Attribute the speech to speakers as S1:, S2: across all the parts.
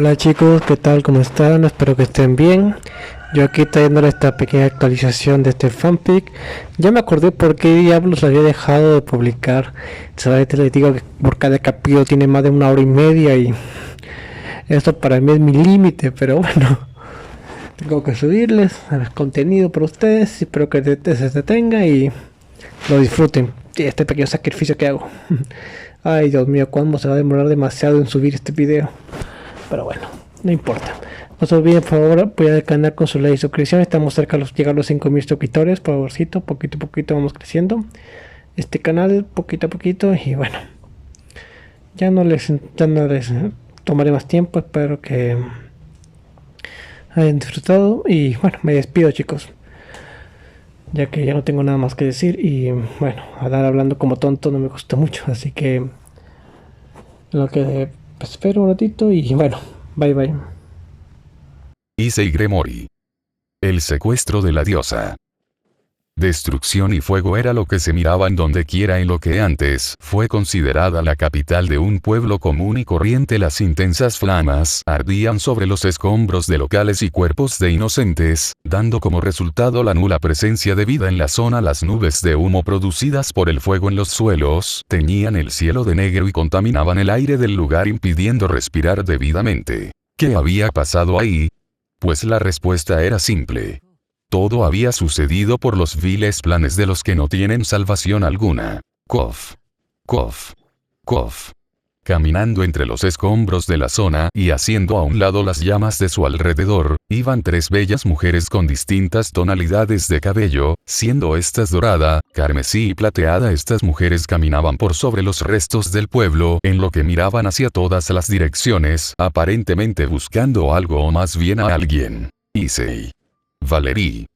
S1: Hola chicos, ¿qué tal? ¿Cómo están? Espero que estén bien. Yo aquí trayéndole esta pequeña actualización de este fanfic. Ya me acordé por qué diablos había dejado de publicar. Sabes, les digo que por cada capítulo tiene más de 1 hora y media y esto para mí es mi límite, pero bueno, tengo que subirles el contenido para ustedes. Espero que se detenga y lo disfruten. Este pequeño sacrificio que hago. Ay, Dios mío, ¿cuándo se va a demorar demasiado en subir este video? Pero bueno, no importa. No se olviden, por favor, apoyar el canal con su like y suscripción. Estamos cerca de llegar a los 5000 suscriptores. Por favorcito, poquito a poquito vamos creciendo este canal, poquito a poquito. Y bueno, ya no les tomaré más tiempo. Espero que hayan disfrutado. Y bueno, me despido, chicos, ya que ya no tengo nada más que decir. Y bueno, hablar hablando como tonto no me gusta mucho. Así que lo que espero un ratito. Y bueno, bye bye.
S2: Issei Gremori. El secuestro de la diosa. Destrucción y fuego era lo que se miraban donde quiera en lo que antes fue considerada la capital de un pueblo común y corriente. Las intensas flamas ardían sobre los escombros de locales y cuerpos de inocentes, dando como resultado la nula presencia de vida en la zona. Las nubes de humo producidas por el fuego en los suelos teñían el cielo de negro y contaminaban el aire del lugar, impidiendo respirar debidamente. ¿Qué había pasado ahí? Pues la respuesta era simple. Todo había sucedido por los viles planes de los que no tienen salvación alguna. Cof. Cof. Cof. Caminando entre los escombros de la zona y haciendo a un lado las llamas de su alrededor, iban tres bellas mujeres con distintas tonalidades de cabello, siendo estas dorada, carmesí y plateada. Estas mujeres caminaban por sobre los restos del pueblo, en lo que miraban hacia todas las direcciones, aparentemente buscando algo o más bien a alguien. Issei. Valerie.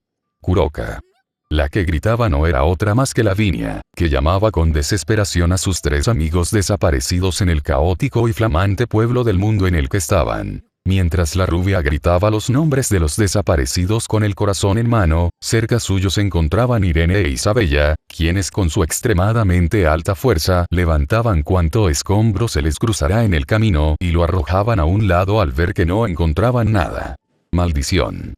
S2: Kuroka. La que gritaba no era otra más que Lavinia, que llamaba con desesperación a sus tres amigos desaparecidos en el caótico y flamante pueblo del mundo en el que estaban. Mientras la rubia gritaba los nombres de los desaparecidos con el corazón en mano, cerca suyo se encontraban Irene e Isabella, quienes con su extremadamente alta fuerza levantaban cuanto escombro se les cruzara en el camino y lo arrojaban a un lado al ver que no encontraban nada. Maldición.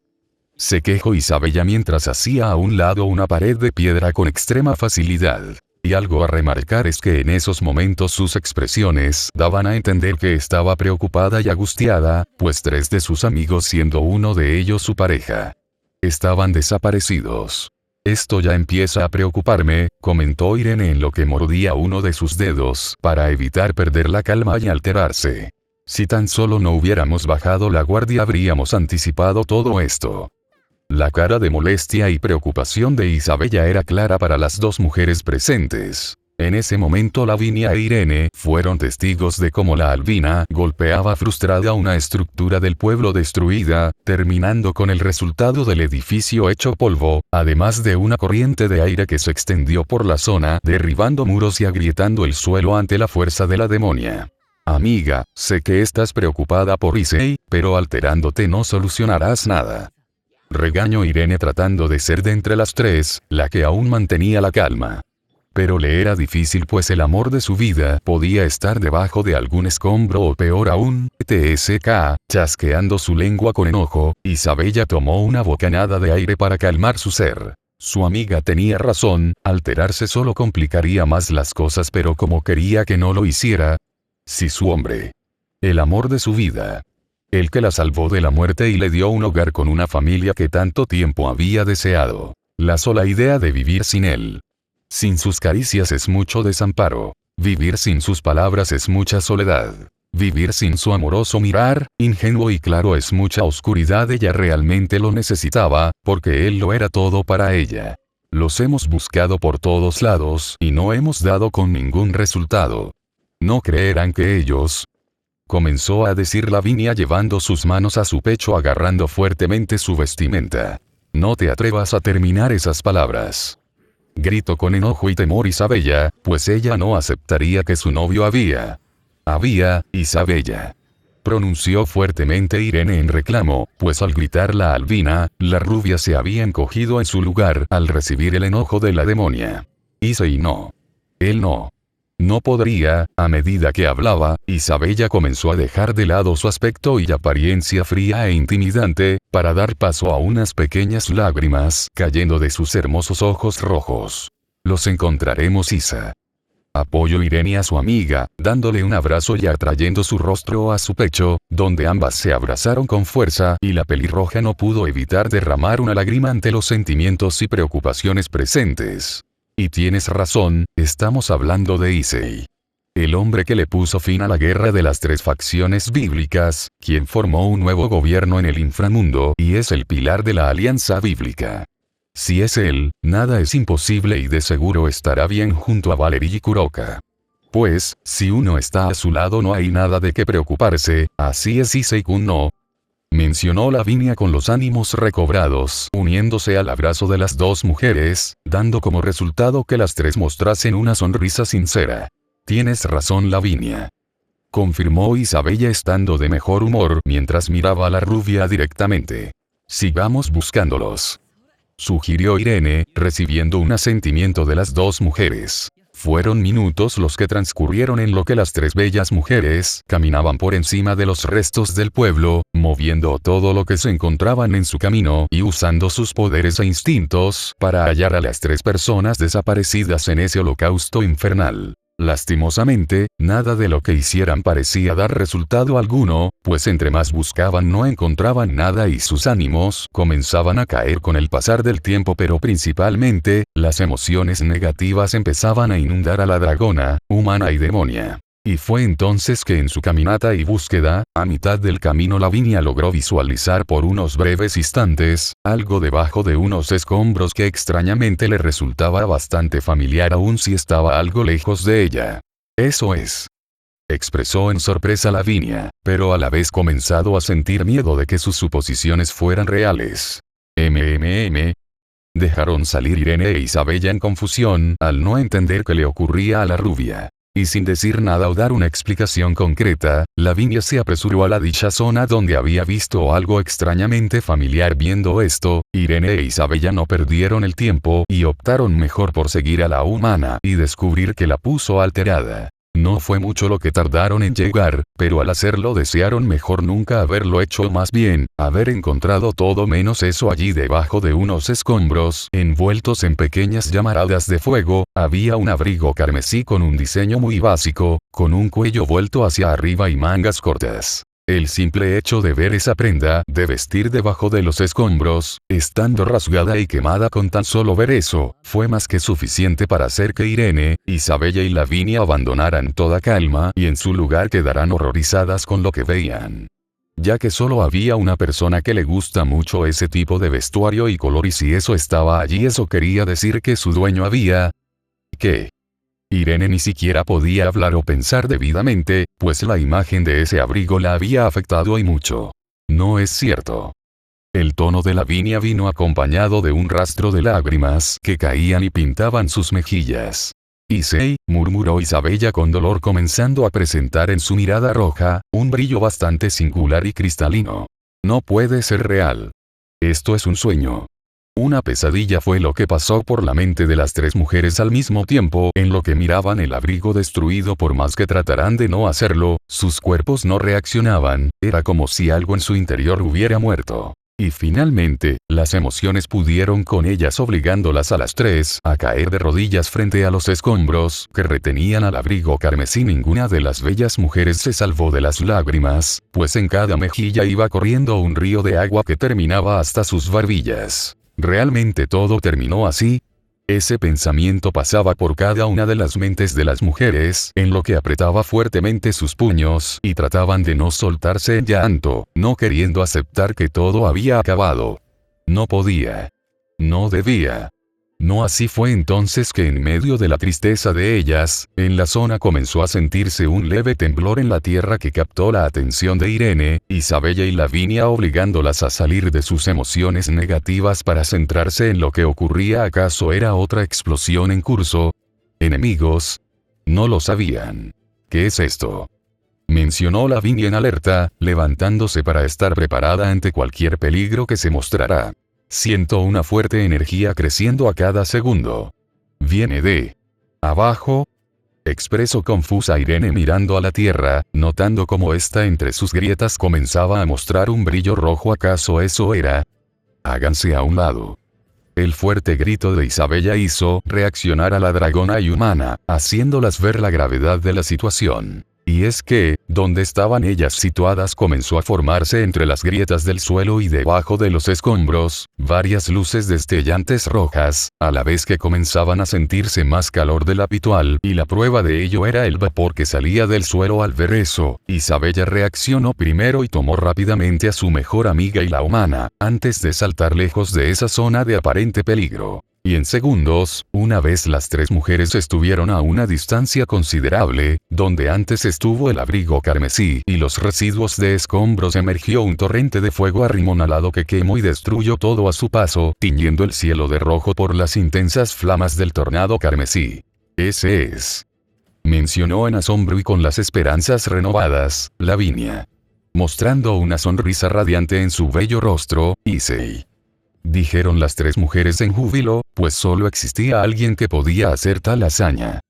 S2: Se quejó Isabella mientras hacía a un lado una pared de piedra con extrema facilidad. Y algo a remarcar es que en esos momentos sus expresiones daban a entender que estaba preocupada y angustiada, pues tres de sus amigos, siendo uno de ellos su pareja, estaban desaparecidos. Esto ya empieza a preocuparme, comentó Irene en lo que mordía uno de sus dedos para evitar perder la calma y alterarse. Si tan solo no hubiéramos bajado la guardia habríamos anticipado todo esto. La cara de molestia y preocupación de Isabella era clara para las dos mujeres presentes. En ese momento Lavinia e Irene fueron testigos de cómo la albina golpeaba frustrada una estructura del pueblo destruida, terminando con el resultado del edificio hecho polvo, además de una corriente de aire que se extendió por la zona, derribando muros y agrietando el suelo ante la fuerza de la demonia. Amiga, sé que estás preocupada por Issei, pero alterándote no solucionarás nada. Regañó Irene tratando de ser de entre las tres, la que aún mantenía la calma. Pero le era difícil pues el amor de su vida podía estar debajo de algún escombro o peor aún, tsk, chasqueando su lengua con enojo, Isabella tomó una bocanada de aire para calmar su ser. Su amiga tenía razón, alterarse solo complicaría más las cosas, pero como quería que no lo hiciera. Si su hombre, el amor de su vida, el que la salvó de la muerte y le dio un hogar con una familia que tanto tiempo había deseado. La sola idea de vivir sin él, sin sus caricias, es mucho desamparo. Vivir sin sus palabras es mucha soledad. Vivir sin su amoroso mirar, ingenuo y claro, es mucha oscuridad. Ella realmente lo necesitaba, porque él lo era todo para ella. Los hemos buscado por todos lados y no hemos dado con ningún resultado. No creerán que ellos, comenzó a decir Lavinia llevando sus manos a su pecho agarrando fuertemente su vestimenta. No te atrevas a terminar esas palabras. Gritó con enojo y temor Isabella, pues ella no aceptaría que su novio Isabella. Pronunció fuertemente Irene en reclamo, pues al gritar la albina, la rubia se había encogido en su lugar al recibir el enojo de la demonia. Issei no. Él no. No podría. A medida que hablaba, Isabella comenzó a dejar de lado su aspecto y apariencia fría e intimidante, para dar paso a unas pequeñas lágrimas cayendo de sus hermosos ojos rojos. Los encontraremos, Isa. Apoyó Irene a su amiga, dándole un abrazo y atrayendo su rostro a su pecho, donde ambas se abrazaron con fuerza, y la pelirroja no pudo evitar derramar una lágrima ante los sentimientos y preocupaciones presentes. Y tienes razón, estamos hablando de Isai. El hombre que le puso fin a la guerra de las tres facciones bíblicas, quien formó un nuevo gobierno en el inframundo y es el pilar de la alianza bíblica. Si es él, nada es imposible y de seguro estará bien junto a Valerie y Kuroka. Pues, si uno está a su lado no hay nada de qué preocuparse, así es Issei-kun no. Mencionó Lavinia con los ánimos recobrados, uniéndose al abrazo de las dos mujeres, dando como resultado que las tres mostrasen una sonrisa sincera. Tienes razón, Lavinia. Confirmó Isabella estando de mejor humor mientras miraba a la rubia directamente. Sigamos buscándolos. Sugirió Irene, recibiendo un asentimiento de las dos mujeres. Fueron minutos los que transcurrieron en lo que las tres bellas mujeres caminaban por encima de los restos del pueblo, moviendo todo lo que se encontraban en su camino y usando sus poderes e instintos para hallar a las tres personas desaparecidas en ese holocausto infernal. Lastimosamente, nada de lo que hicieran parecía dar resultado alguno, pues entre más buscaban no encontraban nada y sus ánimos comenzaban a caer con el pasar del tiempo, pero principalmente, las emociones negativas empezaban a inundar a la dragona, humana y demonia. Y fue entonces que en su caminata y búsqueda, a mitad del camino Lavinia logró visualizar por unos breves instantes, algo debajo de unos escombros que extrañamente le resultaba bastante familiar aun si estaba algo lejos de ella. Eso es. Expresó en sorpresa Lavinia, pero a la vez comenzado a sentir miedo de que sus suposiciones fueran reales. Dejaron salir Irene e Isabella en confusión, al no entender qué le ocurría a la rubia. Y sin decir nada o dar una explicación concreta, Lavinia se apresuró a la dicha zona donde había visto algo extrañamente familiar. Viendo esto, Irene e Isabella no perdieron el tiempo y optaron mejor por seguir a la humana y descubrir que la puso alterada. No fue mucho lo que tardaron en llegar, pero al hacerlo desearon mejor nunca haberlo hecho, más bien, haber encontrado todo menos eso. Allí debajo de unos escombros, envueltos en pequeñas llamaradas de fuego, había un abrigo carmesí con un diseño muy básico, con un cuello vuelto hacia arriba y mangas cortas. El simple hecho de ver esa prenda de vestir debajo de los escombros, estando rasgada y quemada, con tan solo ver eso, fue más que suficiente para hacer que Irene, Isabella y Lavinia abandonaran toda calma y en su lugar quedaran horrorizadas con lo que veían. Ya que solo había una persona que le gusta mucho ese tipo de vestuario y color, y si eso estaba allí, eso quería decir que su dueño había... ¿Qué? Irene ni siquiera podía hablar o pensar debidamente, pues la imagen de ese abrigo la había afectado y mucho. No es cierto. El tono de Lavinia vino acompañado de un rastro de lágrimas que caían y pintaban sus mejillas. Issei, murmuró Isabella con dolor, comenzando a presentar en su mirada roja un brillo bastante singular y cristalino. No puede ser real. Esto es un sueño. Una pesadilla fue lo que pasó por la mente de las tres mujeres al mismo tiempo, en lo que miraban el abrigo destruido. Por más que trataran de no hacerlo, sus cuerpos no reaccionaban, era como si algo en su interior hubiera muerto. Y finalmente, las emociones pudieron con ellas, obligándolas a las tres a caer de rodillas frente a los escombros que retenían al abrigo carmesí. Ninguna de las bellas mujeres se salvó de las lágrimas, pues en cada mejilla iba corriendo un río de agua que terminaba hasta sus barbillas. ¿Realmente todo terminó así? Ese pensamiento pasaba por cada una de las mentes de las mujeres, en lo que apretaba fuertemente sus puños y trataban de no soltarse en llanto, no queriendo aceptar que todo había acabado. No podía. No debía. No. Así fue entonces que en medio de la tristeza de ellas, en la zona comenzó a sentirse un leve temblor en la tierra que captó la atención de Irene, Isabella y Lavinia, obligándolas a salir de sus emociones negativas para centrarse en lo que ocurría. ¿Acaso era otra explosión en curso? ¿Enemigos? No lo sabían. ¿Qué es esto?, mencionó Lavinia en alerta, levantándose para estar preparada ante cualquier peligro que se mostrara. Siento una fuerte energía creciendo a cada segundo. ¿Viene de abajo? expresó confusa Irene mirando a la tierra, notando cómo ésta entre sus grietas comenzaba a mostrar un brillo rojo. ¿Acaso eso era? Háganse a un lado. El fuerte grito de Isabella hizo reaccionar a la dragona y humana, haciéndolas ver la gravedad de la situación. Y es que, donde estaban ellas situadas comenzó a formarse entre las grietas del suelo y debajo de los escombros, varias luces destellantes rojas, a la vez que comenzaban a sentirse más calor del habitual, y la prueba de ello era el vapor que salía del suelo. Al ver eso, Isabella reaccionó primero y tomó rápidamente a su mejor amiga y la humana, antes de saltar lejos de esa zona de aparente peligro. Y en segundos, una vez las tres mujeres estuvieron a una distancia considerable, donde antes estuvo el abrigo carmesí y los residuos de escombros, emergió un torrente de fuego arrimonalado que quemó y destruyó todo a su paso, tiñendo el cielo de rojo por las intensas flamas del tornado carmesí. Ese es, mencionó en asombro y con las esperanzas renovadas, Lavinia. Mostrando una sonrisa radiante en su bello rostro, Issei. Dijeron las tres mujeres en júbilo, pues solo existía alguien que podía hacer tal hazaña.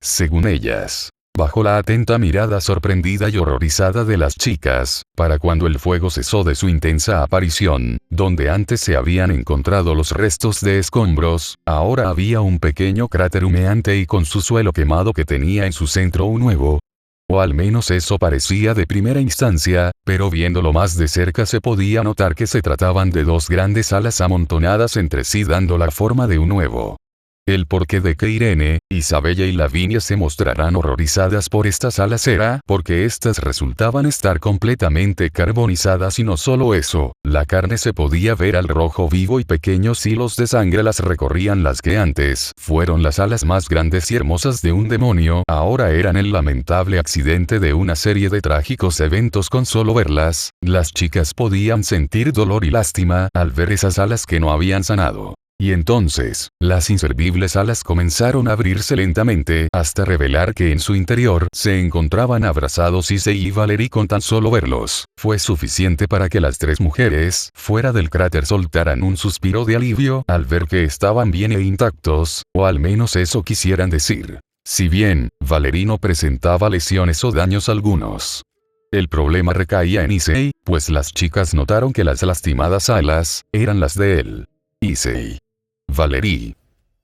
S2: Según ellas, bajo la atenta mirada sorprendida y horrorizada de las chicas, para cuando el fuego cesó de su intensa aparición, donde antes se habían encontrado los restos de escombros, ahora había un pequeño cráter humeante y con su suelo quemado que tenía en su centro un huevo. O al menos eso parecía de primera instancia, pero viéndolo más de cerca se podía notar que se trataban de dos grandes alas amontonadas entre sí dando la forma de un huevo. El porqué de que Irene, Isabella y Lavinia se mostrarán horrorizadas por estas alas era porque éstas resultaban estar completamente carbonizadas y no solo eso, la carne se podía ver al rojo vivo y pequeños hilos de sangre las recorrían. Las que antes fueron las alas más grandes y hermosas de un demonio, ahora eran el lamentable accidente de una serie de trágicos eventos. Con solo verlas, las chicas podían sentir dolor y lástima al ver esas alas que no habían sanado. Y entonces, las inservibles alas comenzaron a abrirse lentamente, hasta revelar que en su interior se encontraban abrazados Issei y Valerie. Con tan solo verlos, fue suficiente para que las tres mujeres, fuera del cráter, soltaran un suspiro de alivio al ver que estaban bien e intactos, o al menos eso quisieran decir. Si bien, Valerie no presentaba lesiones o daños algunos. El problema recaía en Issei, pues las chicas notaron que las lastimadas alas eran las de él. Issei. Valerie.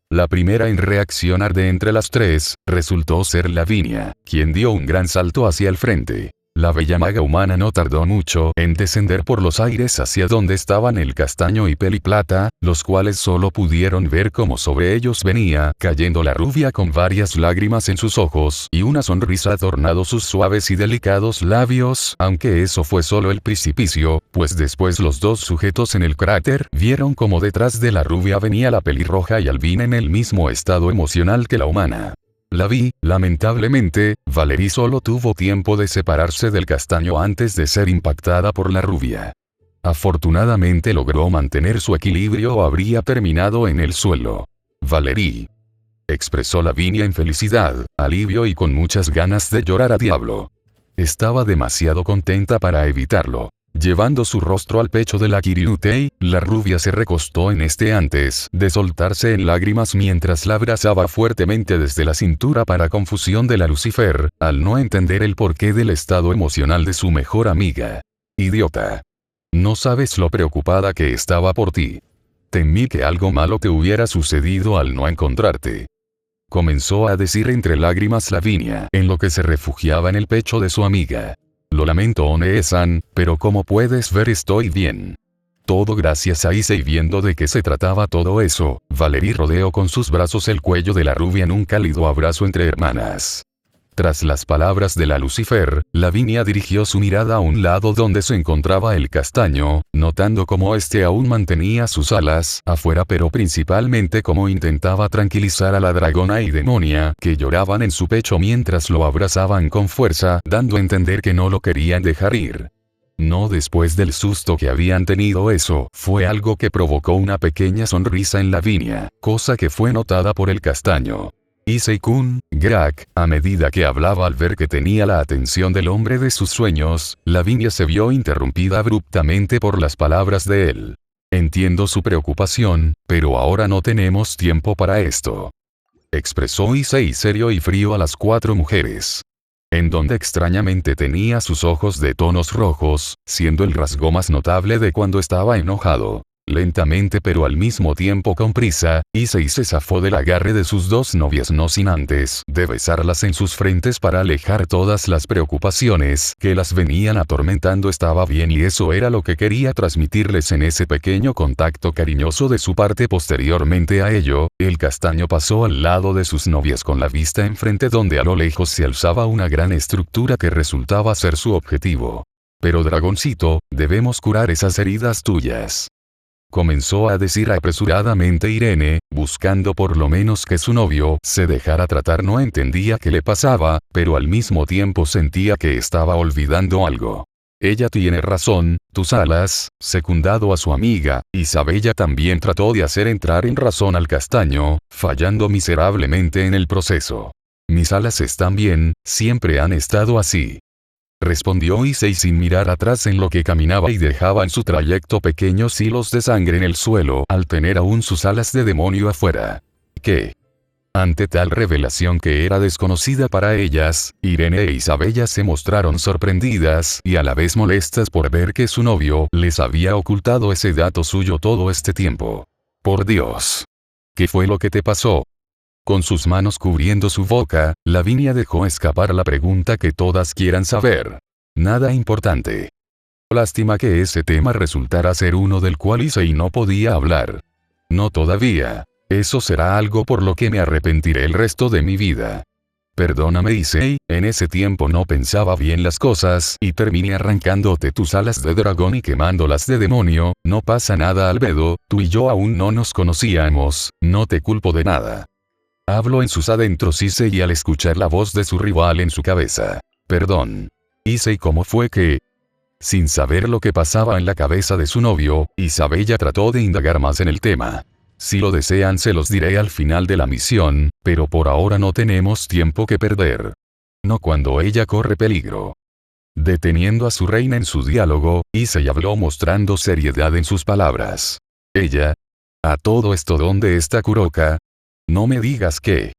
S2: La primera en reaccionar de entre las tres, resultó ser Lavinia, quien dio un gran salto hacia el frente. La bella maga humana no tardó mucho en descender por los aires hacia donde estaban el castaño y Peliplata, los cuales solo pudieron ver cómo sobre ellos venía cayendo la rubia con varias lágrimas en sus ojos y una sonrisa adornando sus suaves y delicados labios, aunque eso fue solo el precipicio, pues después los dos sujetos en el cráter vieron como detrás de la rubia venía la pelirroja y albina en el mismo estado emocional que la humana. La vi, lamentablemente, Valerie solo tuvo tiempo de separarse del castaño antes de ser impactada por la rubia. Afortunadamente logró mantener su equilibrio o habría terminado en el suelo. Valerie. Expresó Lavinia en felicidad, alivio y con muchas ganas de llorar a diablo. Estaba demasiado contenta para evitarlo. Llevando su rostro al pecho de la Kirinutei, la rubia se recostó en este antes de soltarse en lágrimas mientras la abrazaba fuertemente desde la cintura para confusión de la Lucifer, al no entender el porqué del estado emocional de su mejor amiga. Idiota. No sabes lo preocupada que estaba por ti. Temí que algo malo te hubiera sucedido al no encontrarte. Comenzó a decir entre lágrimas Lavinia, en lo que se refugiaba en el pecho de su amiga. Lo lamento, One-san, pero como puedes ver estoy bien. Todo gracias a Issei. Viendo de qué se trataba todo eso, Valerie rodeó con sus brazos el cuello de la rubia en un cálido abrazo entre hermanas. Tras las palabras de la Lucifer, Lavinia dirigió su mirada a un lado donde se encontraba el castaño, notando cómo este aún mantenía sus alas afuera, pero principalmente cómo intentaba tranquilizar a la dragona y demonia que lloraban en su pecho mientras lo abrazaban con fuerza, dando a entender que no lo querían dejar ir. No después del susto que habían tenido. Eso fue algo que provocó una pequeña sonrisa en Lavinia, cosa que fue notada por el castaño. Issei-kun, Grak, a medida que hablaba al ver que tenía la atención del hombre de sus sueños, Lavinia se vio interrumpida abruptamente por las palabras de él. Entiendo su preocupación, pero ahora no tenemos tiempo para esto. expresó Issei serio y frío a las 4 mujeres. En donde extrañamente tenía sus ojos de tonos rojos, siendo el rasgo más notable de cuando estaba enojado. Lentamente pero al mismo tiempo con prisa, Issei se zafó del agarre de sus 2 novias no sin antes de besarlas en sus frentes para alejar todas las preocupaciones que las venían atormentando. Estaba bien y eso era lo que quería transmitirles en ese pequeño contacto cariñoso de su parte. Posteriormente a ello, el castaño pasó al lado de sus novias con la vista enfrente donde a lo lejos se alzaba una gran estructura que resultaba ser su objetivo. Pero dragoncito, debemos curar esas heridas tuyas. Comenzó a decir apresuradamente Irene, buscando por lo menos que su novio se dejara tratar. No entendía qué le pasaba, pero al mismo tiempo sentía que estaba olvidando algo. Ella tiene razón, tus alas, secundado a su amiga, Isabella también trató de hacer entrar en razón al castaño, fallando miserablemente en el proceso. Mis alas están bien, siempre han estado así. Respondió Issei sin mirar atrás en lo que caminaba y dejaba en su trayecto pequeños hilos de sangre en el suelo al tener aún sus alas de demonio afuera. ¿Qué? Ante tal revelación que era desconocida para ellas, Irene e Isabella se mostraron sorprendidas y a la vez molestas por ver que su novio les había ocultado ese dato suyo todo este tiempo. Por Dios. ¿Qué fue lo que te pasó? Con sus manos cubriendo su boca, Lavinia dejó escapar la pregunta que todas quieran saber. Nada importante. Lástima que ese tema resultara ser uno del cual Issei no podía hablar. No todavía. Eso será algo por lo que me arrepentiré el resto de mi vida. Perdóname Issei, en ese tiempo no pensaba bien las cosas y terminé arrancándote tus alas de dragón y quemándolas de demonio. No pasa nada Albedo, tú y yo aún no nos conocíamos, no te culpo de nada. Habló en sus adentros Issei al escuchar la voz de su rival en su cabeza. Perdón. Issei, ¿cómo fue que? Sin saber lo que pasaba en la cabeza de su novio, Isabella trató de indagar más en el tema. Si lo desean se los diré al final de la misión, pero por ahora no tenemos tiempo que perder. No cuando ella corre peligro. Deteniendo a su reina en su diálogo, Issei habló mostrando seriedad en sus palabras. Ella. A todo esto, ¿dónde está Kuroka? No me digas que.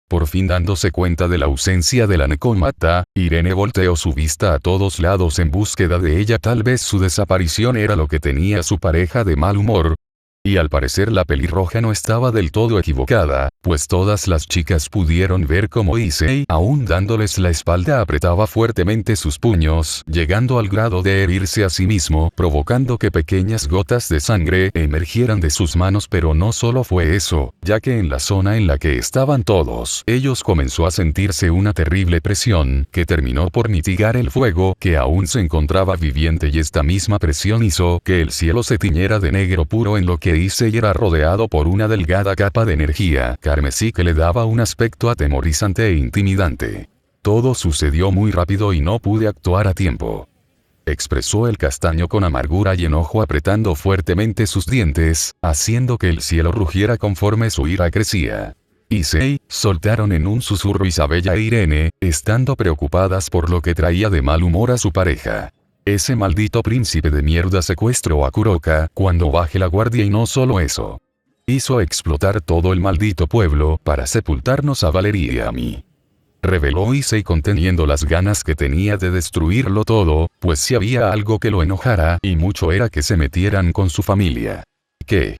S2: Por fin dándose cuenta de la ausencia de la Nekomata, Irene volteó su vista a todos lados en búsqueda de ella. Tal vez su desaparición era lo que tenía a su pareja de mal humor. Y al parecer la pelirroja no estaba del todo equivocada, pues todas las chicas pudieron ver cómo Issei, aún dándoles la espalda, apretaba fuertemente sus puños, llegando al grado de herirse a sí mismo, provocando que pequeñas gotas de sangre emergieran de sus manos. Pero no solo fue eso, ya que en la zona en la que estaban todos ellos comenzó a sentirse una terrible presión, que terminó por mitigar el fuego que aún se encontraba viviente, y esta misma presión hizo que el cielo se tiñera de negro puro, en lo que Issei era rodeado por una delgada capa de energía carmesí que le daba un aspecto atemorizante e intimidante. Todo sucedió muy rápido y no pude actuar a tiempo. Expresó el castaño con amargura y enojo, apretando fuertemente sus dientes, haciendo que el cielo rugiera conforme su ira crecía. Issei, soltaron en un susurro Isabella e Irene, estando preocupadas por lo que traía de mal humor a su pareja. Ese maldito príncipe de mierda secuestró a Kuroka cuando baje la guardia, y no solo eso. Hizo explotar todo el maldito pueblo para sepultarnos a Valerie y a mí. Reveló Issei conteniendo las ganas que tenía de destruirlo todo, pues si había algo que lo enojara, y mucho, era que se metieran con su familia. ¿Qué?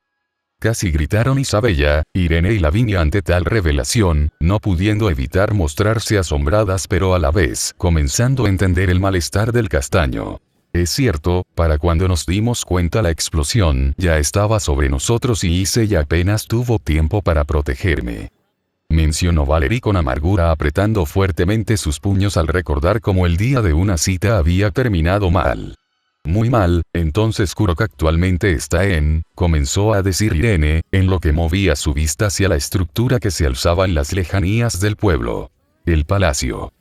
S2: Casi gritaron Isabella, Irene y Lavinia ante tal revelación, no pudiendo evitar mostrarse asombradas, pero a la vez comenzando a entender el malestar del castaño. Es cierto, para cuando nos dimos cuenta la explosión ya estaba sobre nosotros y Issei apenas tuvo tiempo para protegerme. Mencionó Valerie con amargura, apretando fuertemente sus puños al recordar cómo el día de una cita había terminado mal. Muy mal. Entonces Kuroka actualmente está en, comenzó a decir Irene, en lo que movía su vista hacia la estructura que se alzaba en las lejanías del pueblo. El palacio.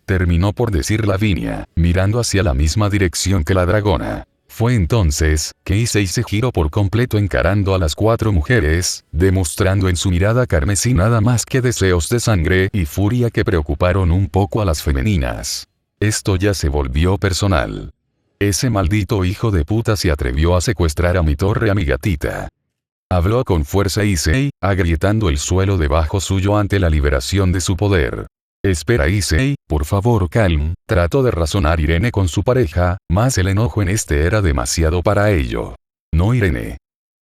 S2: Terminó por decir Lavinia, mirando hacia la misma dirección que la dragona. Fue entonces que Issei se giró por completo, encarando a las 4 mujeres, demostrando en su mirada carmesí nada más que deseos de sangre y furia que preocuparon un poco a las femeninas. Esto ya se volvió personal. Ese maldito hijo de puta se atrevió a secuestrar a mi torre, a mi gatita. Habló con fuerza Issei, agrietando el suelo debajo suyo ante la liberación de su poder. Espera Issei, por favor calm, trató de razonar Irene con su pareja, mas el enojo en este era demasiado para ello. No Irene.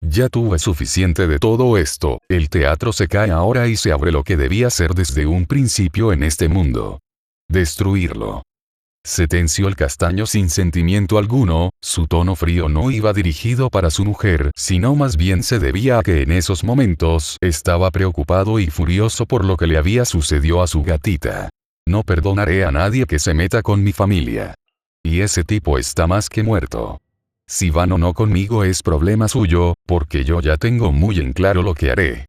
S2: Ya tuve suficiente de todo esto, el teatro se cae ahora y se abre lo que debía ser desde un principio en este mundo. Destruirlo. Se tensió el castaño sin sentimiento alguno, su tono frío no iba dirigido para su mujer, sino más bien se debía a que en esos momentos estaba preocupado y furioso por lo que le había sucedido a su gatita. No perdonaré a nadie que se meta con mi familia. Y ese tipo está más que muerto. Si van o no conmigo es problema suyo, porque yo ya tengo muy en claro lo que haré.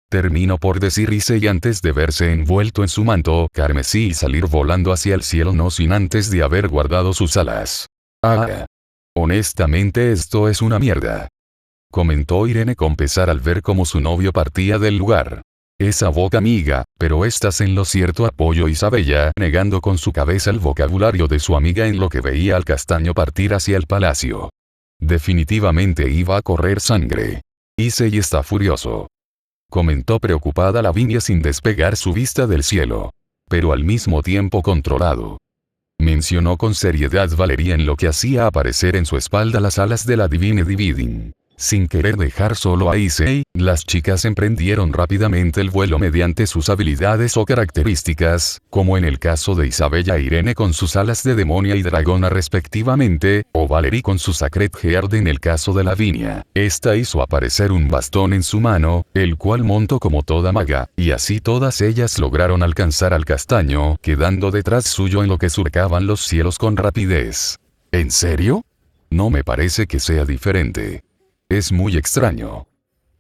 S2: Terminó por decir Issei antes de verse envuelto en su manto carmesí y salir volando hacia el cielo no sin antes de haber guardado sus alas. Honestamente esto es una mierda. Comentó Irene con pesar al ver cómo su novio partía del lugar. Esa boca amiga, pero estás en lo cierto, apoyó Isabella, negando con su cabeza el vocabulario de su amiga en lo que veía al castaño partir hacia el palacio. Definitivamente iba a correr sangre. Issei está furioso. Comentó preocupada Lavinia sin despegar su vista del cielo. Pero al mismo tiempo controlado. Mencionó con seriedad Valeria en lo que hacía aparecer en su espalda las alas de la Divine Dividing. Sin querer dejar solo a Issei, las chicas emprendieron rápidamente el vuelo mediante sus habilidades o características, como en el caso de Isabella e Irene con sus alas de demonia y dragona respectivamente, o Valerie con su Sacred Heart en el caso de Lavinia. Esta hizo aparecer un bastón en su mano, el cual montó como toda maga, y así todas ellas lograron alcanzar al castaño, quedando detrás suyo en lo que surcaban los cielos con rapidez. ¿En serio? No me parece que sea diferente. Es muy extraño.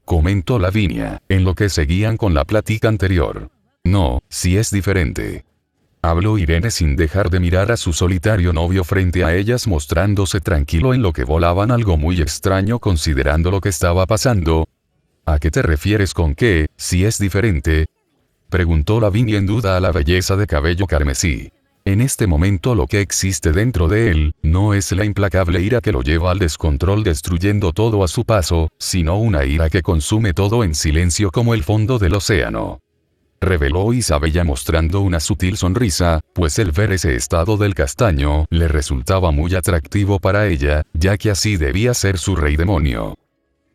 S2: Comentó Lavinia, en lo que seguían con la plática anterior. No, sí es diferente. Habló Irene sin dejar de mirar a su solitario novio frente a ellas mostrándose tranquilo en lo que volaban, algo muy extraño considerando lo que estaba pasando. ¿A qué te refieres con que, si es diferente? Preguntó Lavinia en duda a la belleza de cabello carmesí. En este momento lo que existe dentro de él, no es la implacable ira que lo lleva al descontrol destruyendo todo a su paso, sino una ira que consume todo en silencio como el fondo del océano. Reveló Isabella mostrando una sutil sonrisa, pues el ver ese estado del castaño, le resultaba muy atractivo para ella, ya que así debía ser su rey demonio.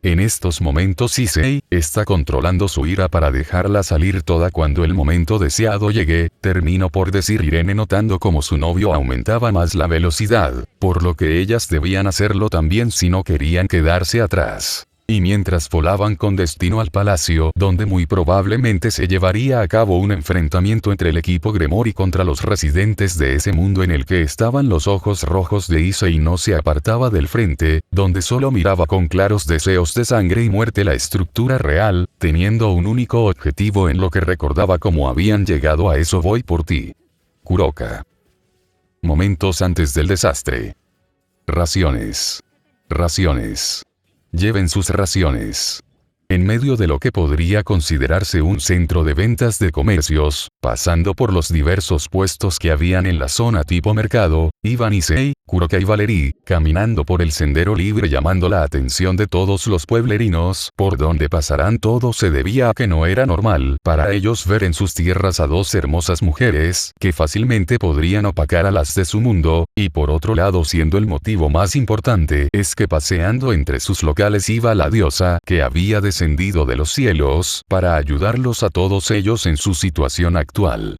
S2: En estos momentos Issei está controlando su ira para dejarla salir toda cuando el momento deseado llegue, terminó por decir Irene notando como su novio aumentaba más la velocidad, por lo que ellas debían hacerlo también si no querían quedarse atrás. Y mientras volaban con destino al palacio, donde muy probablemente se llevaría a cabo un enfrentamiento entre el equipo Gremory contra los residentes de ese mundo en el que estaban los ojos rojos de Issei no se apartaba del frente, donde solo miraba con claros deseos de sangre y muerte la estructura real, teniendo un único objetivo en lo que recordaba cómo habían llegado a eso. Voy por ti. Kuroka. Momentos antes del desastre. Raciones. Raciones. Lleven sus raciones. En medio de lo que podría considerarse un centro de ventas de comercios, pasando por los diversos puestos que habían en la zona tipo mercado, iban Issei, Kuroka y Valerie, caminando por el sendero libre llamando la atención de todos los pueblerinos, por donde pasarán todo se debía a que no era normal para ellos ver en sus tierras a dos hermosas mujeres, que fácilmente podrían opacar a las de su mundo, y por otro lado siendo el motivo más importante es que paseando entre sus locales iba la diosa que había descendido de los cielos para ayudarlos a todos ellos en su situación actual.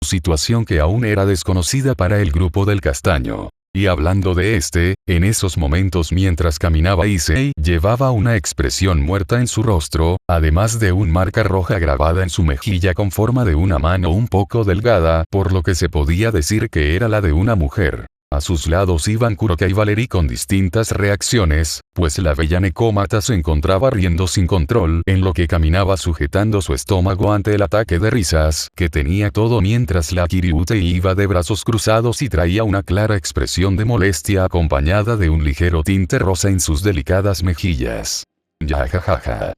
S2: Situación que aún era desconocida para el grupo del castaño. Y hablando de en esos momentos mientras caminaba Issei llevaba una expresión muerta en su rostro, además de una marca roja grabada en su mejilla con forma de una mano un poco delgada, por lo que se podía decir que era la de una mujer. A sus lados iban Kuroka y Valerie con distintas reacciones, pues la bella Nekomata se encontraba riendo sin control en lo que caminaba sujetando su estómago ante el ataque de risas que tenía todo mientras la Kiriute iba de brazos cruzados y traía una clara expresión de molestia acompañada de un ligero tinte rosa en sus delicadas mejillas. Yajajaja.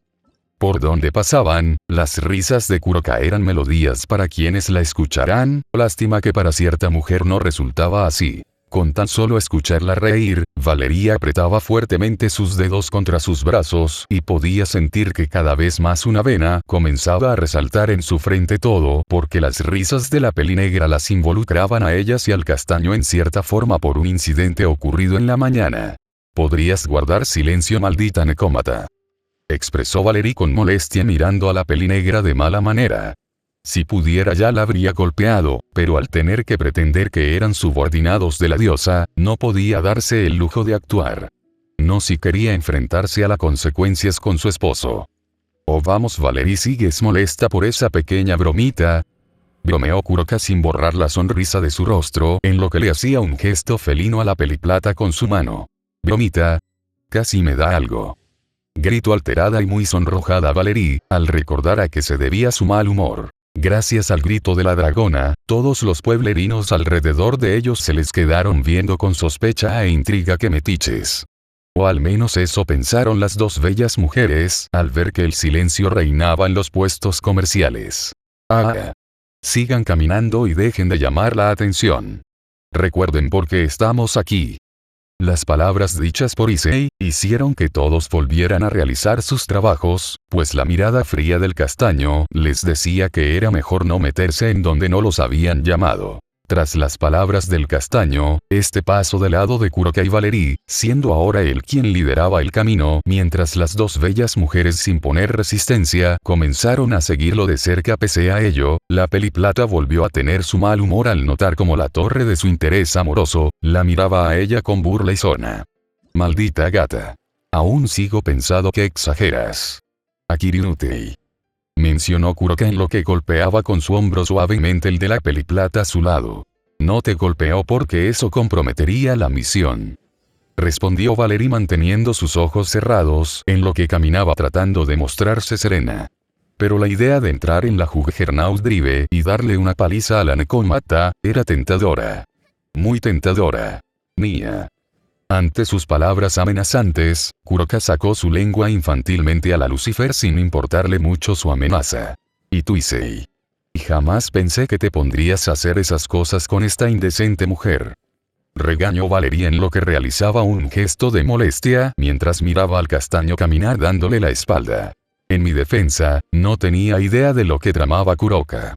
S2: Por donde pasaban, las risas de Kuroka eran melodías para quienes la escucharán, lástima que para cierta mujer no resultaba así. Con tan solo escucharla reír, Valeria apretaba fuertemente sus dedos contra sus brazos y podía sentir que cada vez más una vena comenzaba a resaltar en su frente, todo porque las risas de la pelinegra las involucraban a ellas y al castaño en cierta forma por un incidente ocurrido en la mañana. «Podrías guardar silencio, maldita necómata», expresó Valerie con molestia mirando a la pelinegra de mala manera. Si pudiera ya la habría golpeado, pero al tener que pretender que eran subordinados de la diosa, no podía darse el lujo de actuar. No si quería enfrentarse a las consecuencias con su esposo. «Oh vamos Valerie, ¿sigues molesta por esa pequeña bromita?», bromeó Kuroka sin borrar la sonrisa de su rostro, en lo que le hacía un gesto felino a la peliplata con su mano. «¿Bromita? Casi me da algo», gritó alterada y muy sonrojada Valerie, al recordar a qué se debía su mal humor. Gracias al grito de la dragona, todos los pueblerinos alrededor de ellos se les quedaron viendo con sospecha e intriga. «¡Qué metiches!». O al menos eso pensaron las dos bellas mujeres, al ver que el silencio reinaba en los puestos comerciales. «Ah. Sigan caminando y dejen de llamar la atención. Recuerden por qué estamos aquí». Las palabras dichas por Issei hicieron que todos volvieran a realizar sus trabajos, pues la mirada fría del castaño les decía que era mejor no meterse en donde no los habían llamado. Tras las palabras del castaño, este pasó del lado de Kuroka y Valerie, siendo ahora él quien lideraba el camino, mientras las dos bellas mujeres sin poner resistencia comenzaron a seguirlo de cerca. Pese a ello, la peliplata volvió a tener su mal humor al notar como la torre de su interés amoroso la miraba a ella con burla y zona. «Maldita gata. Aún sigo pensando que exageras. Akirinutei», mencionó Kuroka en lo que golpeaba con su hombro suavemente el de la peliplata a su lado. «No te golpeó porque eso comprometería la misión», respondió Valerie manteniendo sus ojos cerrados, en lo que caminaba tratando de mostrarse serena. Pero la idea de entrar en la Juggernaut Drive y darle una paliza a la necómata era tentadora. Muy tentadora. «Mía». Ante sus palabras amenazantes, Kuroka sacó su lengua infantilmente a la Lucifer sin importarle mucho su amenaza. «¿Y tú, Issei? Y jamás pensé que te pondrías a hacer esas cosas con esta indecente mujer», regañó Valerie en lo que realizaba un gesto de molestia mientras miraba al castaño caminar dándole la espalda. «En mi defensa, no tenía idea de lo que tramaba Kuroka»,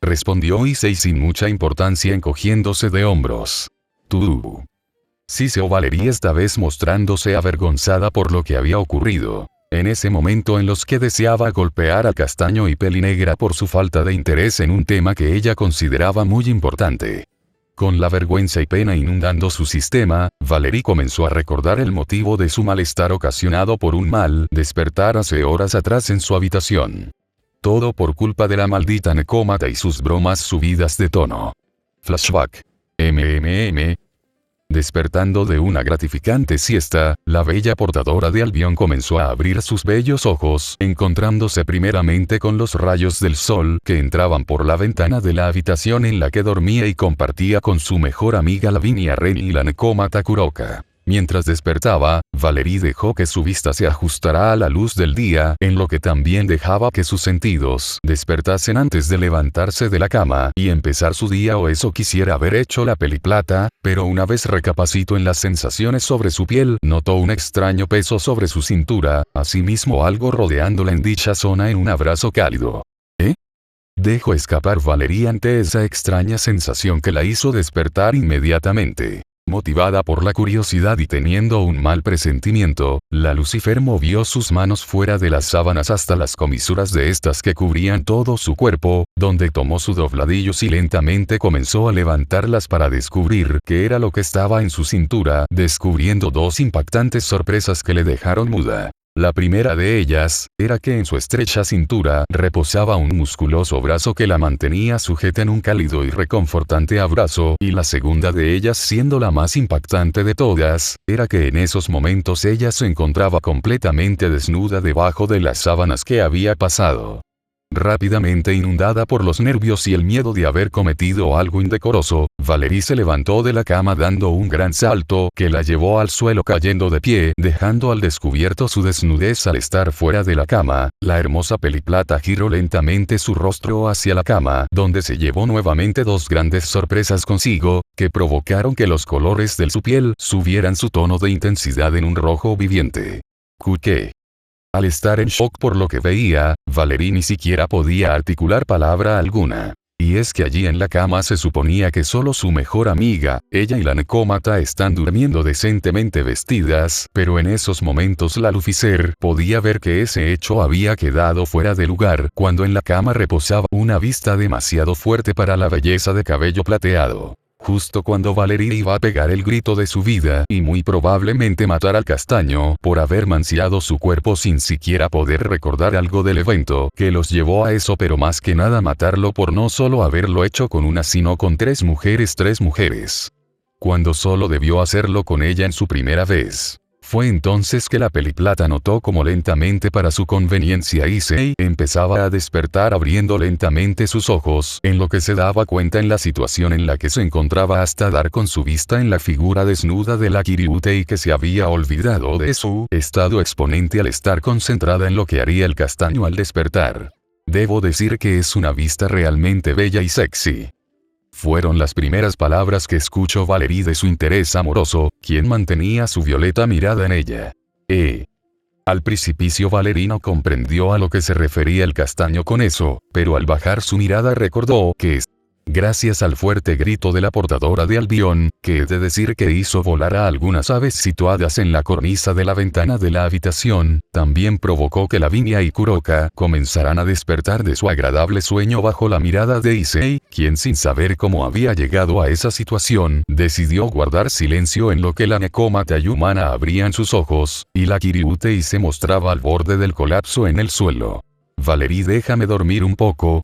S2: respondió Issei sin mucha importancia encogiéndose de hombros. «Tú». Siseó Valerie esta vez mostrándose avergonzada por lo que había ocurrido. En ese momento en los que deseaba golpear al castaño y pelinegra por su falta de interés en un tema que ella consideraba muy importante. Con la vergüenza y pena inundando su sistema, Valerie comenzó a recordar el motivo de su malestar ocasionado por un mal despertar hace horas atrás en su habitación. Todo por culpa de la maldita necómata y sus bromas subidas de tono. Flashback. Despertando de una gratificante siesta, la bella portadora de Albion comenzó a abrir sus bellos ojos, encontrándose primeramente con los rayos del sol que entraban por la ventana de la habitación en la que dormía y compartía con su mejor amiga Lavinia Ren y la necómata Kuroka. Mientras despertaba, Valerie dejó que su vista se ajustara a la luz del día, en lo que también dejaba que sus sentidos despertasen antes de levantarse de la cama y empezar su día, o eso quisiera haber hecho la peliplata, pero una vez recapacitó en las sensaciones sobre su piel, notó un extraño peso sobre su cintura, asimismo algo rodeándola en dicha zona en un abrazo cálido. Dejó escapar Valerie ante esa extraña sensación que la hizo despertar inmediatamente. Motivada por la curiosidad y teniendo un mal presentimiento, la Lucifer movió sus manos fuera de las sábanas hasta las comisuras de estas que cubrían todo su cuerpo, donde tomó su dobladillo y lentamente comenzó a levantarlas para descubrir qué era lo que estaba en su cintura, descubriendo dos impactantes sorpresas que le dejaron muda. La primera de ellas, era que en su estrecha cintura reposaba un musculoso brazo que la mantenía sujeta en un cálido y reconfortante abrazo, y la segunda de ellas, siendo la más impactante de todas, era que en esos momentos ella se encontraba completamente desnuda debajo de las sábanas que había pasado. Rápidamente inundada por los nervios y el miedo de haber cometido algo indecoroso, Valerie se levantó de la cama dando un gran salto que la llevó al suelo cayendo de pie, dejando al descubierto su desnudez al estar fuera de la cama. La hermosa Peliplata giró lentamente su rostro hacia la cama, donde se llevó nuevamente dos grandes sorpresas consigo, que provocaron que los colores de su piel subieran su tono de intensidad en un rojo viviente. ¿Qué? Al estar en shock por lo que veía, Valerie ni siquiera podía articular palabra alguna. Y es que allí en la cama se suponía que solo su mejor amiga, ella y la necómata están durmiendo decentemente vestidas, pero en esos momentos la Lucifer podía ver que ese hecho había quedado fuera de lugar cuando en la cama reposaba una vista demasiado fuerte para la belleza de cabello plateado. Justo cuando Valerie iba a pegar el grito de su vida y muy probablemente matar al castaño por haber manciado su cuerpo sin siquiera poder recordar algo del evento que los llevó a eso, pero más que nada matarlo por no solo haberlo hecho con una sino con tres mujeres, cuando solo debió hacerlo con ella en su primera vez. Fue entonces que la Peliplata notó como lentamente para su conveniencia Issei empezaba a despertar abriendo lentamente sus ojos, en lo que se daba cuenta en la situación en la que se encontraba hasta dar con su vista en la figura desnuda de la Kiriute y que se había olvidado de su estado exponente al estar concentrada en lo que haría el castaño al despertar. Debo decir que es una vista realmente bella y sexy. Fueron las primeras palabras que escuchó Valerie de su interés amoroso, quien mantenía su violeta mirada en ella. Al precipicio Valerie no comprendió a lo que se refería el castaño con eso, pero al bajar su mirada recordó que gracias al fuerte grito de la portadora de Albión, que he de decir que hizo volar a algunas aves situadas en la cornisa de la ventana de la habitación, también provocó que Lavinia y Kuroka comenzaran a despertar de su agradable sueño bajo la mirada de Issei, quien sin saber cómo había llegado a esa situación, decidió guardar silencio en lo que la necómata Yumana abría en sus ojos, y la Kiriute se mostraba al borde del colapso en el suelo. Valerie, déjame dormir un poco.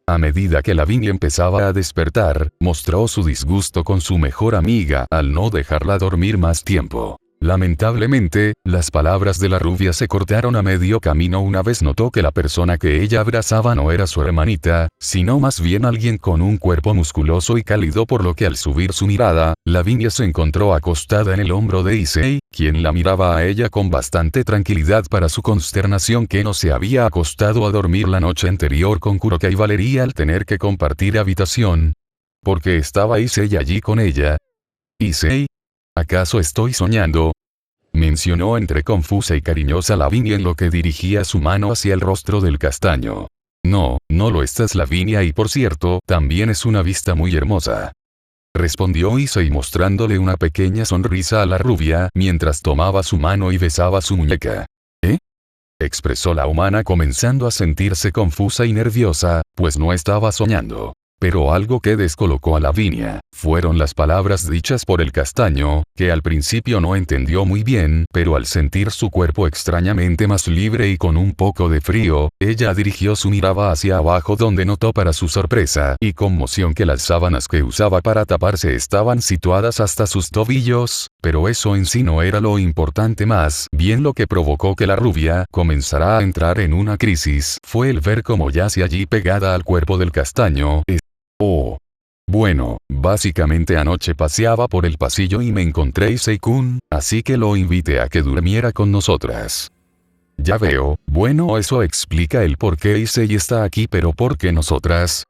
S2: A medida que Lavinia empezaba a despertar, mostró su disgusto con su mejor amiga al no dejarla dormir más tiempo. Lamentablemente, las palabras de la rubia se cortaron a medio camino una vez notó que la persona que ella abrazaba no era su hermanita, sino más bien alguien con un cuerpo musculoso y cálido, por lo que al subir su mirada, Lavinia se encontró acostada en el hombro de Issei, quien la miraba a ella con bastante tranquilidad para su consternación que no se había acostado a dormir la noche anterior con Kuroka y Valerie al tener que compartir habitación. Porque estaba Issei allí con ella. Issei, ¿acaso estoy soñando? Mencionó entre confusa y cariñosa Lavinia en lo que dirigía su mano hacia el rostro del castaño. No, no lo estás Lavinia, y por cierto, también es una vista muy hermosa. Respondió Issei mostrándole una pequeña sonrisa a la rubia mientras tomaba su mano y besaba su muñeca. Expresó la humana comenzando a sentirse confusa y nerviosa, pues no estaba soñando. Pero algo que descolocó a Lavinia fueron las palabras dichas por el castaño, que al principio no entendió muy bien, pero al sentir su cuerpo extrañamente más libre y con un poco de frío, ella dirigió su mirada hacia abajo donde notó para su sorpresa y conmoción que las sábanas que usaba para taparse estaban situadas hasta sus tobillos, pero eso en sí no era lo importante, más bien lo que provocó que la rubia comenzara a entrar en una crisis fue el ver cómo yace allí pegada al cuerpo del castaño. Bueno, básicamente anoche paseaba por el pasillo y me encontré Issei-kun, así que lo invité a que durmiera con nosotras. Ya veo, bueno, eso explica el por qué Issei está aquí, pero ¿por qué nosotras?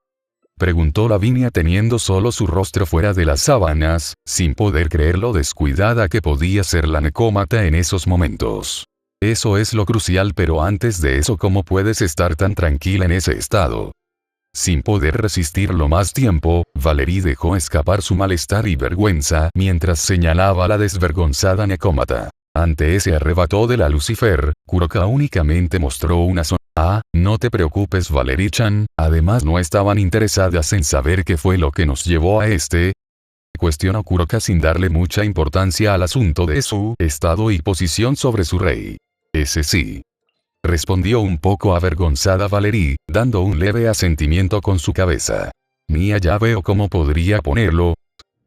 S2: Preguntó Lavinia teniendo solo su rostro fuera de las sábanas, sin poder creer lo descuidada que podía ser la necómata en esos momentos. Eso es lo crucial, pero antes de eso, ¿cómo puedes estar tan tranquila en ese estado? Sin poder resistirlo más tiempo, Valerie dejó escapar su malestar y vergüenza mientras señalaba a la desvergonzada necómata. Ante ese arrebato de la Lucifer, Kuroka únicamente mostró una sonrisa. No te preocupes Valerie-chan, además no estaban interesadas en saber qué fue lo que nos llevó a cuestionó Kuroka sin darle mucha importancia al asunto de su estado y posición sobre su rey. Ese sí. Respondió un poco avergonzada Valerie, dando un leve asentimiento con su cabeza. Mía, ya veo cómo podría ponerlo.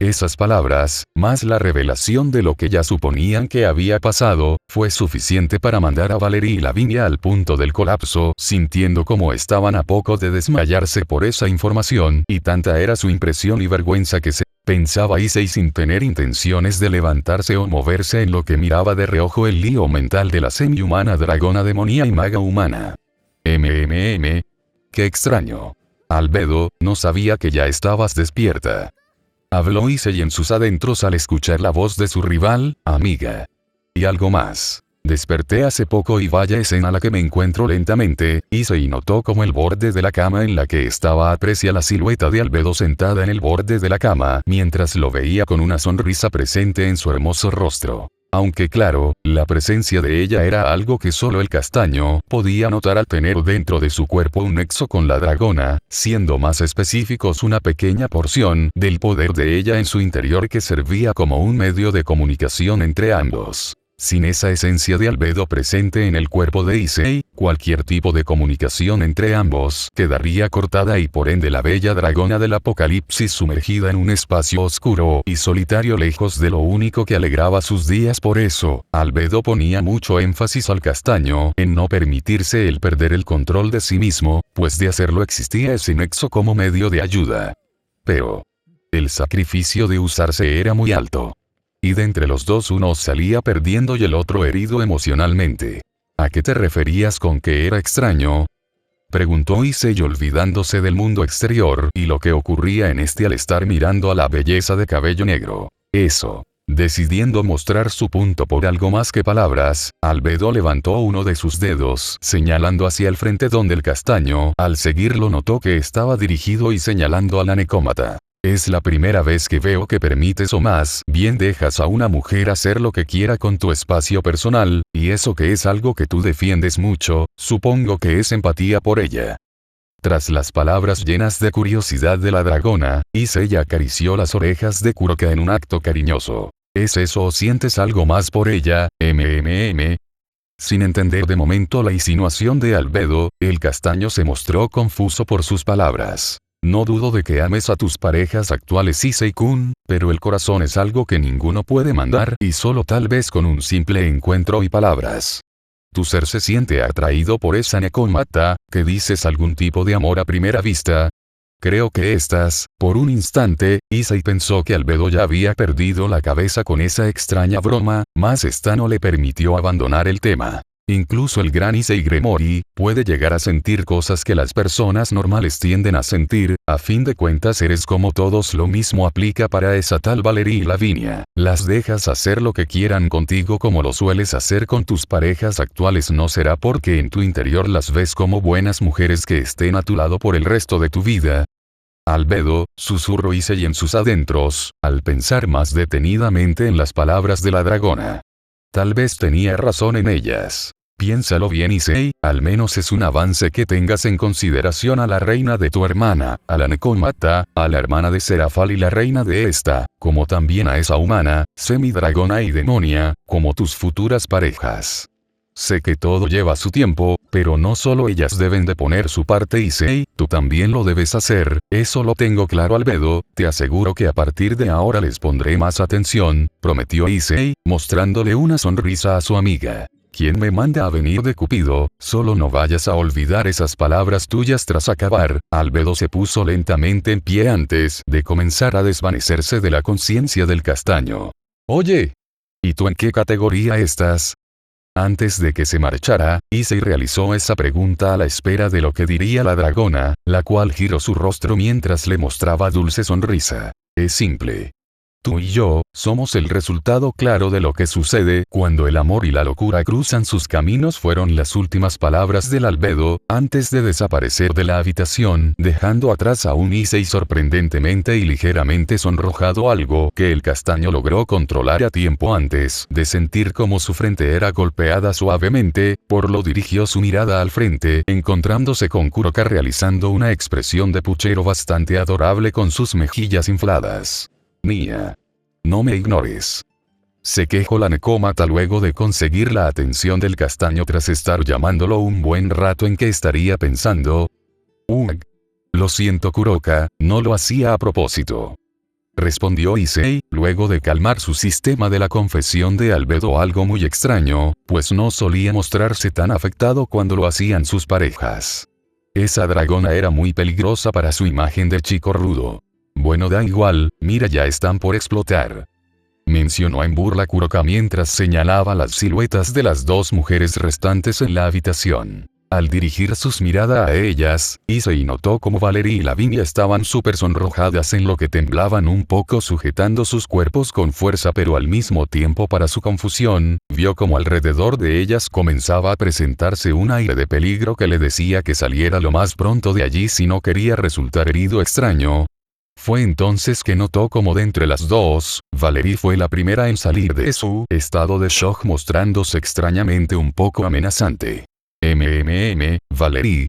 S2: Esas palabras, más la revelación de lo que ya suponían que había pasado, fue suficiente para mandar a Valerie y Lavinia al punto del colapso, sintiendo como estaban a poco de desmayarse por esa información, y tanta era su impresión y vergüenza que pensaba Issei sin tener intenciones de levantarse o moverse en lo que miraba de reojo el lío mental de la semi-humana dragona demonia y maga humana. Qué extraño. Albedo, no sabía que ya estabas despierta. Habló Issei en sus adentros al escuchar la voz de su rival, amiga. Y algo más. Desperté hace poco y vaya escena la que me encuentro lentamente. Issei notó como el borde de la cama en la que estaba aprecia la silueta de Albedo sentada en el borde de la cama, mientras lo veía con una sonrisa presente en su hermoso rostro. Aunque claro, la presencia de ella era algo que solo el castaño podía notar al tener dentro de su cuerpo un nexo con la dragona, siendo más específicos una pequeña porción del poder de ella en su interior que servía como un medio de comunicación entre ambos. Sin esa esencia de Albedo presente en el cuerpo de Issei, cualquier tipo de comunicación entre ambos quedaría cortada y por ende la bella dragona del apocalipsis sumergida en un espacio oscuro y solitario lejos de lo único que alegraba sus días. Por eso, Albedo ponía mucho énfasis al castaño en no permitirse el perder el control de sí mismo, pues de hacerlo existía ese nexo como medio de ayuda. Pero el sacrificio de usarse era muy alto. Y de entre los dos uno salía perdiendo y el otro herido emocionalmente. ¿A qué te referías con que era extraño? Preguntó Issei olvidándose del mundo exterior y lo que ocurría en este al estar mirando a la belleza de cabello negro. Eso. Decidiendo mostrar su punto por algo más que palabras, Albedo levantó uno de sus dedos, señalando hacia el frente donde el castaño, al seguirlo notó que estaba dirigido y señalando a la necómata. Es la primera vez que veo que permites o más bien dejas a una mujer hacer lo que quiera con tu espacio personal, y eso que es algo que tú defiendes mucho, supongo que es empatía por ella. Tras las palabras llenas de curiosidad de la dragona, Issei acarició las orejas de Kuroka en un acto cariñoso. ¿Es eso o sientes algo más por ella, Sin entender de momento la insinuación de Albedo, el castaño se mostró confuso por sus palabras. No dudo de que ames a tus parejas actuales Issei-kun, pero el corazón es algo que ninguno puede mandar y solo tal vez con un simple encuentro y palabras. Tu ser se siente atraído por esa necómata, que dices algún tipo de amor a primera vista. Creo que estás, por un instante, Issei pensó que Albedo ya había perdido la cabeza con esa extraña broma, mas esta no le permitió abandonar el tema. Incluso el gran Issei Gremori puede llegar a sentir cosas que las personas normales tienden a sentir, a fin de cuentas eres como todos, lo mismo aplica para esa tal Valerie y Lavinia. Las dejas hacer lo que quieran contigo como lo sueles hacer con tus parejas actuales, no será porque en tu interior las ves como buenas mujeres que estén a tu lado por el resto de tu vida. Albedo, susurró Issei en sus adentros, al pensar más detenidamente en las palabras de la dragona. Tal vez tenía razón en ellas. Piénsalo bien Issei, al menos es un avance que tengas en consideración a la reina de tu hermana, a la necómata, a la hermana de Serafal y la reina de esta, como también a esa humana, semidragona y demonia, como tus futuras parejas. Sé que todo lleva su tiempo, pero no solo ellas deben de poner su parte Issei, tú también lo debes hacer, eso lo tengo claro Albedo, te aseguro que a partir de ahora les pondré más atención, prometió Issei, mostrándole una sonrisa a su amiga. ¿Quién me manda a venir de Cupido? Solo no vayas a olvidar esas palabras tuyas. Tras acabar, Albedo se puso lentamente en pie antes de comenzar a desvanecerse de la conciencia del castaño. Oye, ¿y tú en qué categoría estás? Antes de que se marchara, Issei realizó esa pregunta a la espera de lo que diría la dragona, la cual giró su rostro mientras le mostraba dulce sonrisa. Es simple. Tú y yo, somos el resultado claro de lo que sucede cuando el amor y la locura cruzan sus caminos, fueron las últimas palabras del Albedo, antes de desaparecer de la habitación, dejando atrás a un Issei sorprendentemente y ligeramente sonrojado, algo que el castaño logró controlar a tiempo antes de sentir como su frente era golpeada suavemente, por lo dirigió su mirada al frente, encontrándose con Kuroka realizando una expresión de puchero bastante adorable con sus mejillas infladas. Nia. No me ignores. Se quejó la necómata luego de conseguir la atención del castaño tras estar llamándolo un buen rato. ¿En qué estaría pensando? Lo siento Kuroka, no lo hacía a propósito. respondió Issei, luego de calmar su sistema de la confesión de albedo, algo muy extraño, pues no solía mostrarse tan afectado cuando lo hacían sus parejas. Esa dragona era muy peligrosa para su imagen de chico rudo. Bueno, da igual, mira, ya están por explotar, mencionó en burla Kuroka mientras señalaba las siluetas de las dos mujeres restantes en la habitación. Al dirigir sus miradas a ellas, Issei notó como Valerie y Lavinia estaban súper sonrojadas, en lo que temblaban un poco sujetando sus cuerpos con fuerza, pero al mismo tiempo, para su confusión, vio como alrededor de ellas comenzaba a presentarse un aire de peligro que le decía que saliera lo más pronto de allí si no quería resultar herido. Extraño. Fue entonces que notó como de entre las dos, Valerie fue la primera en salir de su estado de shock, mostrándose extrañamente un poco amenazante. Valerie,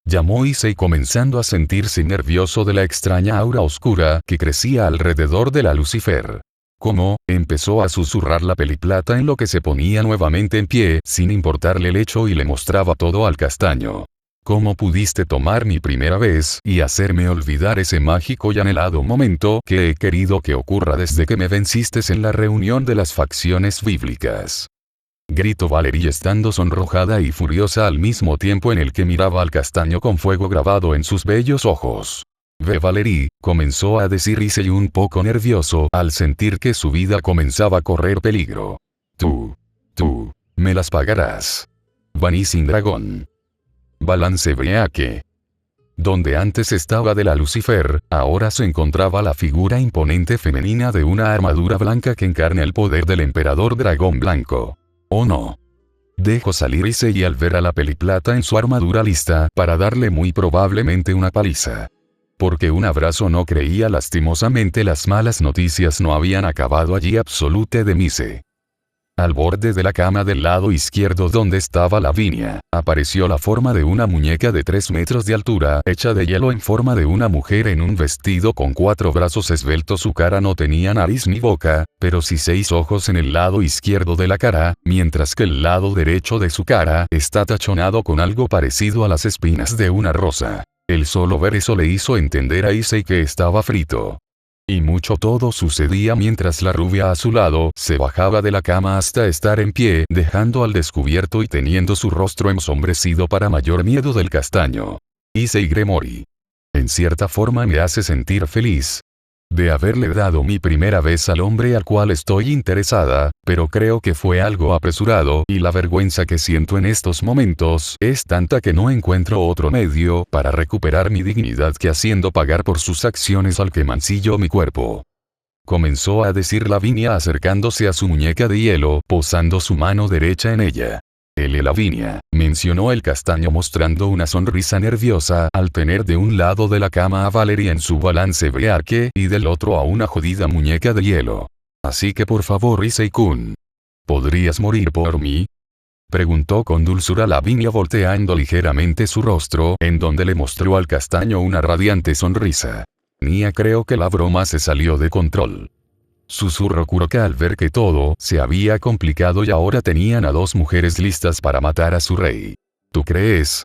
S2: llamó Issei, comenzando a sentirse nervioso de la extraña aura oscura que crecía alrededor de la Lucifer. ¿Cómo? Empezó a susurrar la peliplata en lo que se ponía nuevamente en pie, sin importarle el hecho, y le mostraba todo al castaño. ¿Cómo pudiste tomar mi primera vez y hacerme olvidar ese mágico y anhelado momento que he querido que ocurra desde que me venciste en la reunión de las facciones bíblicas? Gritó Valerie, estando sonrojada y furiosa al mismo tiempo, en el que miraba al castaño con fuego grabado en sus bellos ojos. Ve, Valerie, comenzó a decir Issei un poco nervioso al sentir que su vida comenzaba a correr peligro. Tú, me las pagarás. Vanishing Dragon. Balance Breake. Donde antes estaba de la Lucifer, ahora se encontraba la figura imponente femenina de una armadura blanca que encarna el poder del emperador dragón blanco. Oh no. Dejó salir Issei al ver a la peliplata en su armadura lista para darle muy probablemente una paliza. Porque un abrazo no creía. Lastimosamente las malas noticias no habían acabado allí. Absolute de Mise. Al borde de la cama del lado izquierdo donde estaba Lavinia, apareció la forma de una muñeca de 3 metros de altura, hecha de hielo, en forma de una mujer en un vestido con 4 brazos esbeltos. Su cara no tenía nariz ni boca, pero sí 6 ojos en el lado izquierdo de la cara, mientras que el lado derecho de su cara está tachonado con algo parecido a las espinas de una rosa. El solo ver eso le hizo entender a Issei que estaba frito. Y mucho. Todo sucedía mientras la rubia a su lado se bajaba de la cama hasta estar en pie, dejando al descubierto y teniendo su rostro ensombrecido para mayor miedo del castaño. Issei Gremory. En cierta forma me hace sentir feliz de haberle dado mi primera vez al hombre al cual estoy interesada, pero creo que fue algo apresurado, y la vergüenza que siento en estos momentos es tanta que no encuentro otro medio para recuperar mi dignidad que haciendo pagar por sus acciones al que mancilló mi cuerpo. Comenzó a decir Lavinia, acercándose a su muñeca de hielo, posando su mano derecha en ella. Lavinia, mencionó el castaño, mostrando una sonrisa nerviosa al tener de un lado de la cama a Valerie en su balance breake y del otro a una jodida muñeca de hielo. Así que por favor, Issei-kun, ¿podrías morir por mí? Preguntó con dulzura Lavinia, volteando ligeramente su rostro, en donde le mostró al castaño una radiante sonrisa. Creo que la broma se salió de control. Susurró Kuroka al ver que todo se había complicado y ahora tenían a 2 mujeres listas para matar a su rey. ¿Tú crees?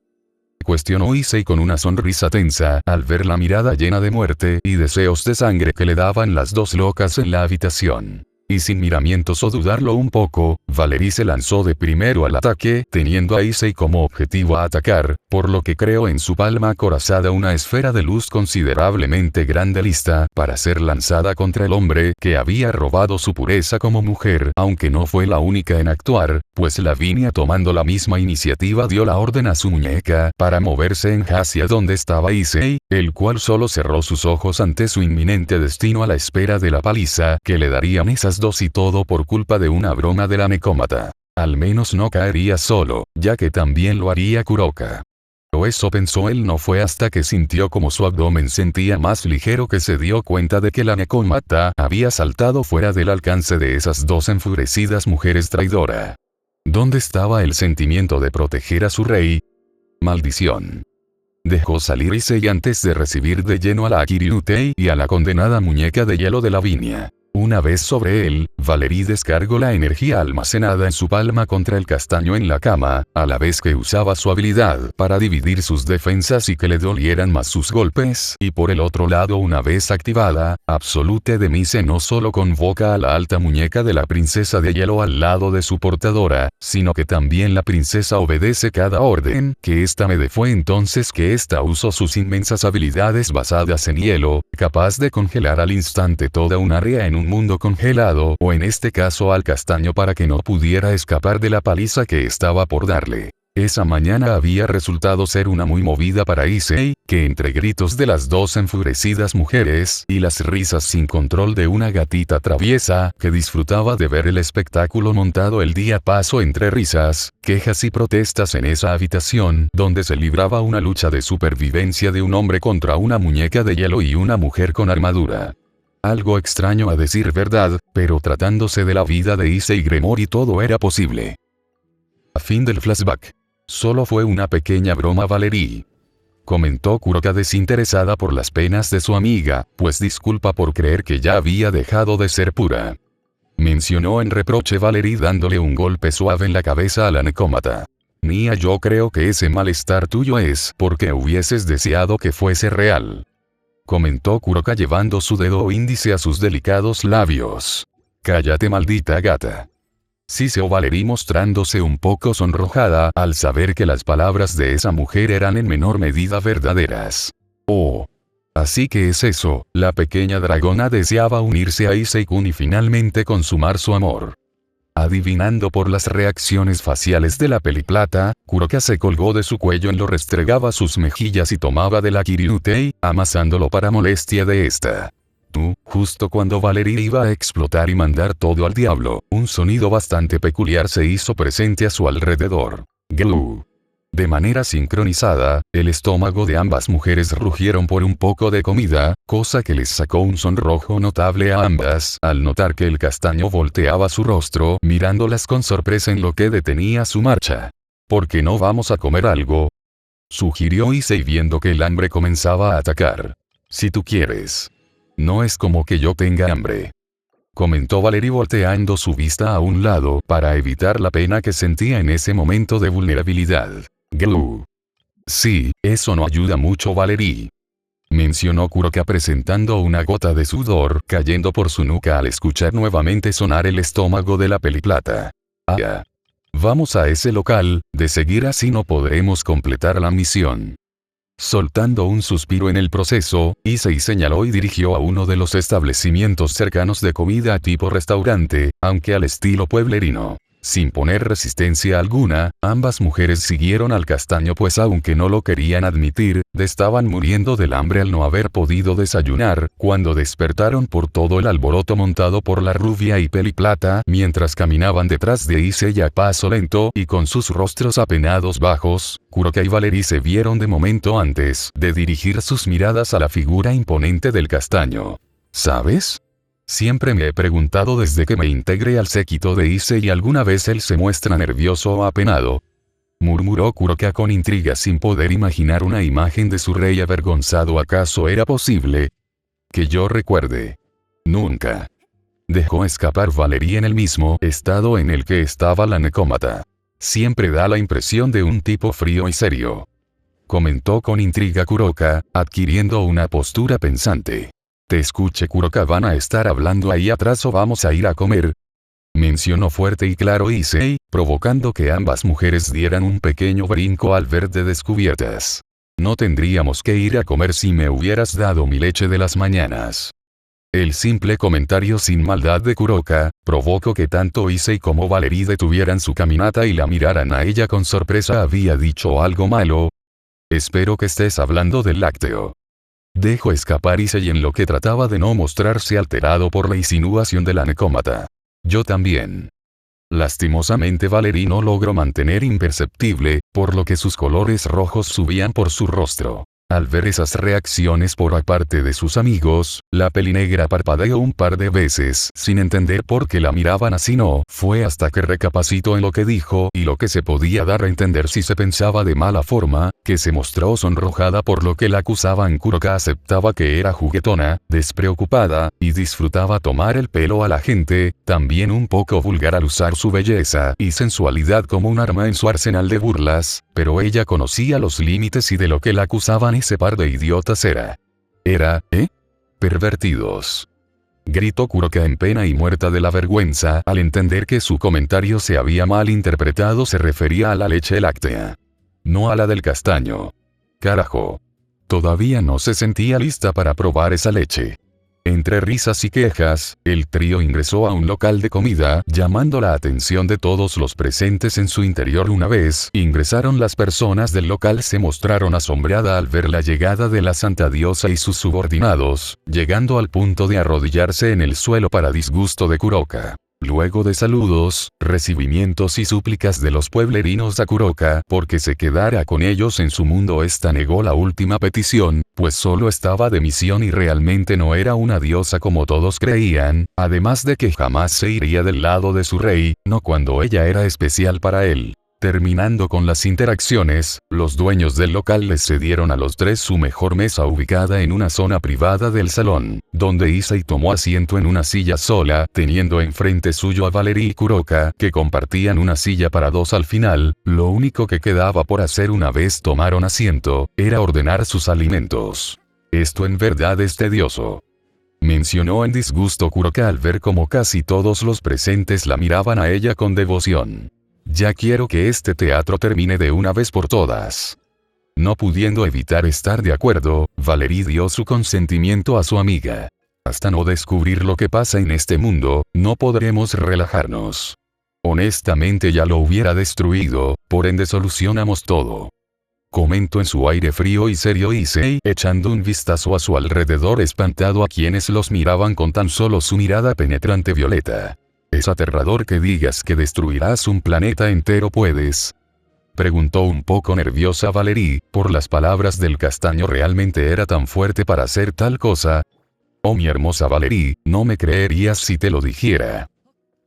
S2: Cuestionó Issei con una sonrisa tensa al ver la mirada llena de muerte y deseos de sangre que le daban las 2 locas en la habitación. Y sin miramientos o dudarlo un poco, Valerie se lanzó de primero al ataque, teniendo a Issei como objetivo a atacar, por lo que creó en su palma acorazada una esfera de luz considerablemente grande, lista para ser lanzada contra el hombre que había robado su pureza como mujer, aunque no fue la única en actuar, pues Lavinia, tomando la misma iniciativa, dio la orden a su muñeca para moverse en hacia donde estaba Issei, el cual solo cerró sus ojos ante su inminente destino a la espera de la paliza que le darían esas 2, y todo por culpa de una broma de la necómata. Al menos no caería solo, ya que también lo haría Kuroka. O eso pensó él. No fue hasta que sintió como su abdomen sentía más ligero que se dio cuenta de que la necómata había saltado fuera del alcance de esas 2 enfurecidas mujeres traidora. ¿Dónde estaba el sentimiento de proteger a su rey? Maldición. Dejó salir Issei antes de recibir de lleno a la Kiryutei y a la condenada muñeca de hielo de Lavinia. Una vez sobre él, Valerie descargó la energía almacenada en su palma contra el castaño en la cama, a la vez que usaba su habilidad para dividir sus defensas y que le dolieran más sus golpes, y por el otro lado, una vez activada, Absolute de Mise no solo convoca a la alta muñeca de la princesa de hielo al lado de su portadora, sino que también la princesa obedece cada orden que ésta me dé. Fue entonces que ésta usó sus inmensas habilidades basadas en hielo, capaz de congelar al instante toda un área en un mundo congelado, o en este caso al castaño, para que no pudiera escapar de la paliza que estaba por darle. Esa mañana había resultado ser una muy movida para Issei, que entre gritos de las dos enfurecidas mujeres y las risas sin control de una gatita traviesa que disfrutaba de ver el espectáculo montado el día, pasó entre risas, quejas y protestas en esa habitación donde se libraba una lucha de supervivencia de un hombre contra una muñeca de hielo y una mujer con armadura. Algo extraño a decir verdad, pero tratándose de la vida de Issei Gremory todo era posible. A fin del flashback. Solo fue una pequeña broma, Valerie, comentó Kuroka desinteresada por las penas de su amiga, pues disculpa por creer que ya había dejado de ser pura. Mencionó en reproche Valerie dándole un golpe suave en la cabeza a la necómata. Nia, yo creo que ese malestar tuyo es porque hubieses deseado que fuese real, comentó Kuroka llevando su dedo índice a sus delicados labios. Cállate, maldita gata. Siseó Valerie mostrándose un poco sonrojada al saber que las palabras de esa mujer eran en menor medida verdaderas. Oh. Así que es eso, la pequeña dragona deseaba unirse a Issei-kun y finalmente consumar su amor. Adivinando por las reacciones faciales de la peliplata, Kuroka se colgó de su cuello y lo restregaba sus mejillas y tomaba de la Kirinutei, amasándolo para molestia de esta. Justo cuando Valerie iba a explotar y mandar todo al diablo, un sonido bastante peculiar se hizo presente a su alrededor. Glú. De manera sincronizada, el estómago de ambas mujeres rugieron por un poco de comida, cosa que les sacó un sonrojo notable a ambas, al notar que el castaño volteaba su rostro, mirándolas con sorpresa en lo que detenía su marcha. ¿Por qué no vamos a comer algo?, sugirió Issei viendo que el hambre comenzaba a atacar. Si tú quieres. No es como que yo tenga hambre, comentó Valerie volteando su vista a un lado para evitar la pena que sentía en ese momento de vulnerabilidad. Glú. Sí, eso no ayuda mucho, Valerie, mencionó Kuroka presentando una gota de sudor cayendo por su nuca al escuchar nuevamente sonar el estómago de la peliplata. Ah. Vamos a ese local, de seguir así no podremos completar la misión. Soltando un suspiro en el proceso, Issei señaló y dirigió a uno de los establecimientos cercanos de comida tipo restaurante, aunque al estilo pueblerino. Sin poner resistencia alguna, ambas mujeres siguieron al castaño, pues aunque no lo querían admitir, estaban muriendo del hambre al no haber podido desayunar, cuando despertaron por todo el alboroto montado por la rubia y peliplata mientras caminaban detrás de Issei a paso lento y con sus rostros apenados bajos. Kuroka y Valerie se vieron de momento antes de dirigir sus miradas a la figura imponente del castaño. ¿Sabes? Siempre me he preguntado desde que me integré al séquito de Issei y alguna vez él se muestra nervioso o apenado, murmuró Kuroka con intriga sin poder imaginar una imagen de su rey avergonzado. ¿Acaso era posible? Que yo recuerde. Nunca. Dejó escapar Valerie en el mismo estado en el que estaba la necómata. Siempre da la impresión de un tipo frío y serio, comentó con intriga Kuroka, adquiriendo una postura pensante. Te escuche, Kuroka, ¿van a estar hablando ahí atrás o vamos a ir a comer?, mencionó fuerte y claro Issei, provocando que ambas mujeres dieran un pequeño brinco al ver de descubiertas. No tendríamos que ir a comer si me hubieras dado mi leche de las mañanas. El simple comentario sin maldad de Kuroka provocó que tanto Issei como Valerie detuvieran su caminata y la miraran a ella con sorpresa. ¿Había dicho algo malo? Espero que estés hablando del lácteo. Dejó escapar Issei en lo que trataba de no mostrarse alterado por la insinuación de la necómata. Yo también. Lastimosamente Valerie no logró mantener imperceptible, por lo que sus colores rojos subían por su rostro. Al ver esas reacciones por parte de sus amigos, la pelinegra parpadeó un par de veces sin entender por qué la miraban así. No fue hasta que recapacitó en lo que dijo y lo que se podía dar a entender si se pensaba de mala forma, que se mostró sonrojada por lo que la acusaban. Kuroka aceptaba que era juguetona, despreocupada, y disfrutaba tomar el pelo a la gente, también un poco vulgar al usar su belleza y sensualidad como un arma en su arsenal de burlas, pero ella conocía los límites y de lo que la acusaban ese par de idiotas era, pervertidos. Gritó Kuroka en pena y muerta de la vergüenza al entender que su comentario se había malinterpretado. Se refería a la leche láctea, no a la del castaño. Carajo. Todavía no se sentía lista para probar esa leche. Entre risas y quejas, el trío ingresó a un local de comida, llamando la atención de todos los presentes en su interior. Una vez ingresaron, las personas del local se mostraron asombradas al ver la llegada de la santa diosa y sus subordinados, llegando al punto de arrodillarse en el suelo para disgusto de Kuroka. Luego de saludos, recibimientos y súplicas de los pueblerinos a Kuroka porque se quedara con ellos en su mundo, esta negó la última petición, pues solo estaba de misión y realmente no era una diosa como todos creían, además de que jamás se iría del lado de su rey, no cuando ella era especial para él. Terminando con las interacciones, los dueños del local les cedieron a los tres su mejor mesa ubicada en una zona privada del salón, donde Issei tomó asiento en una silla sola, teniendo enfrente suyo a Valerie y Kuroka, que compartían una silla para dos. Al final, lo único que quedaba por hacer una vez tomaron asiento, era ordenar sus alimentos. Esto en verdad es tedioso, mencionó en disgusto Kuroka al ver cómo casi todos los presentes la miraban a ella con devoción. Ya quiero que este teatro termine de una vez por todas. No pudiendo evitar estar de acuerdo, Valerie dio su consentimiento a su amiga. Hasta no descubrir lo que pasa en este mundo, no podremos relajarnos. Honestamente ya lo hubiera destruido, por ende solucionamos todo. Comentó en su aire frío y serio Issei, echando un vistazo a su alrededor espantado a quienes los miraban con tan solo su mirada penetrante violeta. ¿Es aterrador que digas que destruirás un planeta entero? ¿Puedes?, preguntó un poco nerviosa Valerie, por las palabras del castaño. ¿Realmente era tan fuerte para hacer tal cosa? Oh, mi hermosa Valerie, no me creerías si te lo dijera,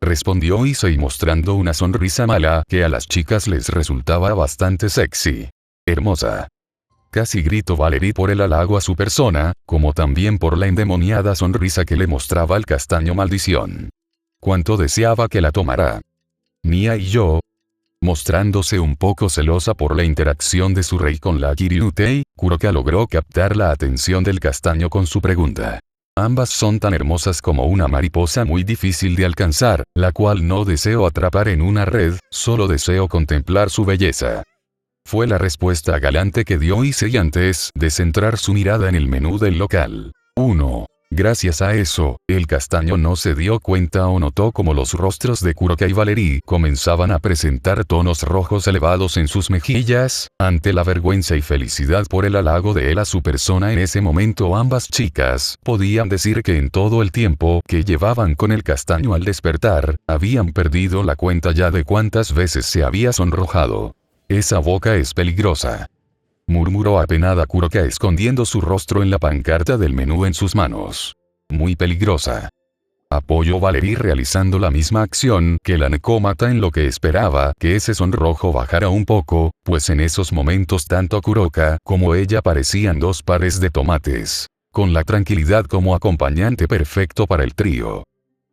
S2: respondió Issei mostrando una sonrisa mala que a las chicas les resultaba bastante sexy. Hermosa, casi gritó Valerie por el halago a su persona, como también por la endemoniada sonrisa que le mostraba el castaño. Maldición. Cuánto deseaba que la tomara. Nia y yo. Mostrándose un poco celosa por la interacción de su rey con la Kirinutei, Kuroka logró captar la atención del castaño con su pregunta. Ambas son tan hermosas como una mariposa muy difícil de alcanzar, la cual no deseo atrapar en una red, solo deseo contemplar su belleza. Fue la respuesta galante que dio Issei antes de centrar su mirada en el menú del local. 1. Gracias a eso, el castaño no se dio cuenta o notó como los rostros de Kuroka y Valerie comenzaban a presentar tonos rojos elevados en sus mejillas, ante la vergüenza y felicidad por el halago de él a su persona. En ese momento ambas chicas podían decir que en todo el tiempo que llevaban con el castaño al despertar, habían perdido la cuenta ya de cuántas veces se había sonrojado. Esa boca es peligrosa, murmuró apenada Kuroka escondiendo su rostro en la pancarta del menú en sus manos. Muy peligrosa, apoyó Valerie realizando la misma acción que la necómata, en lo que esperaba que ese sonrojo bajara un poco, pues en esos momentos tanto Kuroka como ella parecían dos pares de tomates, con la tranquilidad como acompañante perfecto para el trío.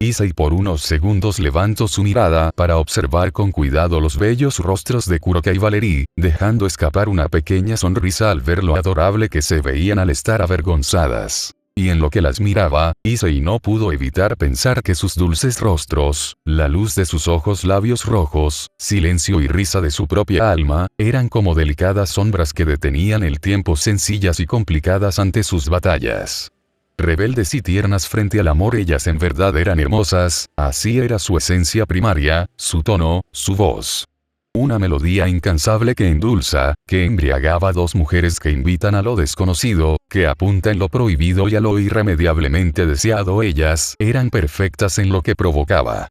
S2: Issei por unos segundos levantó su mirada para observar con cuidado los bellos rostros de Kuroka y Valerie, dejando escapar una pequeña sonrisa al ver lo adorable que se veían al estar avergonzadas. Y en lo que las miraba, Issei no pudo evitar pensar que sus dulces rostros, la luz de sus ojos, labios rojos, silencio y risa de su propia alma, eran como delicadas sombras que detenían el tiempo, sencillas y complicadas ante sus batallas. Rebeldes y tiernas frente al amor, ellas en verdad eran hermosas, así era su esencia primaria, su tono, su voz. Una melodía incansable que endulza, que embriagaba a dos mujeres que invitan a lo desconocido, que apunta en lo prohibido y a lo irremediablemente deseado. Ellas eran perfectas en lo que provocaba.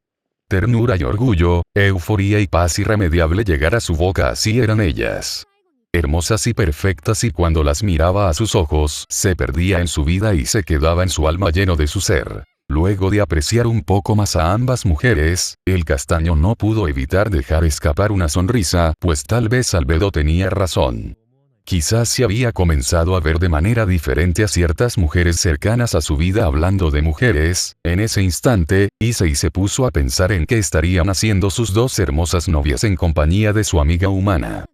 S2: Ternura y orgullo, euforía y paz irremediable llegar a su boca, así eran ellas. hermosas y perfectas, y cuando las miraba a sus ojos, se perdía en su vida y se quedaba en su alma lleno de su ser. Luego de apreciar un poco más a ambas mujeres, el castaño no pudo evitar dejar escapar una sonrisa, pues tal vez Albedo tenía razón. Quizás se había comenzado a ver de manera diferente a ciertas mujeres cercanas a su vida. Hablando de mujeres, en ese instante, Issei se puso a pensar en qué estarían haciendo sus dos hermosas novias en compañía de su amiga humana.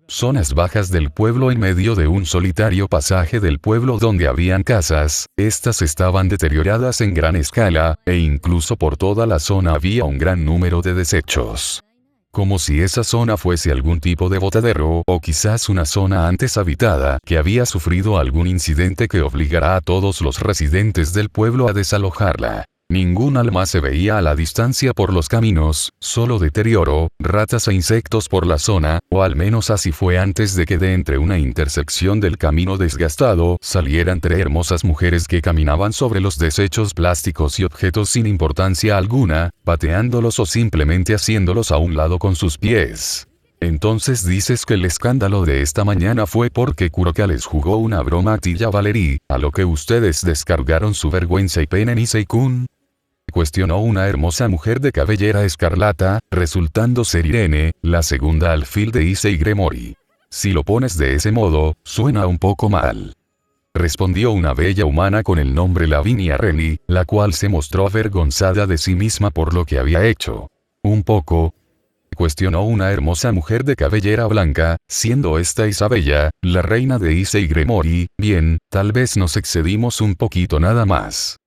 S2: Zonas bajas del pueblo, en medio de un solitario pasaje del pueblo donde habían casas, estas estaban deterioradas en gran escala, e incluso por toda la zona había un gran número de desechos. Como si esa zona fuese algún tipo de botadero, o quizás una zona antes habitada, que había sufrido algún incidente que obligará a todos los residentes del pueblo a desalojarla. Ningún alma se veía a la distancia por los caminos, solo deterioro, ratas e insectos por la zona, o al menos así fue antes de que de entre una intersección del camino desgastado salieran tres hermosas mujeres que caminaban sobre los desechos plásticos y objetos sin importancia alguna, pateándolos o simplemente haciéndolos a un lado con sus pies. Entonces dices que el escándalo de esta mañana fue porque Kuroka les jugó una broma a ti y a Valerie, a lo que ustedes descargaron su vergüenza y pena en Issei-kun. Cuestionó una hermosa mujer de cabellera escarlata, resultando ser Irene, la segunda alfil de Issei Gremori. Si lo pones de ese modo, suena un poco mal. Respondió una bella humana con el nombre Lavinia Reni, la cual se mostró avergonzada de sí misma por lo que había hecho. Un poco. Cuestionó una hermosa mujer de cabellera blanca, siendo esta Isabella, la reina de Issei Gremori. Bien, tal vez nos excedimos un poquito nada más.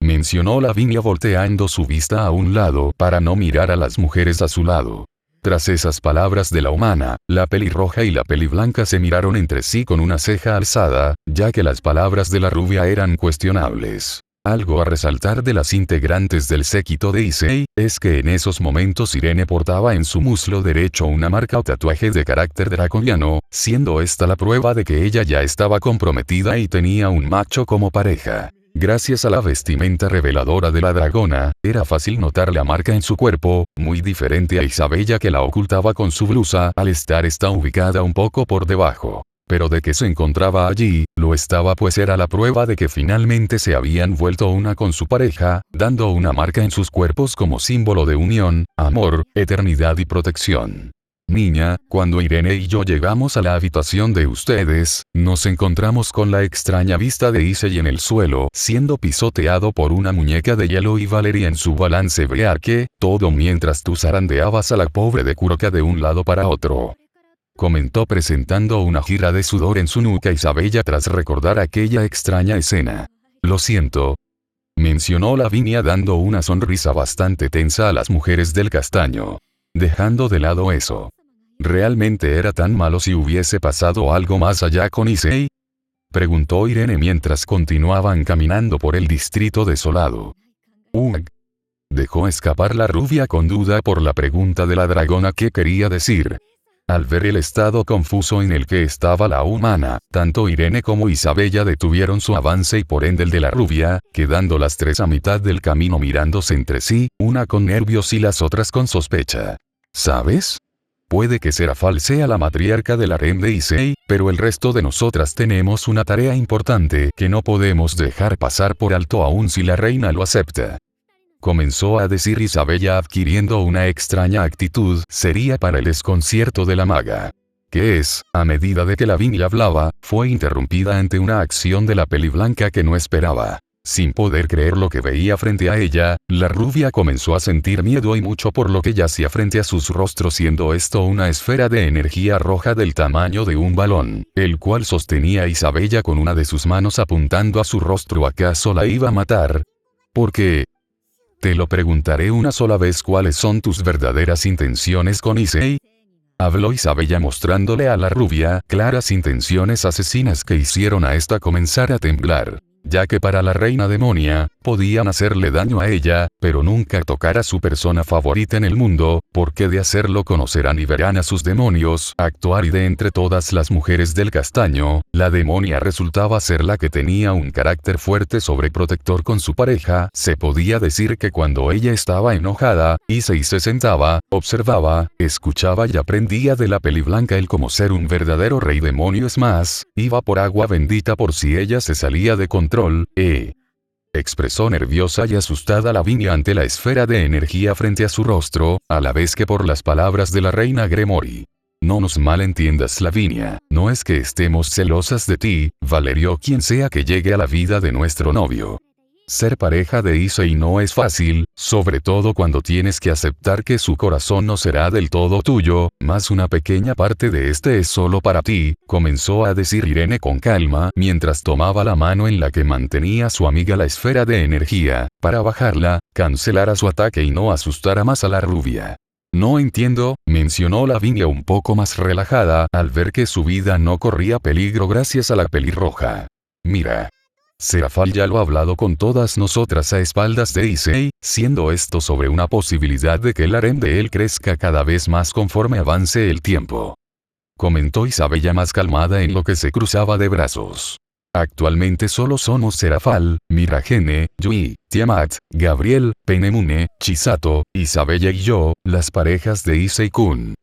S2: Mencionó Lavinia volteando su vista a un lado para no mirar a las mujeres a su lado. Tras esas palabras de la humana, la pelirroja y la peliblanca se miraron entre sí con una ceja alzada, ya que las palabras de la rubia eran cuestionables. Algo a resaltar de las integrantes del séquito de Issei, es que en esos momentos Irene portaba en su muslo derecho una marca o tatuaje de carácter draconiano, siendo esta la prueba de que ella ya estaba comprometida y tenía un macho como pareja. Gracias a la vestimenta reveladora de la dragona, era fácil notar la marca en su cuerpo, muy diferente a Isabella, que la ocultaba con su blusa al estar ubicada un poco por debajo. Pero de que se encontraba allí, lo estaba, pues era la prueba de que finalmente se habían vuelto una con su pareja, dando una marca en sus cuerpos como símbolo de unión, amor, eternidad y protección. Niña, cuando Irene y yo llegamos a la habitación de ustedes, nos encontramos con la extraña vista de Issei en el suelo, siendo pisoteado por una muñeca de hielo, y Valeria en su balance que, todo mientras tú zarandeabas a la pobre de Kuroka de un lado para otro. Comentó presentando una gira de sudor en su nuca Isabella tras recordar aquella extraña escena. Lo siento. Mencionó Lavinia dando una sonrisa bastante tensa a las mujeres del castaño. Dejando de lado eso. ¿Realmente era tan malo si hubiese pasado algo más allá con Issei? Preguntó Irene mientras continuaban caminando por el distrito desolado. Dejó escapar la rubia con duda por la pregunta de la dragona que quería decir. Al ver el estado confuso en el que estaba la humana, tanto Irene como Isabella detuvieron su avance y por ende el de la rubia, quedando las tres a mitad del camino mirándose entre sí, una con nervios y las otras con sospecha. ¿Sabes? Puede que Serafal sea la matriarca del harem de Issei, pero el resto de nosotras tenemos una tarea importante que no podemos dejar pasar por alto aun si la reina lo acepta. Comenzó a decir Isabella adquiriendo una extraña actitud seria para el desconcierto de la maga. Que es, a medida de que Lavinia hablaba, fue interrumpida ante una acción de la peliblanca que no esperaba. Sin poder creer lo que veía frente a ella, la rubia comenzó a sentir miedo y mucho por lo que yacía frente a sus rostros, siendo esto una esfera de energía roja del tamaño de un balón, el cual sostenía Isabella con una de sus manos apuntando a su rostro. ¿Acaso la iba a matar? ¿Por qué? Te lo preguntaré una sola vez, ¿cuáles son tus verdaderas intenciones con Issei? Habló Isabella mostrándole a la rubia claras intenciones asesinas que hicieron a esta comenzar a temblar. Ya que para la reina demonia, podían hacerle daño a ella, pero nunca tocar a su persona favorita en el mundo, porque de hacerlo conocerán y verán a sus demonios actuar, y de entre todas las mujeres del castaño, la demonia resultaba ser la que tenía un carácter fuerte sobreprotector con su pareja. Se podía decir que cuando ella estaba enojada, Issei se sentaba, observaba, escuchaba y aprendía de la peliblanca el cómo ser un verdadero rey demonio. Es más, iba por agua bendita por si ella se salía de control, expresó nerviosa y asustada Lavinia ante la esfera de energía frente a su rostro, a la vez que por las palabras de la reina Gremory. No nos malentiendas, Lavinia, no es que estemos celosas de ti, Valerio, o quien sea que llegue a la vida de nuestro novio. Ser pareja de Issei no es fácil, sobre todo cuando tienes que aceptar que su corazón no será del todo tuyo, más una pequeña parte de este es solo para ti, comenzó a decir Irene con calma mientras tomaba la mano en la que mantenía su amiga la esfera de energía, para bajarla, cancelar a su ataque y no asustar a más a la rubia. No entiendo, mencionó Lavinia un poco más relajada al ver que su vida no corría peligro gracias a la pelirroja. Mira. Serafal ya lo ha hablado con todas nosotras a espaldas de Issei, siendo esto sobre una posibilidad de que el harem de él crezca cada vez más conforme avance el tiempo. Comentó Isabella más calmada en lo que se cruzaba de brazos. Actualmente solo somos Serafal, Miragene, Yui, Tiamat, Gabriel, Penemune, Chisato, Isabella y yo, las parejas de Issei-kun.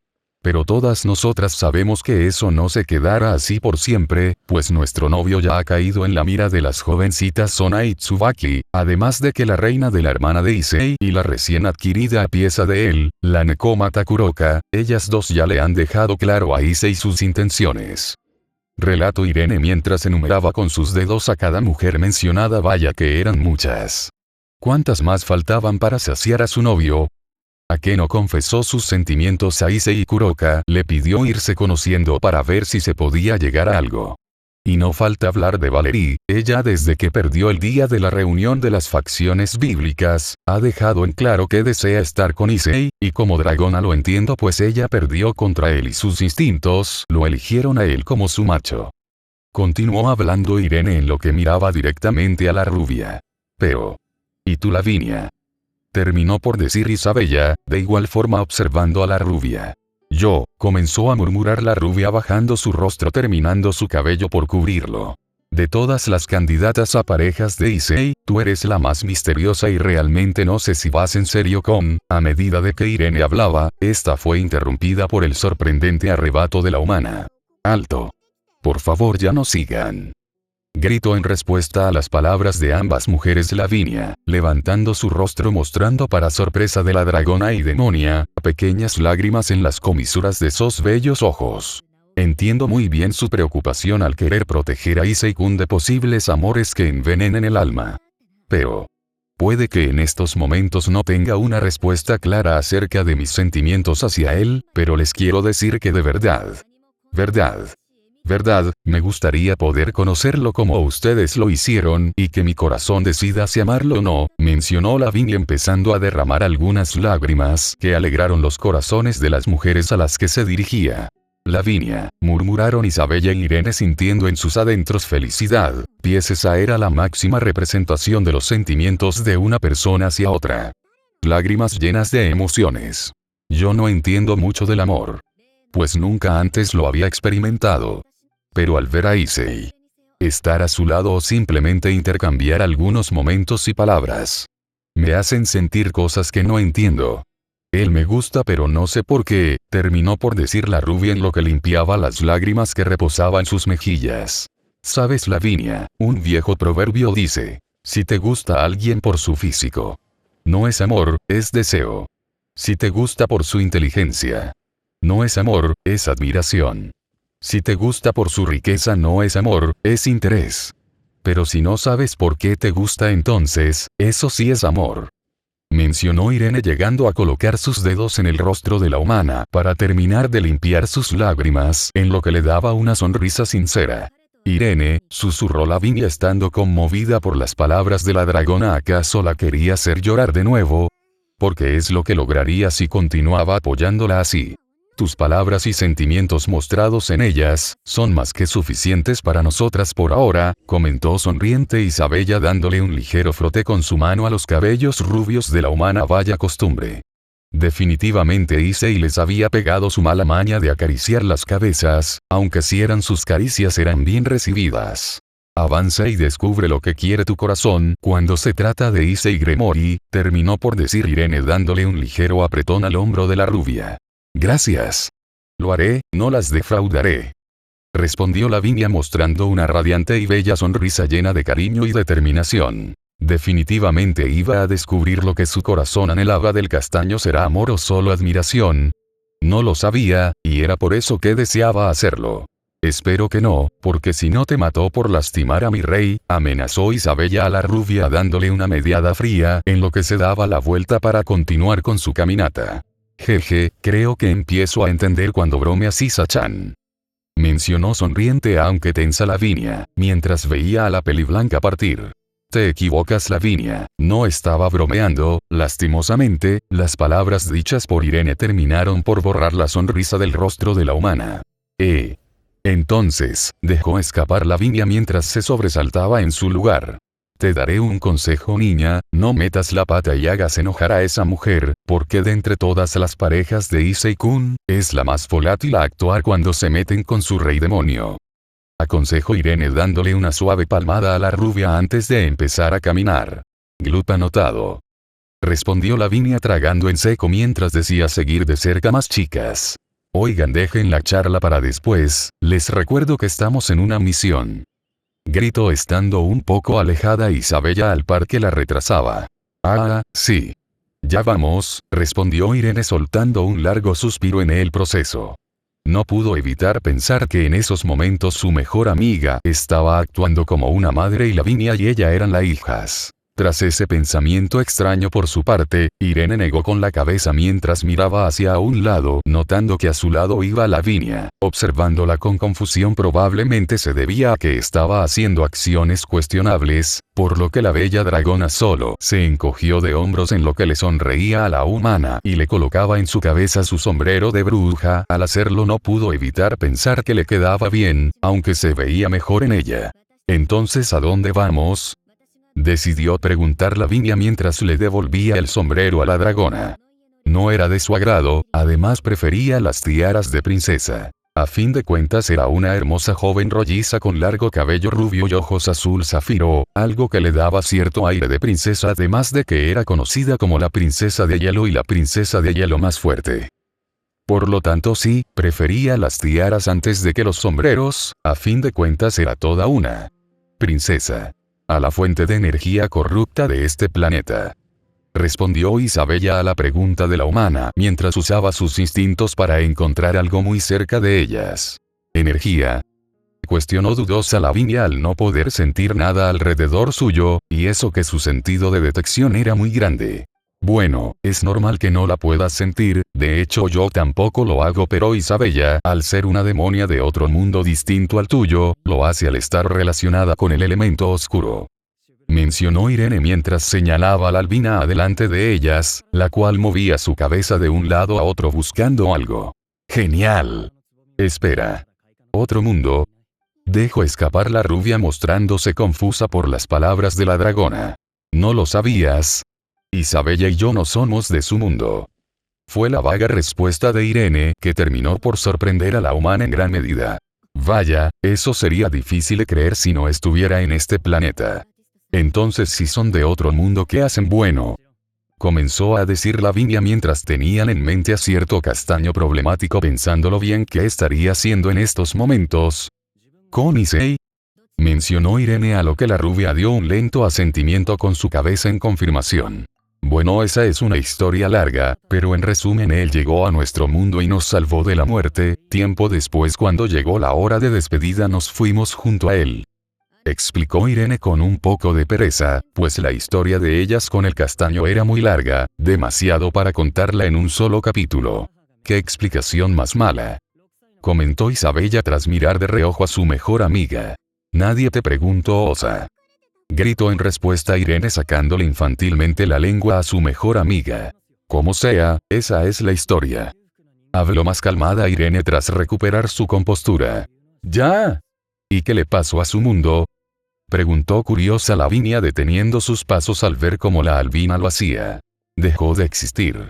S2: Pero todas nosotras sabemos que eso no se quedará así por siempre, pues nuestro novio ya ha caído en la mira de las jovencitas Sona y Tsubaki, además de que la reina de la hermana de Issei y la recién adquirida pieza de él, la Nekomata Kuroka, ellas dos ya le han dejado claro a Issei sus intenciones. Relató Irene mientras enumeraba con sus dedos a cada mujer mencionada. Vaya que eran muchas. ¿Cuántas más faltaban para saciar a su novio? ¿A qué no confesó sus sentimientos a Issei y Kuroka le pidió irse conociendo para ver si se podía llegar a algo? Y no falta hablar de Valerie, ella desde que perdió el día de la reunión de las facciones bíblicas, ha dejado en claro que desea estar con Issei, y como dragona lo entiendo pues ella perdió contra él y sus instintos lo eligieron a él como su macho. Continuó hablando Irene en lo que miraba directamente a la rubia. Pero... ¿y tú, Lavinia? Terminó por decir Isabella, de igual forma observando a la rubia. Yo, comenzó a murmurar la rubia bajando su rostro terminando su cabello por cubrirlo. De todas las candidatas a parejas de Issei, tú eres la más misteriosa y realmente no sé si vas en serio con... A medida de que Irene hablaba, esta fue interrumpida por el sorprendente arrebato de la humana. Alto. Por favor ya no sigan. Gritó en respuesta a las palabras de ambas mujeres Lavinia, levantando su rostro mostrando para sorpresa de la dragona y demonia, pequeñas lágrimas en las comisuras de esos bellos ojos. Entiendo muy bien su preocupación al querer proteger a Issei-kun de posibles amores que envenenen el alma. Pero... puede que en estos momentos no tenga una respuesta clara acerca de mis sentimientos hacia él, pero les quiero decir que de verdad, me gustaría poder conocerlo como ustedes lo hicieron y que mi corazón decida si amarlo o no, mencionó Lavinia empezando a derramar algunas lágrimas que alegraron los corazones de las mujeres a las que se dirigía. Lavinia, murmuraron Isabella y Irene sintiendo en sus adentros felicidad, pues esa era la máxima representación de los sentimientos de una persona hacia otra. Lágrimas llenas de emociones. Yo no entiendo mucho del amor. Pues nunca antes lo había experimentado. Pero al ver a Issei, estar a su lado o simplemente intercambiar algunos momentos y palabras, me hacen sentir cosas que no entiendo. Él me gusta pero no sé por qué, terminó por decir la rubia en lo que limpiaba las lágrimas que reposaban sus mejillas. Sabes, Lavinia, un viejo proverbio dice, si te gusta alguien por su físico, no es amor, es deseo. Si te gusta por su inteligencia, no es amor, es admiración. Si te gusta por su riqueza no es amor, es interés. Pero si no sabes por qué te gusta entonces, eso sí es amor. Mencionó Irene llegando a colocar sus dedos en el rostro de la humana para terminar de limpiar sus lágrimas en lo que le daba una sonrisa sincera. Irene, susurró Lavinia estando conmovida por las palabras de la dragona. ¿Acaso la quería hacer llorar de nuevo? Porque es lo que lograría si continuaba apoyándola así. Tus palabras y sentimientos mostrados en ellas, son más que suficientes para nosotras por ahora, comentó sonriente Isabella dándole un ligero frote con su mano a los cabellos rubios de la humana vaya costumbre. Definitivamente Issei les había pegado su mala maña de acariciar las cabezas, aunque si eran sus caricias eran bien recibidas. Avanza y descubre lo que quiere tu corazón, cuando se trata de Issei Gremori, terminó por decir Irene dándole un ligero apretón al hombro de la rubia. Gracias. Lo haré, no las defraudaré. Respondió Lavinia mostrando una radiante y bella sonrisa llena de cariño y determinación. Definitivamente iba a descubrir lo que su corazón anhelaba del castaño. ¿Será amor o solo admiración? No lo sabía, y era por eso que deseaba hacerlo. Espero que no, porque si no te mató por lastimar a mi rey, amenazó Isabella a la rubia dándole una mediada fría, en lo que se daba la vuelta para continuar con su caminata. Jeje, creo que empiezo a entender cuando bromeas Isa-chan. Mencionó sonriente aunque tensa Lavinia, mientras veía a la peliblanca partir. Te equivocas Lavinia, no estaba bromeando, lastimosamente, las palabras dichas por Irene terminaron por borrar la sonrisa del rostro de la humana. Entonces, dejó escapar Lavinia mientras se sobresaltaba en su lugar. Te daré un consejo niña, no metas la pata y hagas enojar a esa mujer, porque de entre todas las parejas de Issei-kun, es la más volátil a actuar cuando se meten con su rey demonio. Aconsejó Irene dándole una suave palmada a la rubia antes de empezar a caminar. Glup anotado. Respondió Lavinia tragando en seco mientras decía seguir de cerca más chicas. Oigan, dejen la charla para después, les recuerdo que estamos en una misión. Gritó estando un poco alejada Isabella al par que la retrasaba. Ah, sí. Ya vamos, respondió Irene soltando un largo suspiro en el proceso. No pudo evitar pensar que en esos momentos su mejor amiga estaba actuando como una madre y Lavinia y ella eran las hijas. Tras ese pensamiento extraño por su parte, Irene negó con la cabeza mientras miraba hacia un lado, notando que a su lado iba Lavinia, observándola con confusión. Probablemente se debía a que estaba haciendo acciones cuestionables, por lo que la bella dragona solo se encogió de hombros en lo que le sonreía a la humana y le colocaba en su cabeza su sombrero de bruja. Al hacerlo no pudo evitar pensar que le quedaba bien, aunque se veía mejor en ella. Entonces, ¿a dónde vamos?, decidió preguntar Lavinia mientras le devolvía el sombrero a la dragona. No era de su agrado, además prefería las tiaras de princesa. A fin de cuentas era una hermosa joven rolliza con largo cabello rubio y ojos azul zafiro, algo que le daba cierto aire de princesa, además de que era conocida como la princesa de hielo y la princesa de hielo más fuerte. Por lo tanto sí, prefería las tiaras antes de que los sombreros, a fin de cuentas era toda una princesa. A la fuente de energía corrupta de este planeta. Respondió Isabella a la pregunta de la humana mientras usaba sus instintos para encontrar algo muy cerca de ellas. ¿Energía?, cuestionó dudosa Lavinia al no poder sentir nada alrededor suyo, y eso que su sentido de detección era muy grande. Bueno, es normal que no la puedas sentir, de hecho yo tampoco lo hago, pero Isabella, al ser una demonia de otro mundo distinto al tuyo, lo hace al estar relacionada con el elemento oscuro. Mencionó Irene mientras señalaba a la albina adelante de ellas, la cual movía su cabeza de un lado a otro buscando algo. ¡Genial! Espera. ¿Otro mundo? Dejó escapar la rubia mostrándose confusa por las palabras de la dragona. ¿No lo sabías? Isabella y yo no somos de su mundo. Fue la vaga respuesta de Irene, que terminó por sorprender a la humana en gran medida. Vaya, eso sería difícil de creer si no estuviera en este planeta. Entonces, si son de otro mundo, ¿qué hacen? Bueno, comenzó a decir Lavinia mientras tenían en mente a cierto castaño problemático. Pensándolo bien, ¿qué estaría haciendo en estos momentos? ¿Con Issei?, mencionó Irene, a lo que la rubia dio un lento asentimiento con su cabeza en confirmación. Bueno, esa es una historia larga, pero en resumen él llegó a nuestro mundo y nos salvó de la muerte. Tiempo después, cuando llegó la hora de despedida, nos fuimos junto a él. Explicó Irene con un poco de pereza, pues la historia de ellas con el castaño era muy larga, demasiado para contarla en un solo capítulo. ¡Qué explicación más mala!, comentó Isabella tras mirar de reojo a su mejor amiga. Nadie te preguntó, osa. Gritó en respuesta Irene sacándole infantilmente la lengua a su mejor amiga. Como sea, esa es la historia. Habló más calmada Irene tras recuperar su compostura. ¿Ya? ¿Y qué le pasó a su mundo? Preguntó curiosa Lavinia deteniendo sus pasos al ver cómo la albina lo hacía. Dejó de existir.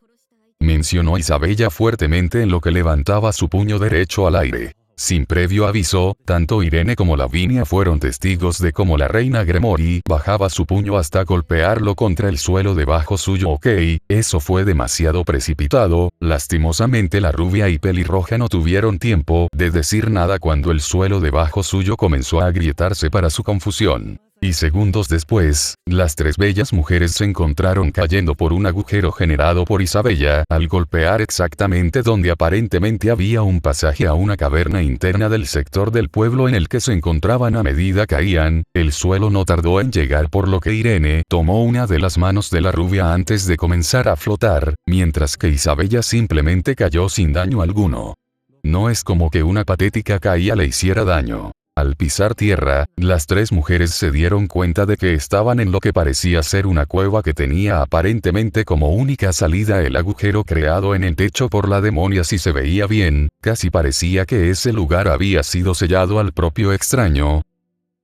S2: Mencionó Isabella fuertemente en lo que levantaba su puño derecho al aire. Sin previo aviso, tanto Irene como Lavinia fueron testigos de cómo la reina Gremory bajaba su puño hasta golpearlo contra el suelo debajo suyo. Ok, eso fue demasiado precipitado. Lastimosamente la rubia y pelirroja no tuvieron tiempo de decir nada cuando el suelo debajo suyo comenzó a agrietarse para su confusión. Y segundos después, las tres bellas mujeres se encontraron cayendo por un agujero generado por Isabella al golpear exactamente donde aparentemente había un pasaje a una caverna interna del sector del pueblo en el que se encontraban. A medida caían, el suelo no tardó en llegar, por lo que Irene tomó una de las manos de la rubia antes de comenzar a flotar, mientras que Isabella simplemente cayó sin daño alguno. No es como que una patética caída le hiciera daño. Al pisar tierra, las tres mujeres se dieron cuenta de que estaban en lo que parecía ser una cueva que tenía aparentemente como única salida el agujero creado en el techo por la demonia. Si se veía bien, casi parecía que ese lugar había sido sellado al propio extraño.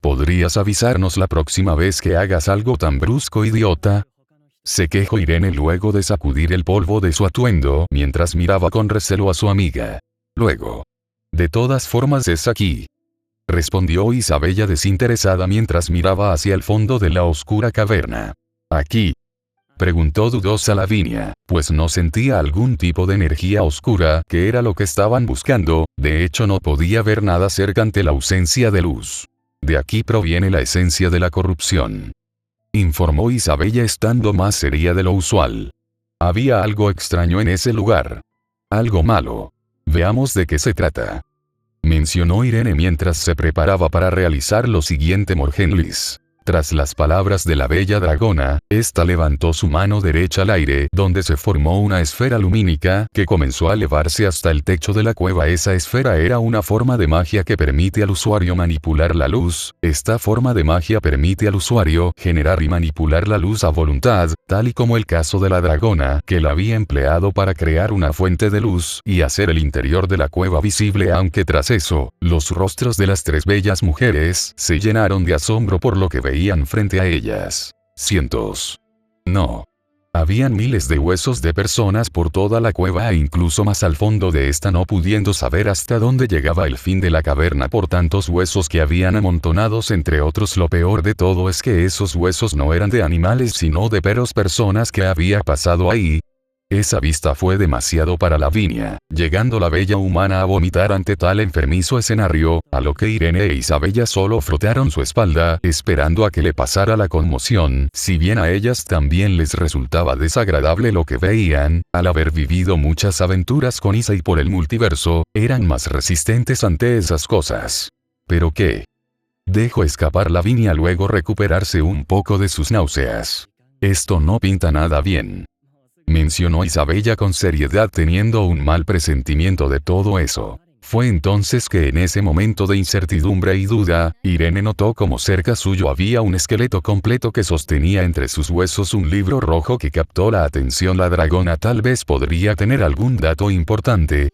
S2: ¿Podrías avisarnos la próxima vez que hagas algo tan brusco, idiota? Se quejó Irene luego de sacudir el polvo de su atuendo mientras miraba con recelo a su amiga. Luego. De todas formas es aquí. Respondió Isabella desinteresada mientras miraba hacia el fondo de la oscura caverna. ¿Aquí? Preguntó dudosa Lavinia, pues no sentía algún tipo de energía oscura, que era lo que estaban buscando. De hecho no podía ver nada cerca ante la ausencia de luz. De aquí proviene la esencia de la corrupción. Informó Isabella estando más seria de lo usual. Había algo extraño en ese lugar. Algo malo. Veamos de qué se trata. Mencionó Irene mientras se preparaba para realizar lo siguiente. Morgenlis. Tras las palabras de la bella dragona, ésta levantó su mano derecha al aire, donde se formó una esfera lumínica que comenzó a elevarse hasta el techo de la cueva. Esa esfera era una forma de magia que permite al usuario manipular la luz. Esta forma de magia permite al usuario generar y manipular la luz a voluntad, tal y como el caso de la dragona, que la había empleado para crear una fuente de luz y hacer el interior de la cueva visible. Aunque tras eso, los rostros de las tres bellas mujeres se llenaron de asombro por lo que veían frente a ellas. Cientos. No. Habían miles de huesos de personas por toda la cueva e incluso más al fondo de esta, no pudiendo saber hasta dónde llegaba el fin de la caverna por tantos huesos que habían amontonados entre otros. Lo peor de todo es que esos huesos no eran de animales sino de personas que había pasado ahí. Esa vista fue demasiado para Lavinia, llegando la bella humana a vomitar ante tal enfermizo escenario, a lo que Irene e Isabella solo frotaron su espalda, esperando a que le pasara la conmoción. Si bien a ellas también les resultaba desagradable lo que veían, al haber vivido muchas aventuras con Isa y por el multiverso, eran más resistentes ante esas cosas. ¿Pero qué? Dejó escapar Lavinia luego recuperarse un poco de sus náuseas. Esto no pinta nada bien. Mencionó Isabella con seriedad, teniendo un mal presentimiento de todo eso. Fue entonces que en ese momento de incertidumbre y duda, Irene notó como cerca suyo había un esqueleto completo que sostenía entre sus huesos un libro rojo que captó la atención. La dragona tal vez podría tener algún dato importante.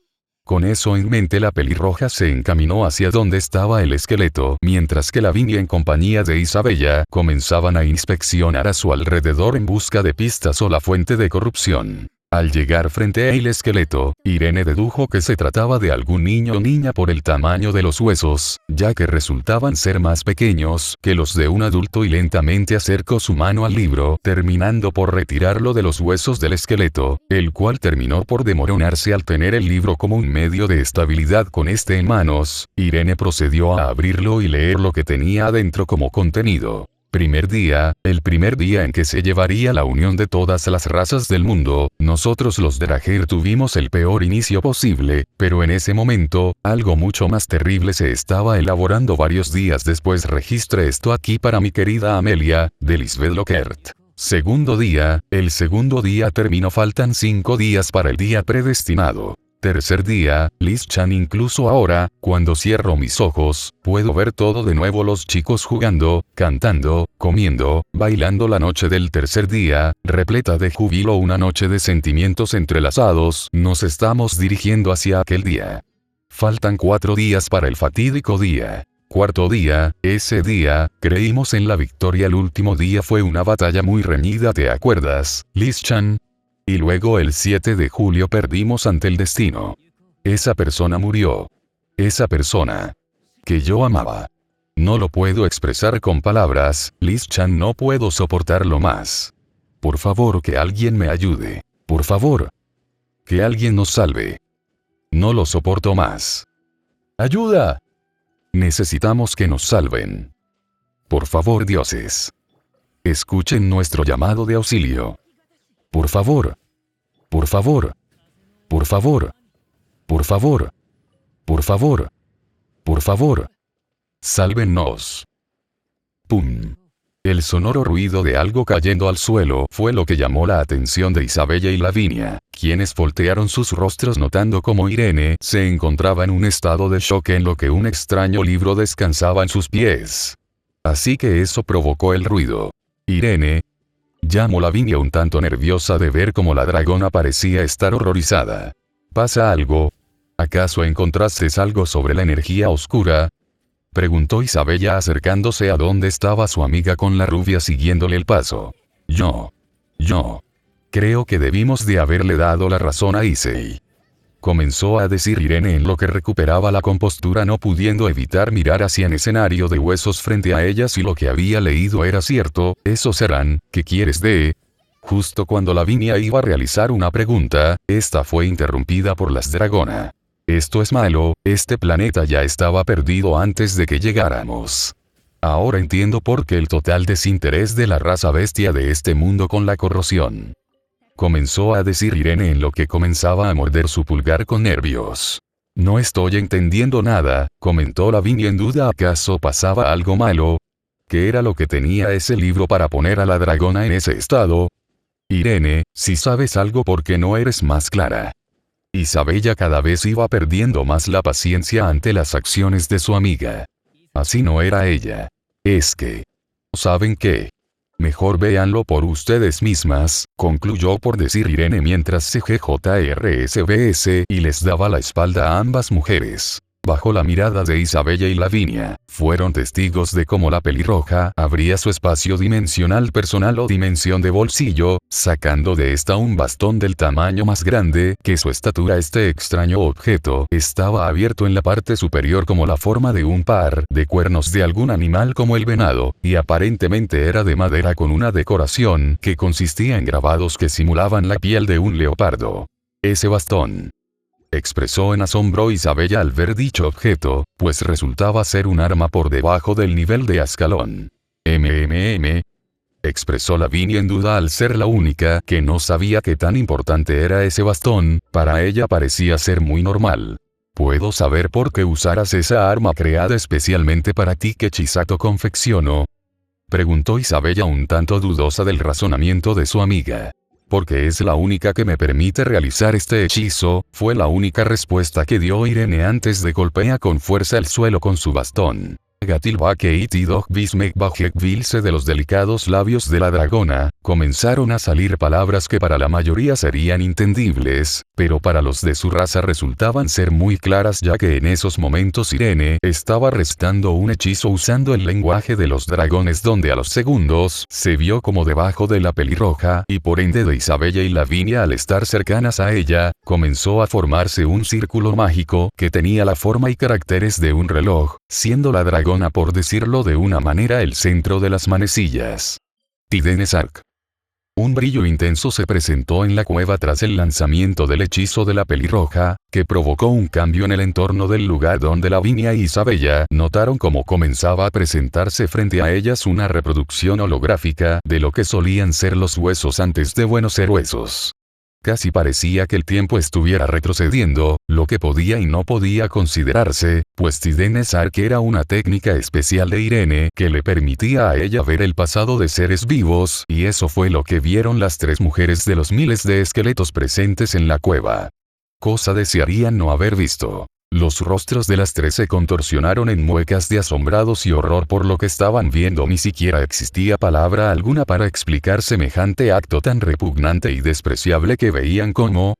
S2: Con eso en mente, la pelirroja se encaminó hacia donde estaba el esqueleto, mientras que Lavinia en compañía de Isabella comenzaban a inspeccionar a su alrededor en busca de pistas o la fuente de corrupción. Al llegar frente al esqueleto, Irene dedujo que se trataba de algún niño o niña por el tamaño de los huesos, ya que resultaban ser más pequeños que los de un adulto, y lentamente acercó su mano al libro, terminando por retirarlo de los huesos del esqueleto, el cual terminó por demoronarse al tener el libro como un medio de estabilidad. Con este en manos, Irene procedió a abrirlo y leer lo que tenía adentro como contenido. Primer día, el primer día en que se llevaría la unión de todas las razas del mundo. Nosotros los Dragher tuvimos el peor inicio posible, pero en ese momento, algo mucho más terrible se estaba elaborando varios días después. Registre esto aquí para mi querida Amelia, de Lisbeth Lockhart. Segundo día, el segundo día terminó, faltan 5 días para el día predestinado. Tercer día, Liz-chan. Incluso ahora, cuando cierro mis ojos, puedo ver todo de nuevo: los chicos jugando, cantando, comiendo, bailando. La noche del tercer día, repleta de júbilo, una noche de sentimientos entrelazados. Nos estamos dirigiendo hacia aquel día. Faltan 4 días para el fatídico día. Cuarto día, ese día, creímos en la victoria. El último día fue una batalla muy reñida, ¿te acuerdas, Liz-chan? Y luego el 7 de julio perdimos ante el destino. Esa persona murió. Esa persona que yo amaba. No lo puedo expresar con palabras, Liz-chan, no puedo soportarlo más. Por favor, que alguien me ayude. Por favor. Que alguien nos salve. No lo soporto más. ¡Ayuda! Necesitamos que nos salven. Por favor, dioses. Escuchen nuestro llamado de auxilio. Por favor. Por favor. Por favor. Por favor. Por favor. Por favor. Sálvennos. ¡Pum! El sonoro ruido de algo cayendo al suelo fue lo que llamó la atención de Isabella y Lavinia, quienes voltearon sus rostros notando cómo Irene se encontraba en un estado de shock en lo que un extraño libro descansaba en sus pies. Así que eso provocó el ruido. Irene, llamó Lavinia, un tanto nerviosa de ver cómo la dragona parecía estar horrorizada. ¿Pasa algo? ¿Acaso encontraste algo sobre la energía oscura? Preguntó Isabella acercándose a donde estaba su amiga con la rubia siguiéndole el paso. Yo creo que debimos de haberle dado la razón a Issei. Comenzó a decir Irene en lo que recuperaba la compostura, no pudiendo evitar mirar hacia el escenario de huesos frente a ella. Si lo que había leído era cierto, esos eran, ¿qué quieres de? Justo cuando Lavinia iba a realizar una pregunta, esta fue interrumpida por las dragona. Esto es malo, este planeta ya estaba perdido antes de que llegáramos. Ahora entiendo por qué el total desinterés de la raza bestia de este mundo con la corrosión. Comenzó a decir Irene en lo que comenzaba a morder su pulgar con nervios. No estoy entendiendo nada, comentó Lavinia en duda. ¿Acaso pasaba algo malo? ¿Qué era lo que tenía ese libro para poner a la dragona en ese estado? Irene, si sabes algo, ¿por qué no eres más clara? Isabella cada vez iba perdiendo más la paciencia ante las acciones de su amiga. Así no era ella. Es que... ¿saben qué? Mejor véanlo por ustedes mismas, concluyó por decir Irene mientras CGJRSBS y les daba la espalda a ambas mujeres. Bajo la mirada de Isabella y Lavinia, fueron testigos de cómo la pelirroja abría su espacio dimensional personal o dimensión de bolsillo, sacando de esta un bastón del tamaño más grande que su estatura. Este extraño objeto estaba abierto en la parte superior como la forma de un par de cuernos de algún animal como el venado, y aparentemente era de madera con una decoración que consistía en grabados que simulaban la piel de un leopardo. Ese bastón, expresó en asombro Isabella al ver dicho objeto, pues resultaba ser un arma por debajo del nivel de Ascalón. Expresó Lavinia en duda al ser la única que no sabía qué tan importante era ese bastón. Para ella parecía ser muy normal. ¿Puedo saber por qué usarás esa arma creada especialmente para ti que Chisato confeccionó? Preguntó Isabella un tanto dudosa del razonamiento de su amiga. Porque es la única que me permite realizar este hechizo, fue la única respuesta que dio Irene antes de golpear con fuerza el suelo con su bastón. De los delicados labios de la dragona, comenzaron a salir palabras que para la mayoría serían entendibles, pero para los de su raza resultaban ser muy claras, ya que en esos momentos Irene estaba recitando un hechizo usando el lenguaje de los dragones, donde a los segundos se vio como debajo de la pelirroja y por ende de Isabella y Lavinia, al estar cercanas a ella, comenzó a formarse un círculo mágico que tenía la forma y caracteres de un reloj, siendo la dragona, por decirlo de una manera, el centro de las manecillas. Tidene Sark. Un brillo intenso se presentó en la cueva tras el lanzamiento del hechizo de la pelirroja, que provocó un cambio en el entorno del lugar donde Lavinia y Isabella notaron cómo comenzaba a presentarse frente a ellas una reproducción holográfica de lo que solían ser los huesos antes de ser huesos. Casi parecía que el tiempo estuviera retrocediendo, lo que podía y no podía considerarse, pues Tidene Sark era una técnica especial de Irene que le permitía a ella ver el pasado de seres vivos, y eso fue lo que vieron las 3 mujeres de los miles de esqueletos presentes en la cueva. cosa desearían no haber visto. Los rostros de las tres se contorsionaron en muecas de asombrados y horror por lo que estaban viendo. Ni siquiera existía palabra alguna para explicar semejante acto tan repugnante y despreciable que veían como...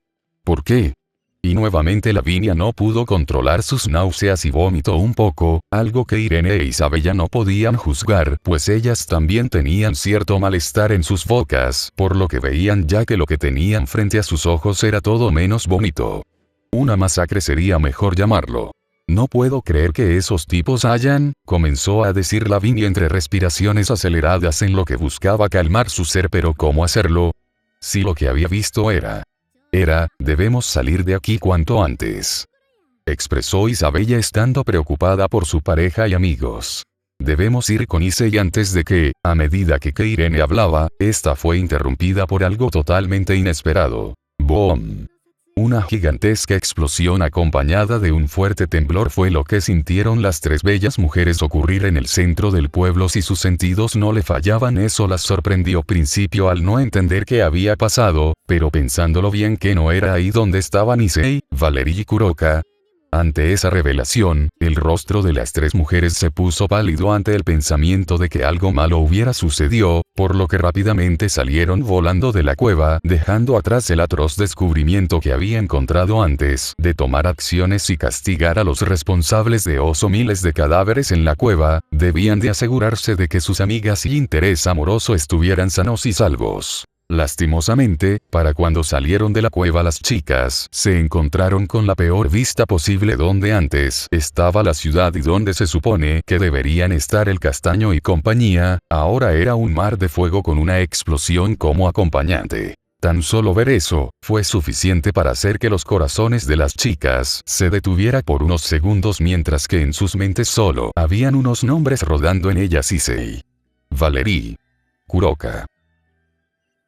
S2: ¿Por qué? Y nuevamente Lavinia no pudo controlar sus náuseas y vomitó un poco, algo que Irene e Isabella no podían juzgar, pues ellas también tenían cierto malestar en sus bocas, por lo que veían ya que lo que tenían frente a sus ojos era todo menos vómito. Una masacre sería mejor llamarlo. No puedo creer que esos tipos hayan, comenzó a decir Lavinia entre respiraciones aceleradas en lo que buscaba calmar su ser, pero ¿cómo hacerlo? Si lo que había visto debemos salir de aquí cuanto antes. Expresó Isabella estando preocupada por su pareja y amigos. Debemos ir con Issei antes de que, a medida que Irene hablaba, esta fue interrumpida por algo totalmente inesperado. ¡Boom! Una gigantesca explosión acompañada de un fuerte temblor fue lo que sintieron las tres bellas mujeres ocurrir en el centro del pueblo. Si sus sentidos no le fallaban, eso las sorprendió al principio al no entender qué había pasado, pero pensándolo bien que no era ahí donde estaban Issei, Valerie y Kuroka. Ante esa revelación, el rostro de las tres mujeres se puso pálido ante el pensamiento de que algo malo hubiera sucedido, por lo que rápidamente salieron volando de la cueva, dejando atrás el atroz descubrimiento que había encontrado antes de tomar acciones y castigar a los responsables de miles de cadáveres en la cueva. Debían de asegurarse de que sus amigas y interés amoroso estuvieran sanos y salvos. Lastimosamente, para cuando salieron de la cueva las chicas se encontraron con la peor vista posible. Donde antes estaba la ciudad y donde se supone que deberían estar el castaño y compañía, ahora era un mar de fuego con una explosión como acompañante. Tan solo ver eso, fue suficiente para hacer que los corazones de las chicas se detuviera por unos segundos, mientras que en sus mentes solo habían unos nombres rodando en ellas: Issei, Valerie, Kuroka.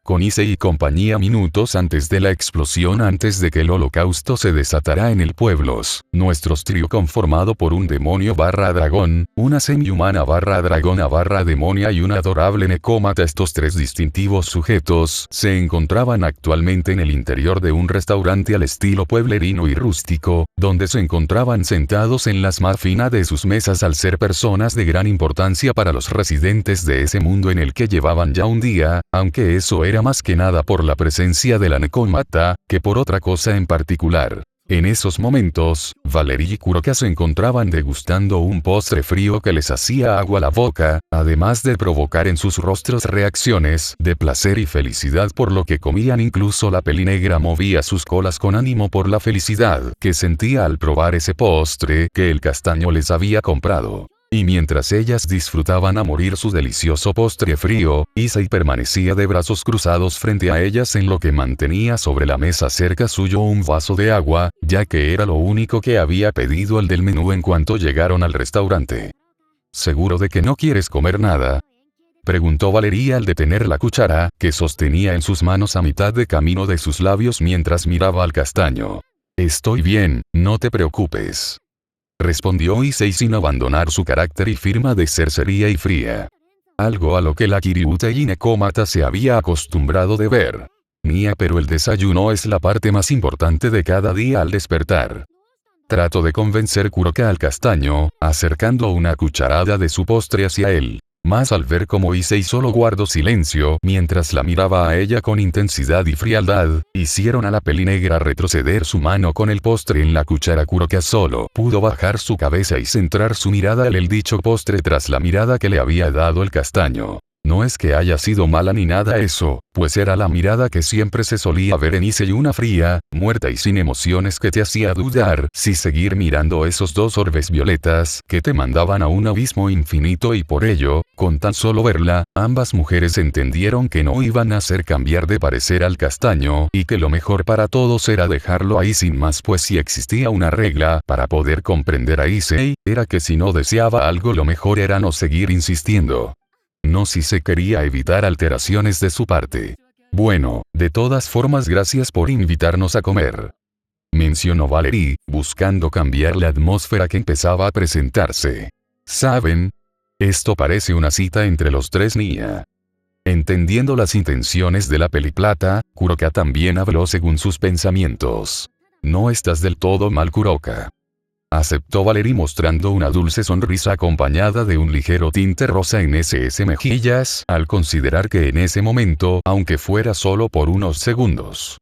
S2: Con Issei y compañía minutos antes de la explosión, antes de que el holocausto se desatara en el pueblo, nuestro trío conformado por un demonio barra dragón, una semi-humana barra dragona barra demonia y un adorable necómata. Estos tres distintivos sujetos se encontraban actualmente en el interior de un restaurante al estilo pueblerino y rústico, donde se encontraban sentados en las más finas de sus mesas al ser personas de gran importancia para los residentes de ese mundo en el que llevaban ya un día, aunque eso era más que nada por la presencia de la necómata, que por otra cosa en particular. En esos momentos, Valerie y Kuroka se encontraban degustando un postre frío que les hacía agua la boca, además de provocar en sus rostros reacciones de placer y felicidad por lo que comían. Incluso la pelinegra movía sus colas con ánimo por la felicidad que sentía al probar ese postre que el castaño les había comprado. Y mientras ellas disfrutaban a morir su delicioso postre frío, Issei permanecía de brazos cruzados frente a ellas, en lo que mantenía sobre la mesa cerca suyo un vaso de agua, ya que era lo único que había pedido el del menú en cuanto llegaron al restaurante. ¿Seguro de que no quieres comer nada?, preguntó Valerie al detener la cuchara que sostenía en sus manos a mitad de camino de sus labios mientras miraba al castaño. Estoy bien, no te preocupes, respondió Issei sin abandonar su carácter y firma de ser seria y fría. Algo a lo que la Kiriute y necómata se había acostumbrado de ver. Mía, pero el desayuno es la parte más importante de cada día al despertar. Trató de convencer Kuroka al castaño, acercando una cucharada de su postre hacia él. Mas al ver cómo Issei solo guardó silencio mientras la miraba a ella con intensidad y frialdad, hicieron a la pelinegra retroceder su mano con el postre en la cuchara. Kuroka solo pudo bajar su cabeza y centrar su mirada en el dicho postre tras la mirada que le había dado el castaño. No es que haya sido mala ni nada eso, pues era la mirada que siempre se solía ver en Issei, una fría, muerta y sin emociones que te hacía dudar si seguir mirando esos dos orbes violetas que te mandaban a un abismo infinito. Y por ello, con tan solo verla, ambas mujeres entendieron que no iban a hacer cambiar de parecer al castaño y que lo mejor para todos era dejarlo ahí sin más, pues si existía una regla para poder comprender a Issei, era que si no deseaba algo lo mejor era no seguir insistiendo. No si se quería evitar alteraciones de su parte. Bueno, de todas formas, gracias por invitarnos a comer, mencionó Valerie, buscando cambiar la atmósfera que empezaba a presentarse. ¿Saben? Esto parece una cita entre los tres. Nia. Entendiendo las intenciones de la peliplata, Kuroka también habló según sus pensamientos. No estás del todo mal, Kuroka. Aceptó Valerie mostrando una dulce sonrisa acompañada de un ligero tinte rosa en esas mejillas, al considerar que en ese momento, aunque fuera solo por unos segundos,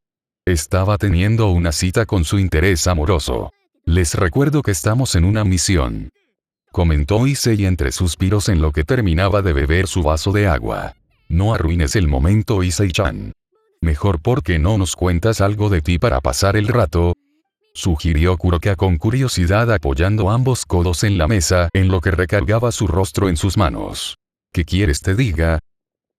S2: estaba teniendo una cita con su interés amoroso. Les recuerdo que estamos en una misión, comentó Issei entre suspiros en lo que terminaba de beber su vaso de agua. No arruines el momento, Issei-chan. Mejor porque no nos cuentas algo de ti para pasar el rato, sugirió Kuroka con curiosidad apoyando ambos codos en la mesa en lo que recargaba su rostro en sus manos. ¿Qué quieres te diga?,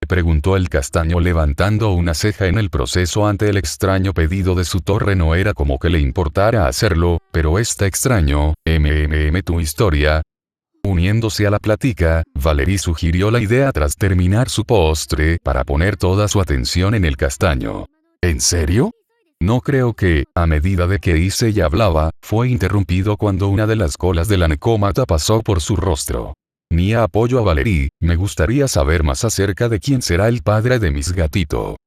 S2: preguntó el castaño levantando una ceja en el proceso ante el extraño pedido de su torre. No era como que le importara hacerlo, pero está extraño, tu historia. Uniéndose a la plática, Valerie sugirió la idea tras terminar su postre para poner toda su atención en el castaño. ¿En serio? No creo que, a medida de que Issei hablaba, fue interrumpido cuando una de las colas de la necómata pasó por su rostro. Nia apoyó a Valerie, me gustaría saber más acerca de quién será el padre de mis gatito.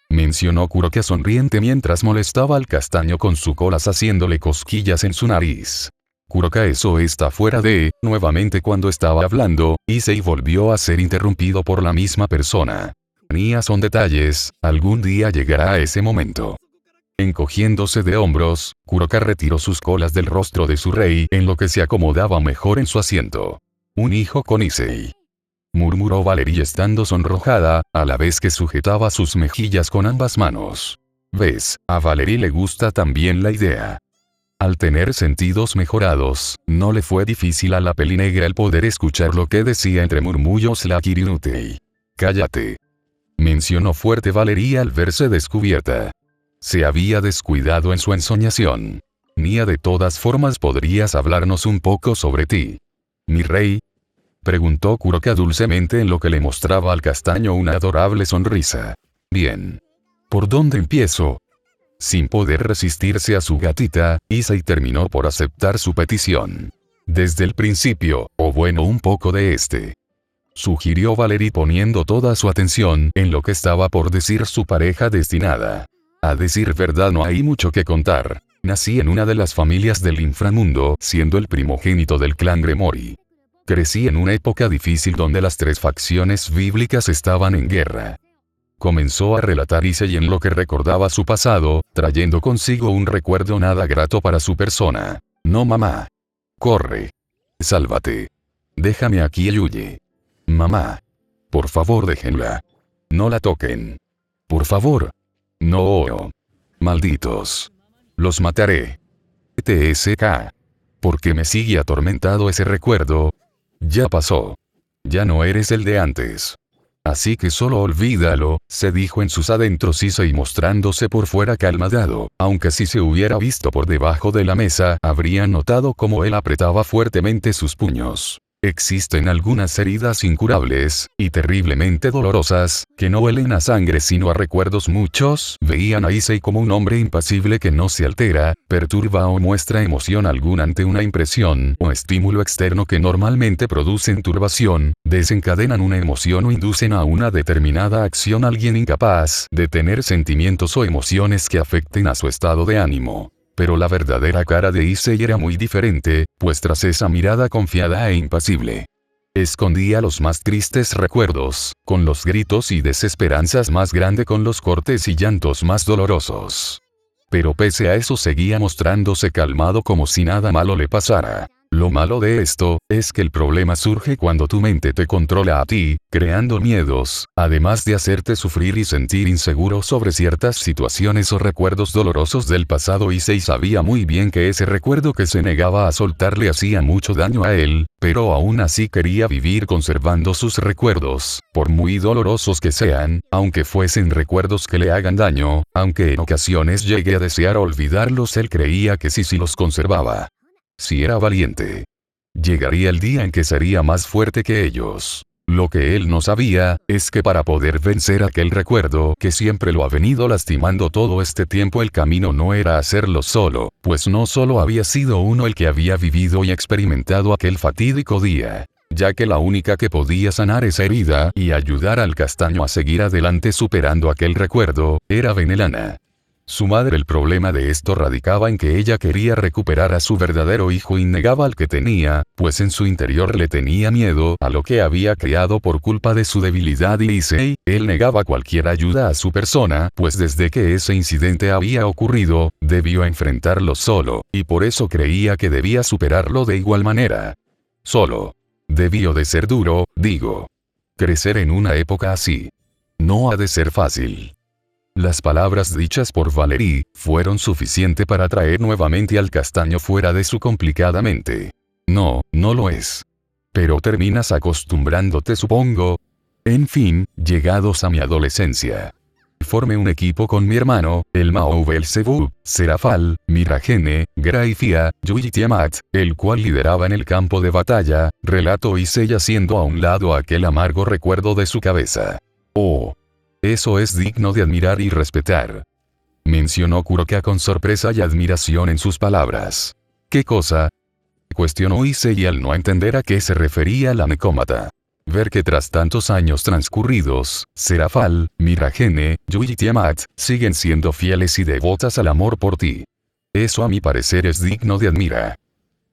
S2: Mencionó Kuroka sonriente mientras molestaba al castaño con su cola haciéndole cosquillas en su nariz. Kuroka, eso está fuera de, nuevamente cuando estaba hablando, Issei volvió a ser interrumpido por la misma persona. Nia, son detalles, algún día llegará a ese momento. Encogiéndose de hombros, Kuroka retiró sus colas del rostro de su rey en lo que se acomodaba mejor en su asiento. Un hijo con Issei, murmuró Valerie estando sonrojada, a la vez que sujetaba sus mejillas con ambas manos. ¿Ves? A Valerie le gusta también la idea. Al tener sentidos mejorados, no le fue difícil a la pelinegra el poder escuchar lo que decía entre murmullos la Kirinutei. Cállate, mencionó fuerte Valerie al verse descubierta. Se había descuidado en su ensoñación. Nia, de todas formas podrías hablarnos un poco sobre ti. ¿Mi rey?, preguntó Kuroka dulcemente en lo que le mostraba al castaño una adorable sonrisa. Bien. ¿Por dónde empiezo? Sin poder resistirse a su gatita, Issei terminó por aceptar su petición. Desde el principio, o bueno, un poco de este, sugirió Valerie poniendo toda su atención en lo que estaba por decir su pareja destinada. A decir verdad, no hay mucho que contar. Nací en una de las familias del inframundo, siendo el primogénito del clan Gremory. Crecí en una época difícil donde las tres facciones bíblicas estaban en guerra. Comenzó a relatar Issei en lo que recordaba su pasado, trayendo consigo un recuerdo nada grato para su persona. No, mamá. Corre. Sálvate. Déjame aquí y huye. Mamá. Por favor, déjenla. No la toquen. Por favor. No. Malditos. Los mataré. TSK. ¿Por qué me sigue atormentado ese recuerdo? Ya pasó. Ya no eres el de antes. Así que solo olvídalo, se dijo en sus adentros Issei mostrándose por fuera calmado, aunque si se hubiera visto por debajo de la mesa, habría notado cómo él apretaba fuertemente sus puños. Existen algunas heridas incurables, y terriblemente dolorosas, que no huelen a sangre sino a recuerdos. Muchos veían a Issei como un hombre impasible que no se altera, perturba o muestra emoción alguna ante una impresión o estímulo externo que normalmente producen turbación, desencadenan una emoción o inducen a una determinada acción. Alguien incapaz de tener sentimientos o emociones que afecten a su estado de ánimo. Pero la verdadera cara de Issei era muy diferente, pues tras esa mirada confiada e impasible, escondía los más tristes recuerdos, con los gritos y desesperanzas más grandes, con los cortes y llantos más dolorosos. Pero pese a eso seguía mostrándose calmado como si nada malo le pasara. Lo malo de esto, es que el problema surge cuando tu mente te controla a ti, creando miedos, además de hacerte sufrir y sentir inseguro sobre ciertas situaciones o recuerdos dolorosos del pasado. Issei sabía muy bien que ese recuerdo que se negaba a soltar le hacía mucho daño a él, pero aún así quería vivir conservando sus recuerdos, por muy dolorosos que sean, aunque fuesen recuerdos que le hagan daño, aunque en ocasiones llegue a desear olvidarlos. Él creía que si los conservaba, si era valiente, llegaría el día en que sería más fuerte que ellos. Lo que él no sabía, es que para poder vencer aquel recuerdo que siempre lo ha venido lastimando todo este tiempo, el camino no era hacerlo solo, pues no solo había sido uno el que había vivido y experimentado aquel fatídico día, ya que la única que podía sanar esa herida y ayudar al castaño a seguir adelante superando aquel recuerdo, era Benelana. Su madre. El problema de esto radicaba en que ella quería recuperar a su verdadero hijo y negaba al que tenía, pues en su interior le tenía miedo a lo que había creado por culpa de su debilidad y Issei, él negaba cualquier ayuda a su persona, pues desde que ese incidente había ocurrido, debió enfrentarlo solo, y por eso creía que debía superarlo de igual manera. Solo. Debió de ser duro, digo. Crecer en una época así. No ha de ser fácil. Las palabras dichas por Valerie fueron suficiente para traer nuevamente al castaño fuera de su complicada mente. No, no lo es. Pero terminas acostumbrándote, supongo. En fin, llegados a mi adolescencia. Formé un equipo con mi hermano, el Mao Belzebub, Serafal, Miragene, Graifia, Yui Tiamat, el cual lideraba en el campo de batalla, relató Issei haciendo a un lado aquel amargo recuerdo de su cabeza. Oh. Eso es digno de admirar y respetar. Mencionó Kuroka con sorpresa y admiración en sus palabras. ¿Qué cosa? Cuestionó Issei al no entender a qué se refería la necómata. Ver que tras tantos años transcurridos, Serafal, Miragene, Yui y Tiamat, siguen siendo fieles y devotas al amor por ti. Eso a mi parecer es digno de admirar.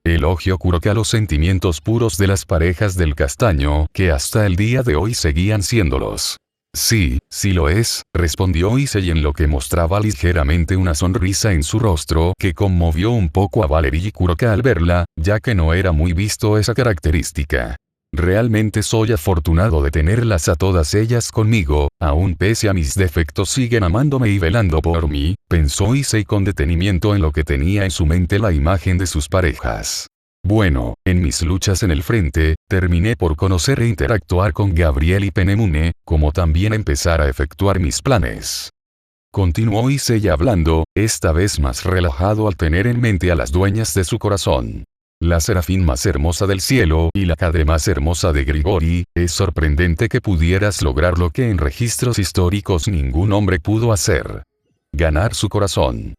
S2: Elogio Kuroka los sentimientos puros de las parejas del castaño, que hasta el día de hoy seguían siéndolos. Sí, sí lo es, respondió Issei en lo que mostraba ligeramente una sonrisa en su rostro que conmovió un poco a Valerie y Kuroka al verla, ya que no era muy visto esa característica. Realmente soy afortunado de tenerlas a todas ellas conmigo, aún pese a mis defectos siguen amándome y velando por mí, pensó Issei con detenimiento en lo que tenía en su mente la imagen de sus parejas. Bueno, en mis luchas en el frente, terminé por conocer e interactuar con Gabriel y Penemune, como también empezar a efectuar mis planes. Continuó Issei hablando, esta vez más relajado al tener en mente a las dueñas de su corazón. La serafín más hermosa del cielo y la cadre más hermosa de Grigori, es sorprendente que pudieras lograr lo que en registros históricos ningún hombre pudo hacer. Ganar su corazón.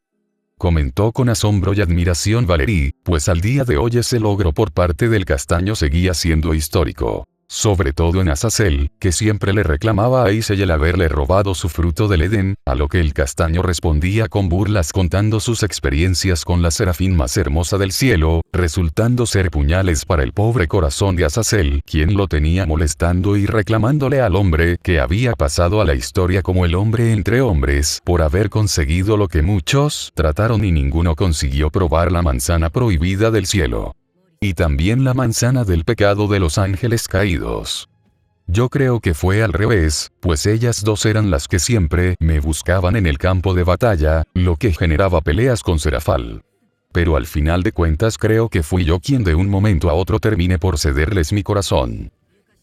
S2: Comentó con asombro y admiración Valerie, pues al día de hoy ese logro por parte del castaño seguía siendo histórico. Sobre todo en Azazel, que siempre le reclamaba a Issei el haberle robado su fruto del Edén, a lo que el castaño respondía con burlas contando sus experiencias con la serafín más hermosa del cielo, resultando ser puñales para el pobre corazón de Azazel, quien lo tenía molestando y reclamándole al hombre que había pasado a la historia como el hombre entre hombres, por haber conseguido lo que muchos trataron y ninguno consiguió probar la manzana prohibida del cielo. Y también la manzana del pecado de los ángeles caídos. Yo creo que fue al revés, pues ellas dos eran las que siempre me buscaban en el campo de batalla, lo que generaba peleas con Serafal. Pero al final de cuentas creo que fui yo quien de un momento a otro terminé por cederles mi corazón.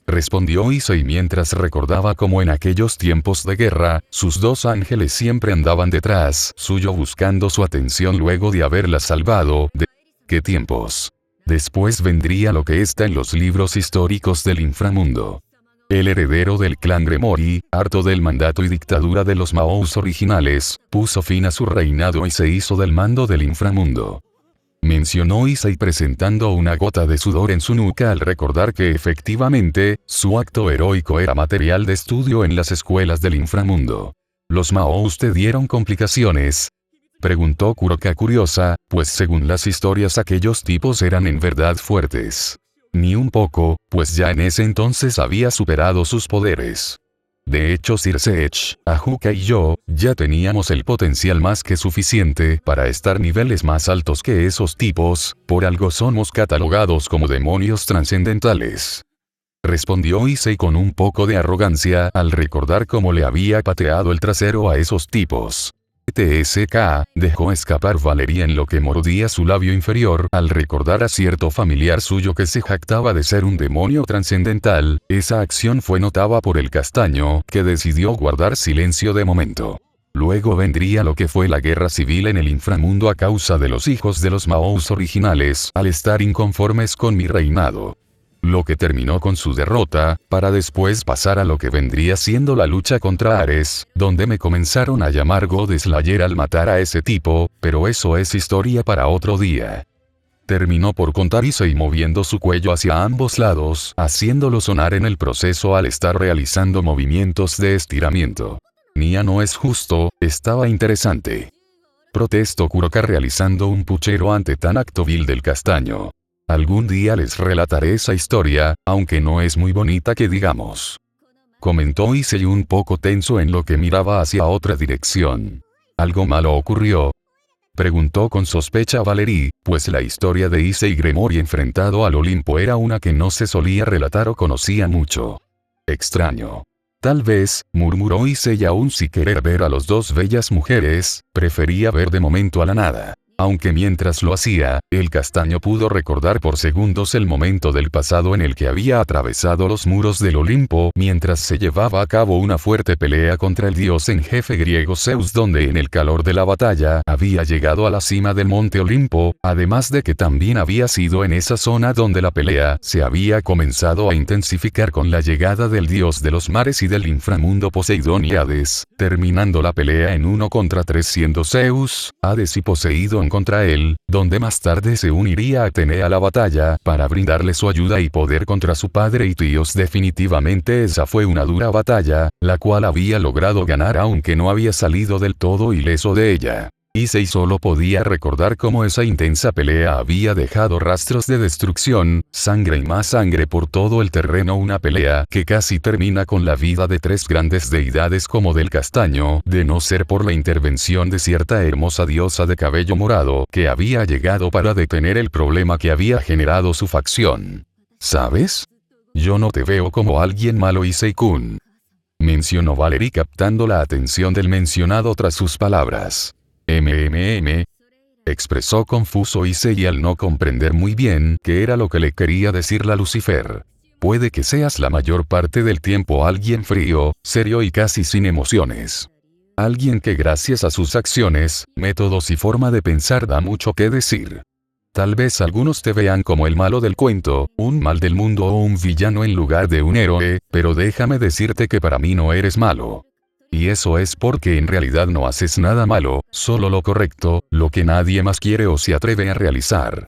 S2: Respondió Issei mientras recordaba cómo en aquellos tiempos de guerra, sus dos ángeles siempre andaban detrás suyo buscando su atención luego de haberla salvado de... ¿Qué tiempos? Después vendría lo que está en los libros históricos del inframundo. El heredero del clan Gremori, harto del mandato y dictadura de los Maous originales, puso fin a su reinado y se hizo del mando del inframundo. Mencionó Issei presentando una gota de sudor en su nuca al recordar que efectivamente, su acto heroico era material de estudio en las escuelas del inframundo. ¿Los Maous te dieron complicaciones?, preguntó Kuroka curiosa, pues según las historias aquellos tipos eran en verdad fuertes. Ni un poco, pues ya en ese entonces había superado sus poderes. De hecho Sir Sech, Ahuka y yo, ya teníamos el potencial más que suficiente para estar niveles más altos que esos tipos, por algo somos catalogados como demonios trascendentales. Respondió Issei con un poco de arrogancia al recordar cómo le había pateado el trasero a esos tipos. TSK, dejó escapar Valerie en lo que mordía su labio inferior al recordar a cierto familiar suyo que se jactaba de ser un demonio trascendental. Esa acción fue notada por el castaño, que decidió guardar silencio de momento. Luego vendría lo que fue la guerra civil en el inframundo a causa de los hijos de los Maous originales al estar inconformes con mi reinado. Lo que terminó con su derrota, para después pasar a lo que vendría siendo la lucha contra Ares, donde me comenzaron a llamar God Slayer al matar a ese tipo, pero eso es historia para otro día. Terminó por contar Issei moviendo su cuello hacia ambos lados, haciéndolo sonar en el proceso al estar realizando movimientos de estiramiento. Nia no es justo, estaba interesante. Protestó Kuroka realizando un puchero ante tan acto vil del castaño. Algún día les relataré esa historia, aunque no es muy bonita que digamos. Comentó Issei un poco tenso en lo que miraba hacia otra dirección. ¿Algo malo ocurrió? Preguntó con sospecha Valerie, pues la historia de Issei Gremory enfrentado al Olimpo era una que no se solía relatar o conocía mucho. Extraño. Tal vez, murmuró Issei aún sin querer ver a las dos bellas mujeres, prefería ver de momento a la nada. Aunque mientras lo hacía, el castaño pudo recordar por segundos el momento del pasado en el que había atravesado los muros del Olimpo mientras se llevaba a cabo una fuerte pelea contra el dios en jefe griego Zeus, donde en el calor de la batalla había llegado a la cima del monte Olimpo, además de que también había sido en esa zona donde la pelea se había comenzado a intensificar con la llegada del dios de los mares y del inframundo Poseidón y Hades, terminando la pelea en 1 contra 3 siendo Zeus, Hades y Poseidón contra él, donde más tarde se uniría Atenea a la batalla para brindarle su ayuda y poder contra su padre y tíos. Definitivamente esa fue una dura batalla, la cual había logrado ganar aunque no había salido del todo ileso de ella. Issei solo podía recordar cómo esa intensa pelea había dejado rastros de destrucción, sangre y más sangre por todo el terreno, una pelea que casi termina con la vida de 3 grandes deidades como del castaño, de no ser por la intervención de cierta hermosa diosa de cabello morado que había llegado para detener el problema que había generado su facción. ¿Sabes? Yo no te veo como alguien malo, Issei-kun, mencionó Valerie captando la atención del mencionado tras sus palabras. Expresó confuso Issei al no comprender muy bien qué era lo que le quería decir la Lucifer. Puede que seas la mayor parte del tiempo alguien frío, serio y casi sin emociones. Alguien que gracias a sus acciones, métodos y forma de pensar da mucho que decir. Tal vez algunos te vean como el malo del cuento, un mal del mundo o un villano en lugar de un héroe, pero déjame decirte que para mí no eres malo. Y eso es porque en realidad no haces nada malo, solo lo correcto, lo que nadie más quiere o se atreve a realizar.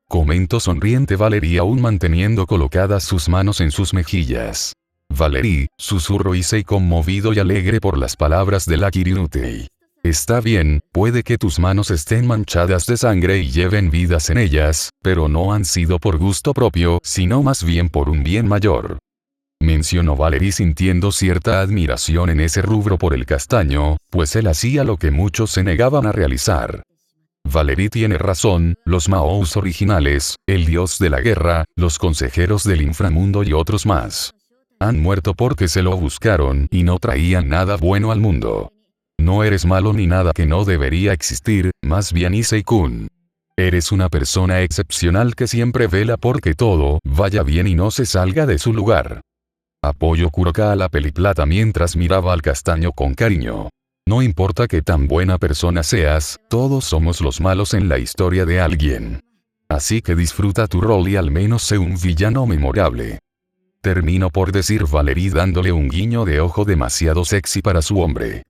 S2: Comentó sonriente Valerie aún manteniendo colocadas sus manos en sus mejillas. Valerie, susurró Issei conmovido y alegre por las palabras de la Kirinutei. Está bien, puede que tus manos estén manchadas de sangre y lleven vidas en ellas, pero no han sido por gusto propio, sino más bien por un bien mayor. Mencionó Valerie sintiendo cierta admiración en ese rubro por el castaño, pues él hacía lo que muchos se negaban a realizar. Valerie tiene razón, los Maous originales, el dios de la guerra, los consejeros del inframundo y otros más. Han muerto porque se lo buscaron y no traían nada bueno al mundo. No eres malo ni nada que no debería existir, más bien Issei-kun. Eres una persona excepcional que siempre vela porque todo vaya bien y no se salga de su lugar. Apoyó Kuroka a la peliplata mientras miraba al castaño con cariño. No importa qué tan buena persona seas, todos somos los malos en la historia de alguien. Así que disfruta tu rol y al menos sé un villano memorable. Terminó por decir Valerie dándole un guiño de ojo demasiado sexy para su hombre.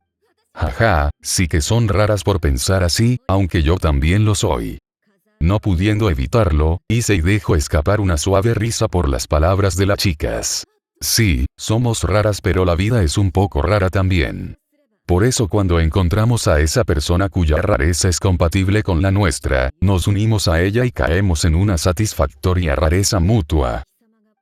S2: Jaja, sí que son raras por pensar así, aunque yo también lo soy. No pudiendo evitarlo, Issei dejó escapar una suave risa por las palabras de las chicas. Sí, somos raras pero la vida es un poco rara también. Por eso cuando encontramos a esa persona cuya rareza es compatible con la nuestra, nos unimos a ella y caemos en una satisfactoria rareza mutua.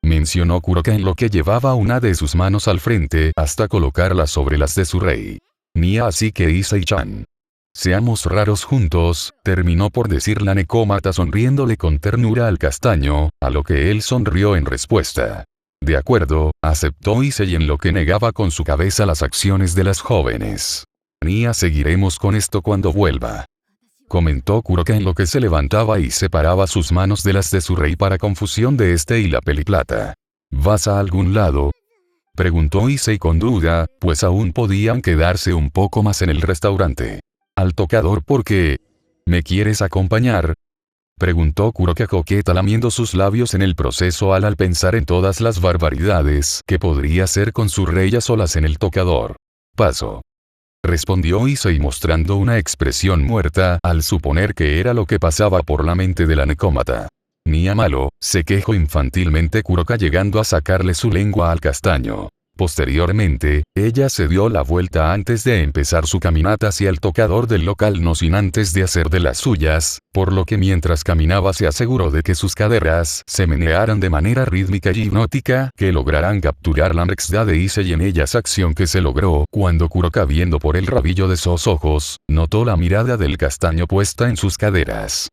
S2: Mencionó Kuroka en lo que llevaba una de sus manos al frente hasta colocarla sobre las de su rey. Nia, así que Issei-chan. Seamos raros juntos, terminó por decir la Necómata sonriéndole con ternura al castaño, a lo que él sonrió en respuesta. De acuerdo, aceptó Issei en lo que negaba con su cabeza las acciones de las jóvenes. Nia, seguiremos con esto cuando vuelva. Comentó Kuroka en lo que se levantaba y separaba sus manos de las de su rey para confusión de este y la peliplata. ¿Vas a algún lado? Preguntó Issei con duda, pues aún podían quedarse un poco más en el restaurante. Al tocador porque... ¿Me quieres acompañar? Preguntó Kuroka coqueta lamiendo sus labios en el proceso al pensar en todas las barbaridades que podría hacer con su rey a solas en el tocador. Paso. Respondió Issei mostrando una expresión muerta al suponer que era lo que pasaba por la mente de la Necómata. Nia malo, se quejó infantilmente Kuroka llegando a sacarle su lengua al castaño. Posteriormente, ella se dio la vuelta antes de empezar su caminata hacia el tocador del local no sin antes de hacer de las suyas, por lo que mientras caminaba se aseguró de que sus caderas se menearan de manera rítmica y hipnótica que lograran capturar la ansiedad de Issei en ellas, acción que se logró cuando Kuroka, viendo por el rabillo de sus ojos, notó la mirada del castaño puesta en sus caderas.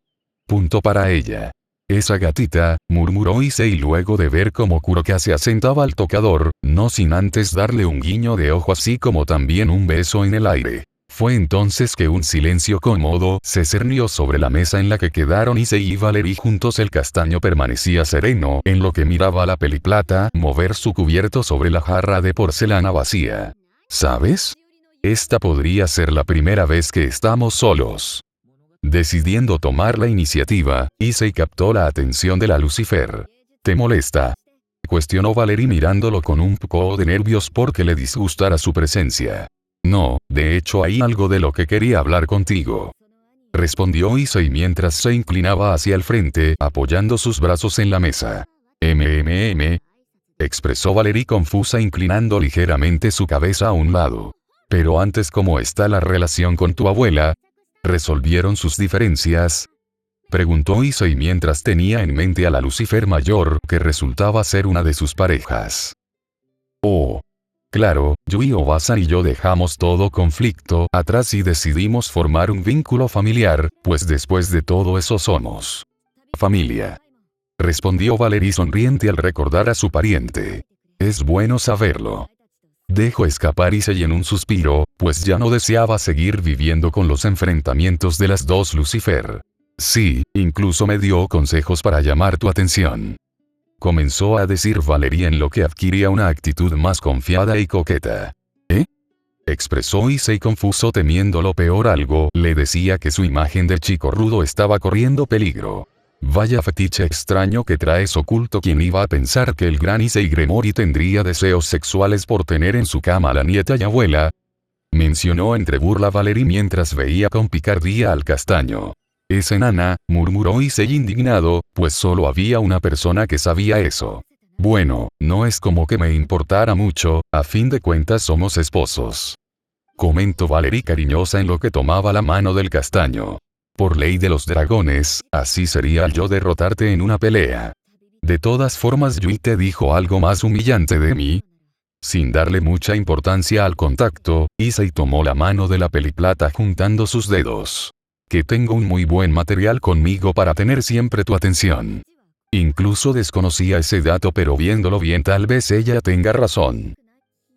S2: Punto para ella. Esa gatita, murmuró Issei luego de ver cómo Kuroka se asentaba al tocador, no sin antes darle un guiño de ojo así como también un beso en el aire. Fue entonces que un silencio cómodo se cernió sobre la mesa en la que quedaron Issei y Valerie juntos. El castaño permanecía sereno en lo que miraba a la peliplata mover su cubierto sobre la jarra de porcelana vacía. ¿Sabes? Esta podría ser la primera vez que estamos solos. Decidiendo tomar la iniciativa, Issei captó la atención de la Lucifer. ¿Te molesta?, cuestionó Valerie mirándolo con un poco de nervios porque le disgustara su presencia. No, de hecho hay algo de lo que quería hablar contigo, respondió Issei mientras se inclinaba hacia el frente apoyando sus brazos en la mesa. Expresó Valerie confusa inclinando ligeramente su cabeza a un lado. Pero antes, ¿cómo está la relación con tu abuela? ¿Resolvieron sus diferencias?, preguntó Issei mientras tenía en mente a la Lucifer mayor que resultaba ser una de sus parejas. Oh. Claro, Yui Obasan y yo dejamos todo conflicto atrás y decidimos formar un vínculo familiar, pues después de todo eso somos familia, respondió Valerie sonriente al recordar a su pariente. Es bueno saberlo. Dejó escapar Issei en un suspiro, pues ya no deseaba seguir viviendo con los enfrentamientos de las dos Lucifer. Sí, incluso me dio consejos para llamar tu atención, comenzó a decir Valerie en lo que adquiría una actitud más confiada y coqueta. ¿Eh? Expresó Issei confuso temiendo lo peor. Algo le decía que su imagen de chico rudo estaba corriendo peligro. Vaya fetiche extraño que traes oculto. ¿Quién iba a pensar que el gran Issei Gremori tendría deseos sexuales por tener en su cama a la nieta y abuela?, mencionó entre burla Valerie mientras veía con picardía al castaño. Es enana, murmuró Issei indignado, pues solo había una persona que sabía eso. Bueno, no es como que me importara mucho, a fin de cuentas somos esposos, comentó Valerie cariñosa en lo que tomaba la mano del castaño. Por ley de los dragones, así sería al yo derrotarte en una pelea. De todas formas, Yui te dijo algo más humillante de mí. Sin darle mucha importancia al contacto, Issei tomó la mano de la peliplata juntando sus dedos. Que tengo un muy buen material conmigo para tener siempre tu atención. Incluso desconocía ese dato, pero viéndolo bien tal vez ella tenga razón,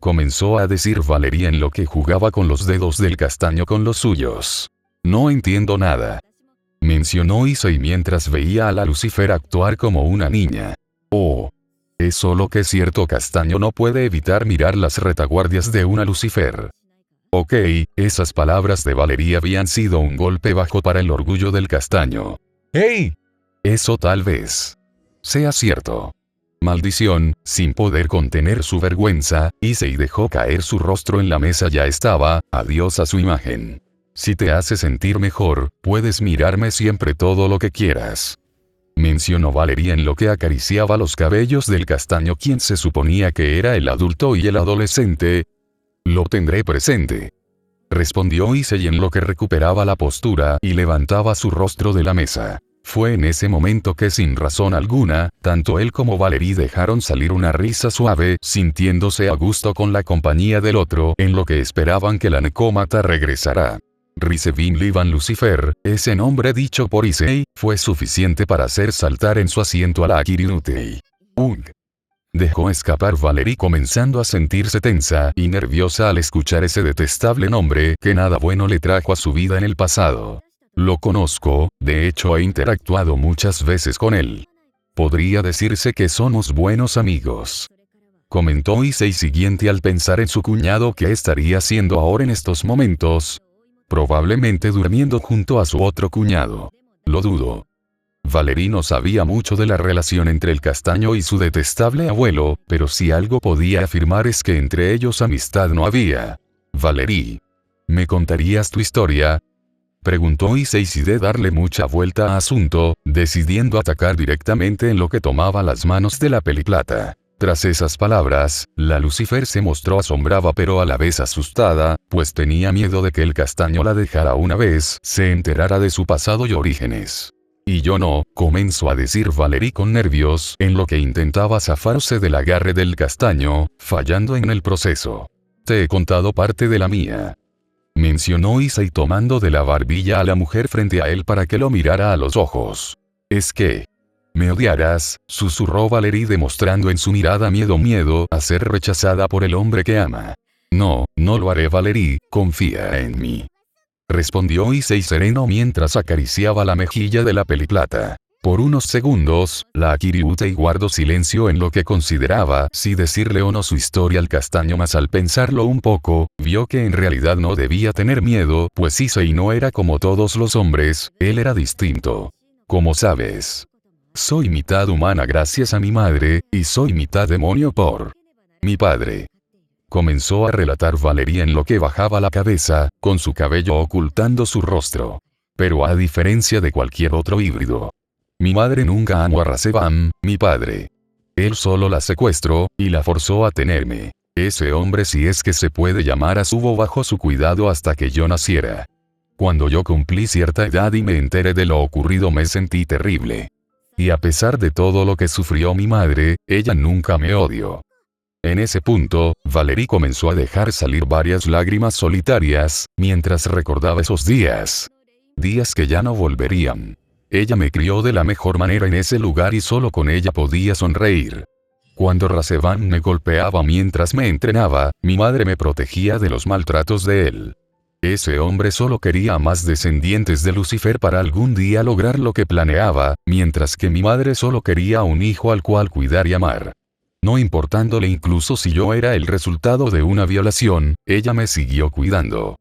S2: comenzó a decir Valerie en lo que jugaba con los dedos del castaño con los suyos. No entiendo nada, mencionó Issei mientras veía a la Lucifer actuar como una niña. Oh. Es solo que cierto castaño no puede evitar mirar las retaguardias de una Lucifer. Ok, esas palabras de Valerie habían sido un golpe bajo para el orgullo del castaño. ¡Hey! Eso tal vez sea cierto. Maldición, sin poder contener su vergüenza, Issei dejó caer su rostro en la mesa. Ya estaba, adiós a su imagen. Si te hace sentir mejor, puedes mirarme siempre todo lo que quieras, mencionó Valerie en lo que acariciaba los cabellos del castaño, quien se suponía que era el adulto y el adolescente. Lo tendré presente, respondió Issei en lo que recuperaba la postura y levantaba su rostro de la mesa. Fue en ese momento que sin razón alguna, tanto él como Valerie dejaron salir una risa suave, sintiéndose a gusto con la compañía del otro, en lo que esperaban que la necómata regresara. Risevin Livan Lucifer, ese nombre dicho por Issei, fue suficiente para hacer saltar en su asiento a la Kirinutei. Dejó escapar Valerie, comenzando a sentirse tensa y nerviosa al escuchar ese detestable nombre que nada bueno le trajo a su vida en el pasado. Lo conozco, de hecho he interactuado muchas veces con él. Podría decirse que somos buenos amigos, comentó Issei siguiente al pensar en su cuñado. ¿Qué estaría haciendo ahora en estos momentos? Probablemente durmiendo junto a su otro cuñado. Lo dudo. Valerie no sabía mucho de la relación entre el castaño y su detestable abuelo, pero si algo podía afirmar es que entre ellos amistad no había. Valerie, ¿me contarías tu historia?, preguntó Issei sin darle mucha vuelta a asunto, decidiendo atacar directamente en lo que tomaba las manos de la peliplata. Tras esas palabras, la Lucifer se mostró asombrada pero a la vez asustada, pues tenía miedo de que el castaño la dejara una vez se enterara de su pasado y orígenes. Y yo no, comenzó a decir Valerie con nervios, en lo que intentaba zafarse del agarre del castaño, fallando en el proceso. Te he contado parte de la mía. Mencionó Issei tomando de la barbilla a la mujer frente a él para que lo mirara a los ojos. Es que... me odiarás, susurró Valerie demostrando en su mirada miedo a ser rechazada por el hombre que ama. No, no lo haré Valerie, confía en mí. Respondió Issei sereno mientras acariciaba la mejilla de la peliplata. Por unos segundos, la Kiriutei guardó silencio en lo que consideraba si decirle o no su historia al castaño, mas al pensarlo un poco, vio que en realidad no debía tener miedo, pues Issei no era como todos los hombres, él era distinto. Como sabes, soy mitad humana gracias a mi madre, y soy mitad demonio por mi padre. Comenzó a relatar Valerie en lo que bajaba la cabeza, con su cabello ocultando su rostro. Pero a diferencia de cualquier otro híbrido, mi madre nunca amó a Rasevan, mi padre. Él solo la secuestró, y la forzó a tenerme. Ese hombre, si es que se puede llamar, estuvo bajo su cuidado hasta que yo naciera. Cuando yo cumplí cierta edad y me enteré de lo ocurrido me sentí terrible. Y a pesar de todo lo que sufrió mi madre, ella nunca me odió. En ese punto, Valerie comenzó a dejar salir varias lágrimas solitarias, mientras recordaba esos días. Días que ya no volverían. Ella me crió de la mejor manera en ese lugar y solo con ella podía sonreír. Cuando Rasevan me golpeaba mientras me entrenaba, mi madre me protegía de los maltratos de él. Ese hombre solo quería a más descendientes de Lucifer para algún día lograr lo que planeaba, mientras que mi madre solo quería un hijo al cual cuidar y amar. No importándole incluso si yo era el resultado de una violación, ella me siguió cuidando.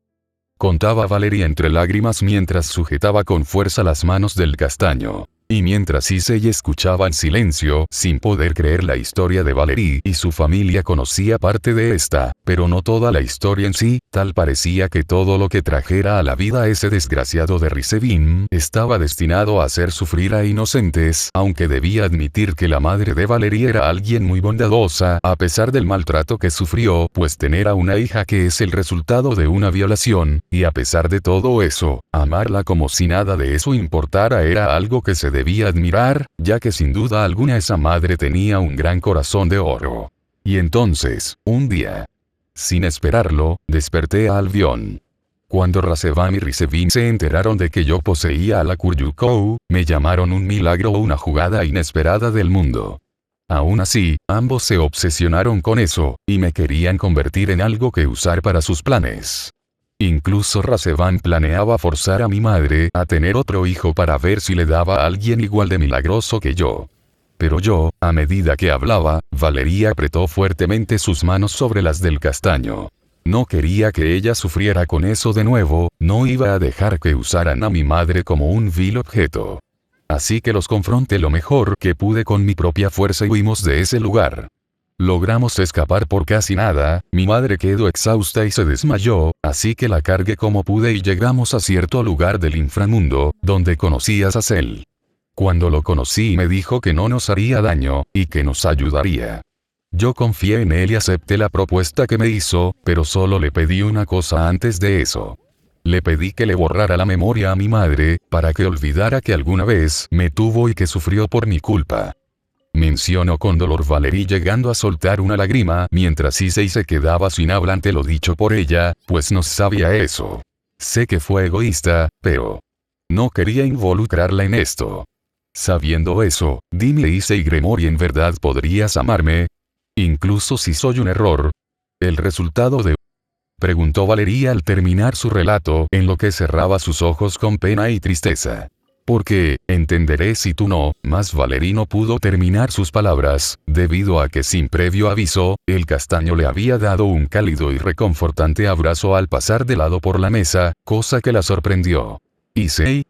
S2: Contaba Valerie entre lágrimas mientras sujetaba con fuerza las manos del castaño. Y mientras Issei escuchaba en silencio, sin poder creer la historia de Valerie, y su familia conocía parte de esta, pero no toda la historia en sí, tal parecía que todo lo que trajera a la vida ese desgraciado de Risevin, estaba destinado a hacer sufrir a inocentes, aunque debía admitir que la madre de Valerie era alguien muy bondadosa, a pesar del maltrato que sufrió, pues tener a una hija que es el resultado de una violación, y a pesar de todo eso, amarla como si nada de eso importara era algo que se debía admirar, ya que sin duda alguna esa madre tenía un gran corazón de oro. Y entonces, un día, sin esperarlo, desperté a Albion. Cuando Rasevan y Risevin se enteraron de que yo poseía a la Kuryukou, me llamaron un milagro o una jugada inesperada del mundo. Aún así, ambos se obsesionaron con eso, y me querían convertir en algo que usar para sus planes. Incluso Rasevan planeaba forzar a mi madre a tener otro hijo para ver si le daba a alguien igual de milagroso que yo. Pero yo, a medida que hablaba, Valerie apretó fuertemente sus manos sobre las del castaño. No quería que ella sufriera con eso de nuevo, no iba a dejar que usaran a mi madre como un vil objeto. Así que los confronté lo mejor que pude con mi propia fuerza y huimos de ese lugar. Logramos escapar por casi nada, mi madre quedó exhausta y se desmayó, así que la cargué como pude y llegamos a cierto lugar del inframundo, donde conocí a Zazel. Cuando lo conocí me dijo que no nos haría daño, y que nos ayudaría. Yo confié en él y acepté la propuesta que me hizo, pero solo le pedí una cosa antes de eso. Le pedí que le borrara la memoria a mi madre, para que olvidara que alguna vez me tuvo y que sufrió por mi culpa. Mencionó con dolor Valerie llegando a soltar una lágrima mientras Issei se quedaba sin habla ante lo dicho por ella, pues no sabía eso. Sé que fue egoísta, pero no quería involucrarla en esto. Sabiendo eso, dime Issei Gremory, ¿en verdad podrías amarme? Incluso si soy un error. ¿El resultado de...? Preguntó Valerie al terminar su relato, en lo que cerraba sus ojos con pena y tristeza. Porque, entenderé si tú no, mas Valerie no pudo terminar sus palabras, debido a que sin previo aviso, el castaño le había dado un cálido y reconfortante abrazo al pasar de lado por la mesa, cosa que la sorprendió. ¿Issei?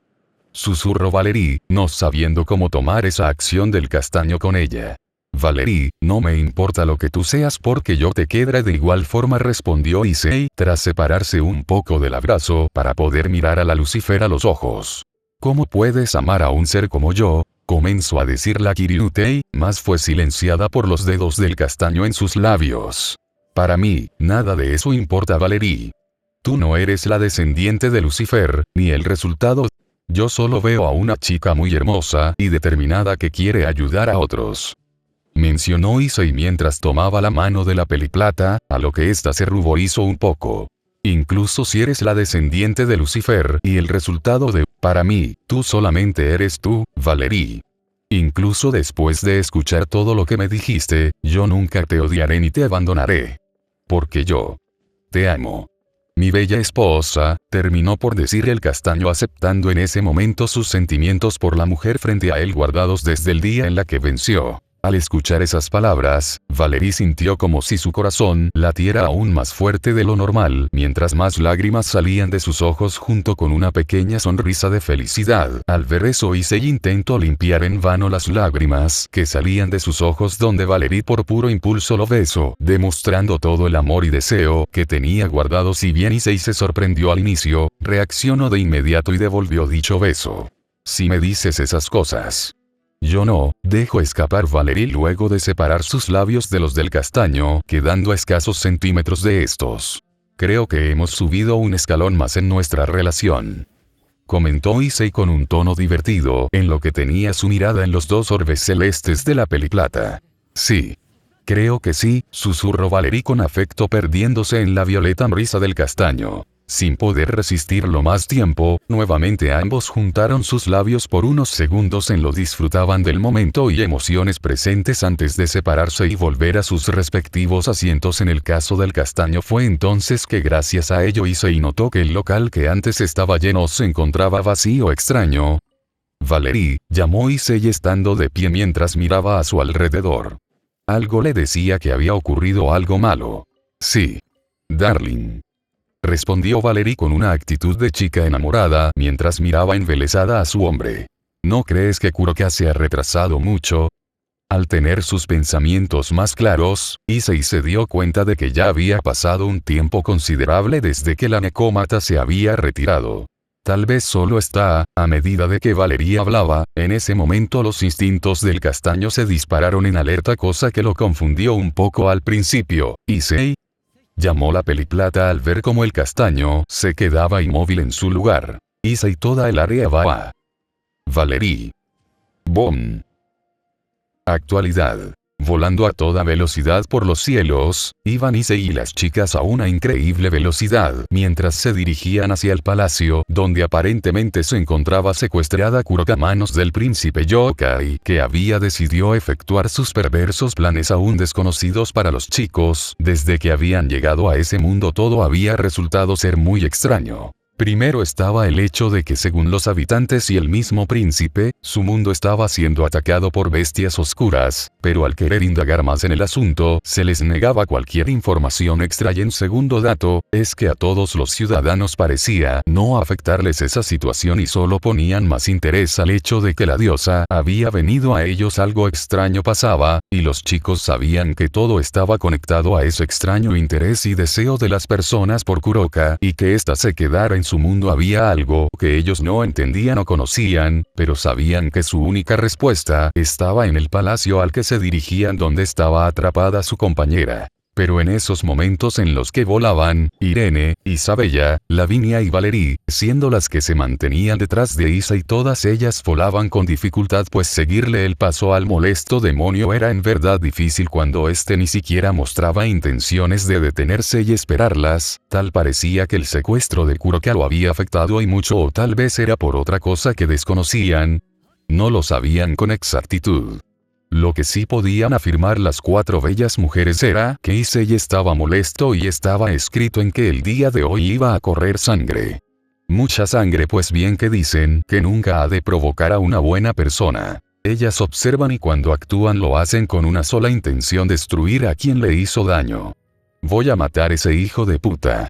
S2: Susurró Valerie, no sabiendo cómo tomar esa acción del castaño con ella. Valerie, no me importa lo que tú seas porque yo te quedaré de igual forma, respondió Issei, tras separarse un poco del abrazo para poder mirar a la Lucifer a los ojos. ¿Cómo puedes amar a un ser como yo? Comenzó a decir la Kiryutei, mas fue silenciada por los dedos del castaño en sus labios. Para mí, nada de eso importa, Valerie. Tú no eres la descendiente de Lucifer, ni el resultado. Yo solo veo a una chica muy hermosa y determinada que quiere ayudar a otros. Mencionó Issei mientras tomaba la mano de la peliplata, a lo que ésta se ruborizó un poco. Incluso si eres la descendiente de Lucifer y el resultado de, para mí, tú solamente eres tú, Valerie. Incluso después de escuchar todo lo que me dijiste, yo nunca te odiaré ni te abandonaré. Porque yo te amo. Mi bella esposa, terminó por decir el castaño aceptando en ese momento sus sentimientos por la mujer frente a él guardados desde el día en la que venció. Al escuchar esas palabras, Valerie sintió como si su corazón latiera aún más fuerte de lo normal, mientras más lágrimas salían de sus ojos junto con una pequeña sonrisa de felicidad. Al ver eso Issei intentó limpiar en vano las lágrimas que salían de sus ojos donde Valerie por puro impulso lo besó, demostrando todo el amor y deseo que tenía guardado. Si bien Issei se sorprendió al inicio, reaccionó de inmediato y devolvió dicho beso. Si me dices esas cosas. Yo no, dejó escapar Valerie luego de separar sus labios de los del castaño, quedando a escasos centímetros de estos. Creo que hemos subido un escalón más en nuestra relación. Comentó Issei con un tono divertido, en lo que tenía su mirada en los dos orbes celestes de la peliplata. Sí. Creo que sí, susurró Valerie con afecto perdiéndose en la violeta brisa del castaño. Sin poder resistirlo más tiempo, nuevamente ambos juntaron sus labios por unos segundos en lo disfrutaban del momento y emociones presentes antes de separarse y volver a sus respectivos asientos. En el caso del castaño fue entonces que gracias a ello Issei notó que el local que antes estaba lleno se encontraba vacío. Extraño. Valerie, llamó Issei estando de pie mientras miraba a su alrededor. Algo le decía que había ocurrido algo malo. Sí. Darling. Respondió Valerie con una actitud de chica enamorada mientras miraba embelesada a su hombre. ¿No crees que Kuroka se ha retrasado mucho? Al tener sus pensamientos más claros, Issei se dio cuenta de que ya había pasado un tiempo considerable desde que la Nekomata se había retirado. Tal vez solo está, a medida de que Valerie hablaba, en ese momento los instintos del castaño se dispararon en alerta, cosa que lo confundió un poco al principio. Issei, llamó la peliplata al ver cómo el castaño se quedaba inmóvil en su lugar. Issei, toda el área va a Valerie. Boom. Actualidad. Volando a toda velocidad por los cielos, iban Issei y las chicas a una increíble velocidad mientras se dirigían hacia el palacio donde aparentemente se encontraba secuestrada Kuroka a manos del príncipe Yokai, que había decidido efectuar sus perversos planes aún desconocidos para los chicos. Desde que habían llegado a ese mundo todo había resultado ser muy extraño. Primero estaba el hecho de que según los habitantes y el mismo príncipe, su mundo estaba siendo atacado por bestias oscuras, pero al querer indagar más en el asunto, se les negaba cualquier información extra. Y en segundo dato, es que a todos los ciudadanos parecía no afectarles esa situación y solo ponían más interés al hecho de que la diosa había venido a ellos. Algo extraño pasaba, y los chicos sabían que todo estaba conectado a ese extraño interés y deseo de las personas por Kuroka, y que ésta se quedara en su mundo. Había algo que ellos no entendían o conocían, pero sabían que su única respuesta estaba en el palacio al que se dirigían, donde estaba atrapada su compañera. Pero en esos momentos en los que volaban, Irene, Isabella, Lavinia y Valerie, siendo las que se mantenían detrás de Issei, todas ellas volaban con dificultad, pues seguirle el paso al molesto demonio era en verdad difícil cuando éste ni siquiera mostraba intenciones de detenerse y esperarlas. Tal parecía que el secuestro de Kuroka lo había afectado y mucho, o tal vez era por otra cosa que desconocían. No lo sabían con exactitud. Lo que sí podían afirmar las cuatro bellas mujeres era que Issei estaba molesto y estaba escrito en que el día de hoy iba a correr sangre. Mucha sangre, pues bien que dicen que nunca ha de provocar a una buena persona. Ellas observan y cuando actúan lo hacen con una sola intención: destruir a quien le hizo daño. Voy a matar ese hijo de puta.